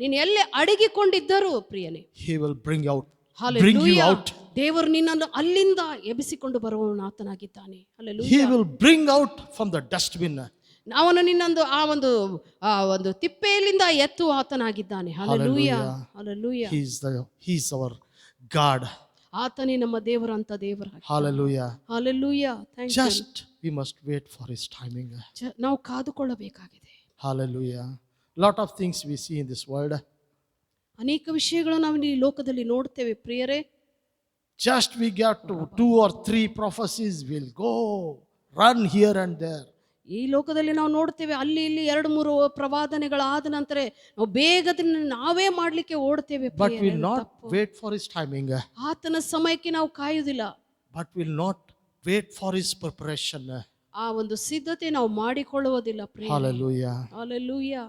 ನೀನು ಎಲ್ಲೇ ಅಡಗಿಕೊಂಡಿದ್ದರು ಪ್ರಿಯನೇ, he will bring you Hallelujah. out. ದೇವರು ನಿನ್ನನ್ನು ಅಲ್ಲಿಂದ ಎಬ್ಬಿಸಿಕೊಂಡು ಬರುವವನು ಆತನಾಗಿದ್ದಾನೆ. Hallelujah. He will bring out from the dustbin. ಅವನು ನಿನ್ನೊಂದು ಆ ಒಂದು ತಿಪ್ಪೆಯಲ್ಲಿಂದ ಎತ್ತು ಆತನಾಗಿದ್ದಾನೆ. Hallelujah. Hallelujah. He's our God. ಆತನೇ ನಮ್ಮ ದೇವರು ಅಂತ ದೇವರ. Hallelujah. Hallelujah. Thank you. Just we must wait for his timing. ನಾವು ಕಾದುಕೊಳ್ಳಬೇಕಾಗಿದೆ. Hallelujah. Lot of things we see in this world. ಅನೇಕ ವಿಷಯಗಳು ನಾವು ಈ ಲೋಕದಲ್ಲಿ ನೋಡ್ತೇವೆ ಪ್ರಿಯರೇ. Just we get to 2 or 3 prophecies, we'll go run here and there. ಈ ಲೋಕದಲ್ಲಿ ನಾವು ನೋಡ್ತೇವೆ, ಅಲ್ಲಿ ಇಲ್ಲಿ 2-3 ಪ್ರವಾದನೆಗಳಾದ ನಂತರ ನಾವು ಬೇಗದಲ್ಲಿ ನಾವೇ ಮಾಡ್ಲಿಕ್ಕೆ ಓಡ್ತೇವೆ. But we'll not wait for his timing. ಆತನ ಸಮಯಕ್ಕೆ ನಾವು ಕಾಯುವುದಿಲ್ಲ. But we'll not wait for his preparation. ಆ ಒಂದು ಸಿದ್ಧತೆ ನಾವು ಮಾಡಿಕೊಳ್ಳುವುದಿಲ್ಲ ಪ್ರಿಯ. Hallelujah. Hallelujah.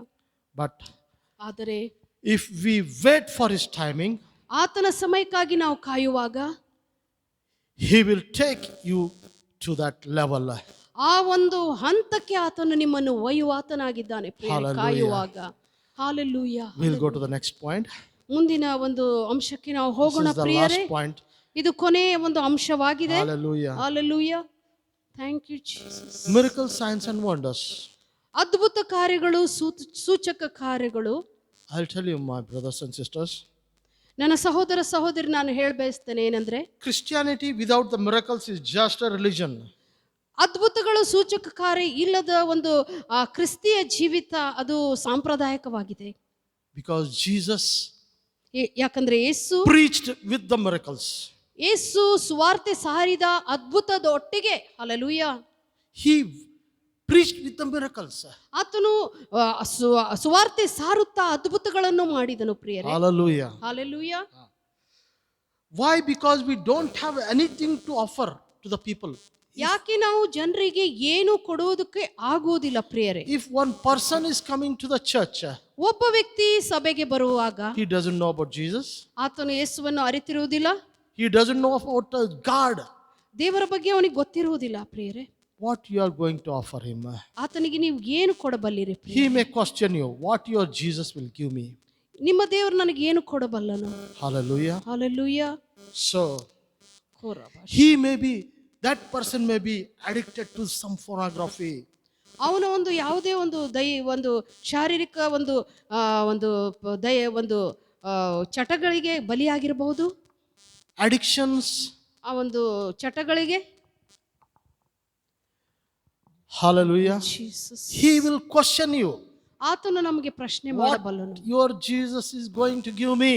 But ಆದರೆ if we wait for his timing, ಆತನ ಸಮಯಕ್ಕಾಗಿ ನಾವು ಕಾಯುವಾಗ, he will take you to that level. ಆ ಒಂದು ಹಂತಕ್ಕೆ ಆತನು ನಿಮ್ಮನ್ನು ಒಯ್ಯುವಾತನಾಗಿದ್ದಾನೆ ಪ್ರಿಯ. Hallelujah. ಕಾಯುವಾಗ. Hallelujah. We'll go to the next point. ಮುಂದಿನ ಒಂದು ಅಂಶಕ್ಕೆ ನಾವು This ಹೋಗೋಣ is the ಪ್ರಿಯರೇ. last point. ಇದು ಕೊನೆಯ ಒಂದು ಅಂಶವಾಗಿದೆ. Hallelujah. Hallelujah. Thank you Jesus. Miracles, signs and wonders. ಅದ್ಭುತ ಕಾರ್ಯಗಳು, ಸೂಚಕ ಕಾರ್ಯಗಳು. I'll tell you, my brothers and sisters, ನನ್ನ ಸಹೋದರ ಸಹೋದರಿ, ನಾನು ಹೇಳಬಯಸ್ತೇನೆ ಏನಂದ್ರೆ, Christianity without the miracles is just a religion. ಅದ್ಭುತಗಳು ಸೂಚಕ ಕಾರ್ಯ ಇಲ್ಲದ ಒಂದು ಕ್ರಿಸ್ತಿಯ ಜೀವಿತ ಅದು ಸಾಂಪ್ರದಾಯಿಕವಾಗಿದೆ. Because Jesus ಯಾಕಂದ್ರೆ ಯೇಸು preached with the miracles. ಯೇಸು ಸುವಾರ್ತೆ ಸಾರಿದ ಅದ್ಭುತದ ಒಟ್ಟಿಗೆ, hallelujah, He preached with the miracles. ಆತನು ಸುವಾರ್ತೆ ಸಾರುತ್ತಾ ಅದ್ಭುತಗಳನ್ನು ಮಾಡಿದನು ಪ್ರಿಯರೇ. Hallelujah. Hallelujah. Why? Because we don't have anything to offer to the people. ಯಾಕೆ ನಾವು ಜನರಿಗೆ ಏನು ಕೊಡುವುದಕ್ಕೆ ಆಗುವುದಿಲ್ಲ ಪ್ರಿಯರೇ. If one person is coming to the church, ಒಬ್ಬ ವ್ಯಕ್ತಿ ಸಭೆಗೆ ಬರುವಾಗ he doesn't know about Jesus, ಆತನು ಯೇಸುವನ್ನು ಅರಿತಿರುವುದಿಲ್ಲ, he doesn't know about God, ದೇವರ ಬಗ್ಗೆ ಅವನಿಗೆ ಗೊತ್ತಿರುವುದಿಲ್ಲ ಪ್ರಿಯರೇ. what you are going to offer him? ಆತನಿಗೆ ನೀವು ಏನು ಕೊಡಬಲ್ಲಿರಿ ಪ್ರಿಯ? He may question you, what your Jesus will give me. ನಿಮ್ಮ ದೇವರು ನನಗೆ ಏನು ಕೊಡಬಲ್ಲನು? Hallelujah. Hallelujah. So he may be, that person may be addicted to some pornography. ಅವನ ಒಂದು ಯಾವುದೇ ಒಂದು ಒಂದು ಶಾರೀರಿಕ ಒಂದು ಚಟಗಳಿಗೆ ಬಲಿಯಾಗಿರಬಹುದು. Addictions. ಆ ಒಂದು ಚಟಗಳಿಗೆ. Hallelujah. Jesus. He will question you. ಆತನು ನಮಗೆ ಪ್ರಶ್ನೆ What ಮಾಡಬಲ್ಲನು. your Jesus is going to give me.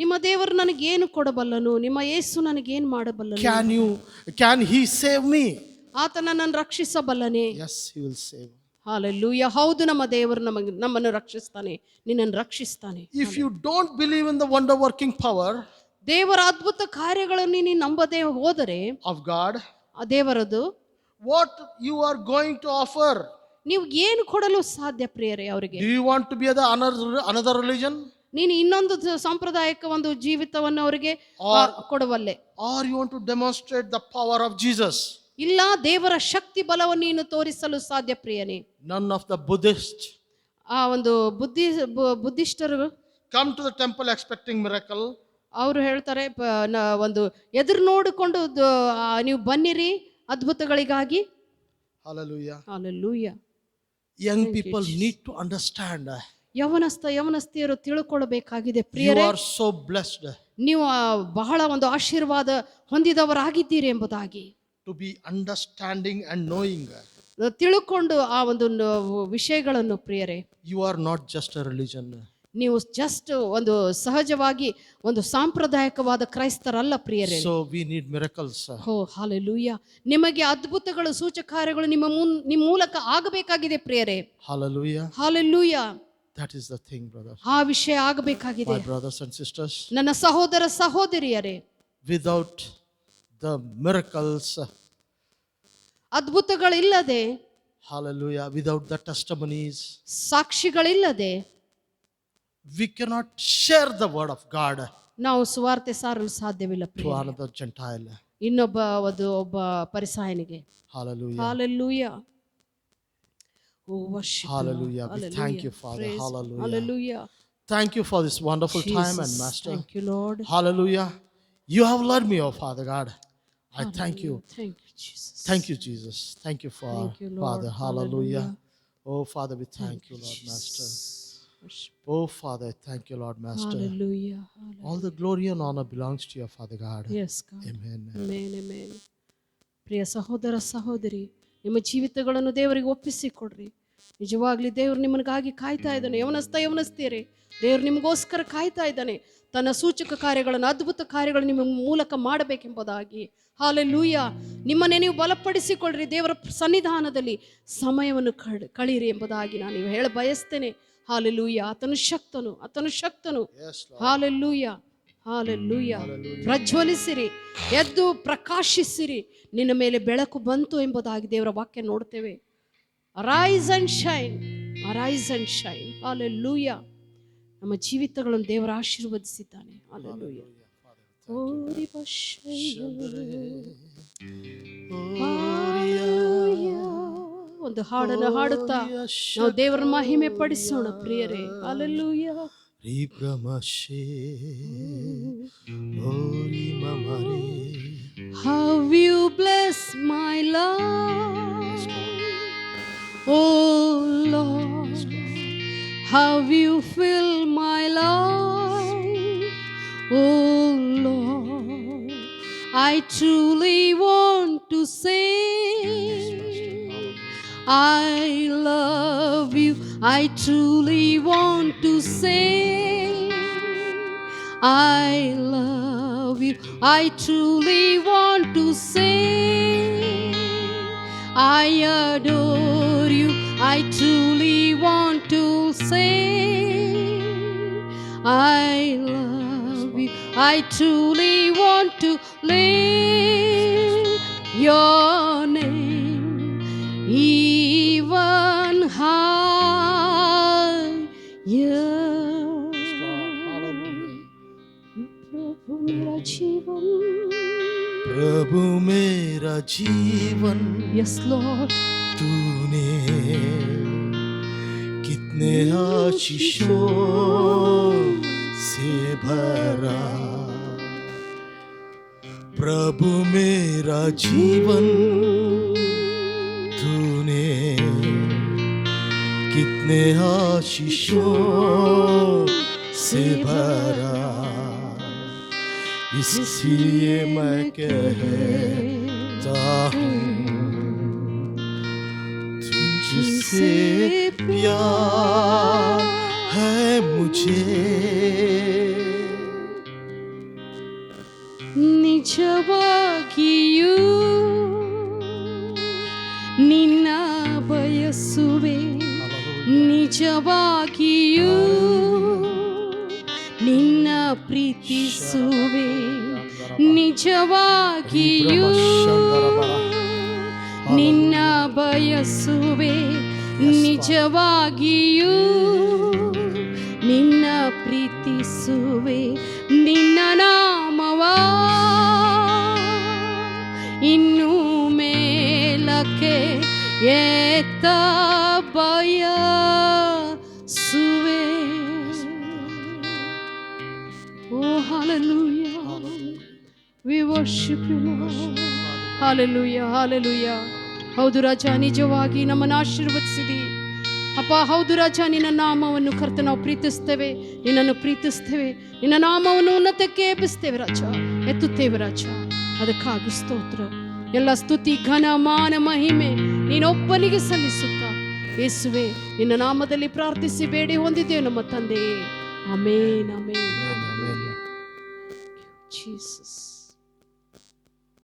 ನಿಮ್ಮ ದೇವರು ನನಗೇನು ಕೊಡಬಲ್ಲನು? ನಿಮ್ಮ ಯೇಸು ನನಗೇನು ಮಾಡಬಲ್ಲನು? Can he save me? ಆತನ ನನ್ನನ್ನು ರಕ್ಷಿಸಬಲ್ಲನೆ? Yes, he will save. Hallelujah. ಹೌದು, ನಮ್ಮ ದೇವರು ನಮ್ಮನ್ನು ರಕ್ಷಿಸ್ತಾನೆ, ನಿನ್ನನ್ನು ರಕ್ಷಿಸ್ತಾನೆ. If you don't believe in the wonder working power ದೇವರ ಅದ್ಭುತ ಕಾರ್ಯಗಳನ್ನು ನೀನು ನಂಬದೆ ಹೋದರೆ of God, ದೇವರದು, what you are going to offer? ನೀವು ಏನು ಕೊಡಲು ಸಾಧ್ಯ ಪ್ರಿಯರೇ ಅವರಿಗೆ? Do you want to be another religion? ನೀನು ಇನ್ನೊಂದು ಸಾಂಪ್ರದಾಯಿಕ ಒಂದು ಜೀವಿತವನ್ನು ಅವರಿಗೆ ಕೊಡವಲ್ಲೆ? Or you want to demonstrate the power of Jesus? ಇಲ್ಲ, ದೇವರ ಶಕ್ತಿ ಬಲವನ್ನು ನೀನು ತೋರಿಸಲು ಸಾಧ್ಯ ಪ್ರಿಯನೇ. None of the Buddhists ಆ ಒಂದು ಬುದ್ಧಿಸ್ಟರು come to the temple expecting miracle. ಅವರು ಹೇಳ್ತಾರೆ ಒಂದು ಎದುರು ನೋಡಿಕೊಂಡು ನೀವು ಬನ್ನಿರಿ ಅದ್ಭುತಗಳಿಗಾಗಿ. Hallelujah. Hallelujah. Young people need to understand. ಯವನಸ್ಥಿಯರು ತಿಳ್ಕೊಳ್ಬೇಕಾಗಿದೆ You ಪ್ರಿಯರೇ, are so blessed ನೀವು ಬಹಳ ಒಂದು ಆಶೀರ್ವಾದ ಹೊಂದಿದವರಾಗಿದ್ದೀರಿ ಎಂಬುದಾಗಿ. to be understanding and knowing. ತಿಳ್ಕೊಂಡು ಆ ಒಂದು ವಿಷಯಗಳನ್ನು ಪ್ರಿಯರೇ, You are not just a religion. ನೀವು ಜಸ್ಟ್ ಒಂದು ಸಹಜವಾಗಿ ಒಂದು ಸಾಂಪ್ರದಾಯಿಕವಾದ ಕ್ರೈಸ್ತರಲ್ಲ ಪ್ರಿಯರೇ. So we need miracles. ಹೋ ಹಲ್ಲೆಲೂಯಾ. ನಿಮಗೆ ಅದ್ಭುತಗಳು ಸೂಚಕಾರ್ಯಗಳು ನಿಮ್ಮ ಮೂಲಕ ಆಗಬೇಕಾಗಿದೆ ಪ್ರಿಯರೇ. Hallelujah. Hallelujah. That is the thing, brother. ಆ ವಿಷಯ ಆಗಬೇಕಾಗಿದೆ. My brothers and sisters, ನನ್ನ ಸಹೋದರ ಸಹೋದರಿಯರೇ, without the miracles, ಅದ್ಭುತಗಳಿಲ್ಲದೆ, hallelujah, without the testimonies, ಸಾಕ್ಷಿಗಳಿಲ್ಲದೆ we cannot share the word of God ನಾವು ಸುವಾರ್ತೆ ಸಾರಲು ಸಾಧ್ಯವಿಲ್ಲ to ಪ್ರಿಯರೇ. another Gentile. ಒಬ್ಬ ಪರಿಸಾಯನಿಗೆ. Hallelujah. Hallelujah. Oh, worship you, Hallelujah. Lord. We thank you, Father. Praise. Hallelujah. Hallelujah. Thank you for this wonderful time and Jesus, Master. thank you, Lord. Hallelujah. You have led me, oh Father God. I thank you. Thank you, Jesus. Thank you, Jesus. Thank you for Thank you, Lord. Father. Hallelujah. Hallelujah. Oh Father, we thank you, Lord Master. Worship. Oh Father, thank you, Lord Master. Hallelujah. Hallelujah. All the glory and honor belongs to you, Father God. Yes, God. Amen. Amen, amen. ಪ್ರಿಯ ಸಹೋದರ ಸಹೋದರಿ, ನಿಮ್ಮ ಜೀವಿತಗಳನ್ನು ದೇವರಿಗೆ ಒಪ್ಪಿಸಿಕೊಡ್ರಿ. ನಿಜವಾಗ್ಲಿ ದೇವರು ನಿಮಗಾಗಿ ಕಾಯ್ತಾ ಇದ್ದಾನೆ. ಯವನಸ್ಥಿಯರೇ, ದೇವರು ನಿಮಗೋಸ್ಕರ ಕಾಯ್ತಾ ಇದ್ದಾನೆ. ತನ್ನ ಸೂಚಕ ಕಾರ್ಯಗಳನ್ನು, ಅದ್ಭುತ ಕಾರ್ಯಗಳನ್ನು ನಿಮ್ಮ ಮೂಲಕ ಮಾಡಬೇಕೆಂಬುದಾಗಿ. ಹಾಲೆಲೂಯಾ. ನಿಮ್ಮನ್ನೇ ನೀವು ಬಲಪಡಿಸಿಕೊಳ್ಳ್ರಿ. ದೇವರ ಸನ್ನಿಧಾನದಲ್ಲಿ ಸಮಯವನ್ನು ಕಳೀರಿ ಎಂಬುದಾಗಿ ನಾನು ಹೇಳ ಬಯಸ್ತೇನೆ. ಹಾಲೆಲೂಯಾ. ಆತನು ಶಕ್ತನು. Yes, Lord. ಹಾಲೆಲೂಯಾ. ಹಾಲೆಲೂಯಾ. ಪ್ರಜ್ವಲಿಸಿರಿ, ಎದ್ದು ಪ್ರಕಾಶಿಸಿರಿ, ನಿನ್ನ ಮೇಲೆ ಬೆಳಕು ಬಂತು ಎಂಬುದಾಗಿ ದೇವರ ವಾಕ್ಯ ನೋಡ್ತೇವೆ. Arise and shine, arise and shine. Hallelujah. ನಮ್ಮ ಜೀವಿತಗಳನ್ನು ದೇವರ ಆಶೀರ್ವದಿಸಿದ್ದಾನೆ. ಹಾಲೆಲೂಯಾ. ಒಂದು ಹಾಡನ್ನು ಹಾಡುತ್ತಾ ನಾವು ದೇವರ ಮಹಿಮೆ ಪಡಿಸೋಣ ಪ್ರಿಯರೇ. Hallelujah. How you bless my life, oh Lord. How you fill my life, oh Lord. I truly want to say I love you. I truly want to say I love you. I truly want to say I adore you. I truly want to say I love you. I truly want to lift your name even higher. प्रभु मेरा जीवन, Yes, Lord. तूने कितने आशीषों से भरा. प्रभु मेरा जीवन, तूने कितने आशीषों से भरा. इसलिए मैं कहता हूँ तुझसे प्यार है मुझे. ನಿಜವಾಗಿಯೂ ನಿನ್ನ ಬಯಸುವೆ, ನಿಜವಾಗಿಯೂ ನಿನ್ನ ಪ್ರೀತಿಸುವೆ, ನಿಜವಾಗಿಯೂ ನಿನ್ನ ಬಯಸುವೆ, ನಿಜವಾಗಿಯೂ ನಿನ್ನ ಪ್ರೀತಿಸುವೆ. ನಿನ್ನ ನಾಮವ ಇನ್ನು ಮೇಲಕ್ಕೆ ಎತ್ತ ಬಯಸುವೆ. ಓ hallelujah. worship you, Lord. Hallelujah, hallelujah. ಹೌದು ರಾಜ, ನಿಜವಾಗಿ ನಮ್ಮನ್ನು ಆಶೀರ್ವದಿಸಿದಿ ಅಪ್ಪ. ಹೌದು ರಾಜ, ನಿನ್ನ ನಾಮವನ್ನು ಕರ್ತ ನಾವು ಪ್ರೀತಿಸ್ತೇವೆ, ನಿನ್ನನ್ನು ಪ್ರೀತಿಸ್ತೇವೆ, ನಿನ್ನ ನಾಮವನ್ನು ಉನ್ನತಕ್ಕೆ ಎಬ್ಬಿಸ್ತೇವೆ ರಾಜ, ಎತ್ತುತ್ತೇವೆ ರಾಜ. ಅದಕ್ಕಾಗಿ ಸ್ತೋತ್ರ. ಎಲ್ಲ ಸ್ತುತಿ, ಘನ, ಮಾನ, ಮಹಿಮೆ ನೀನೊಬ್ಬನಿಗೆ ಸಲ್ಲಿಸುತ್ತಾ ಯೇಸುವೆ ನಿನ್ನ ನಾಮದಲ್ಲಿ ಪ್ರಾರ್ಥಿಸಿ ಬೇಡಿ ಹೊಂದಿದ್ದೇವೆ ನಮ್ಮ ತಂದೆಯೇ. ಆಮೇನ್, ಆಮೇನ್, ಆಮೇನ್. ಜೀಸಸ್.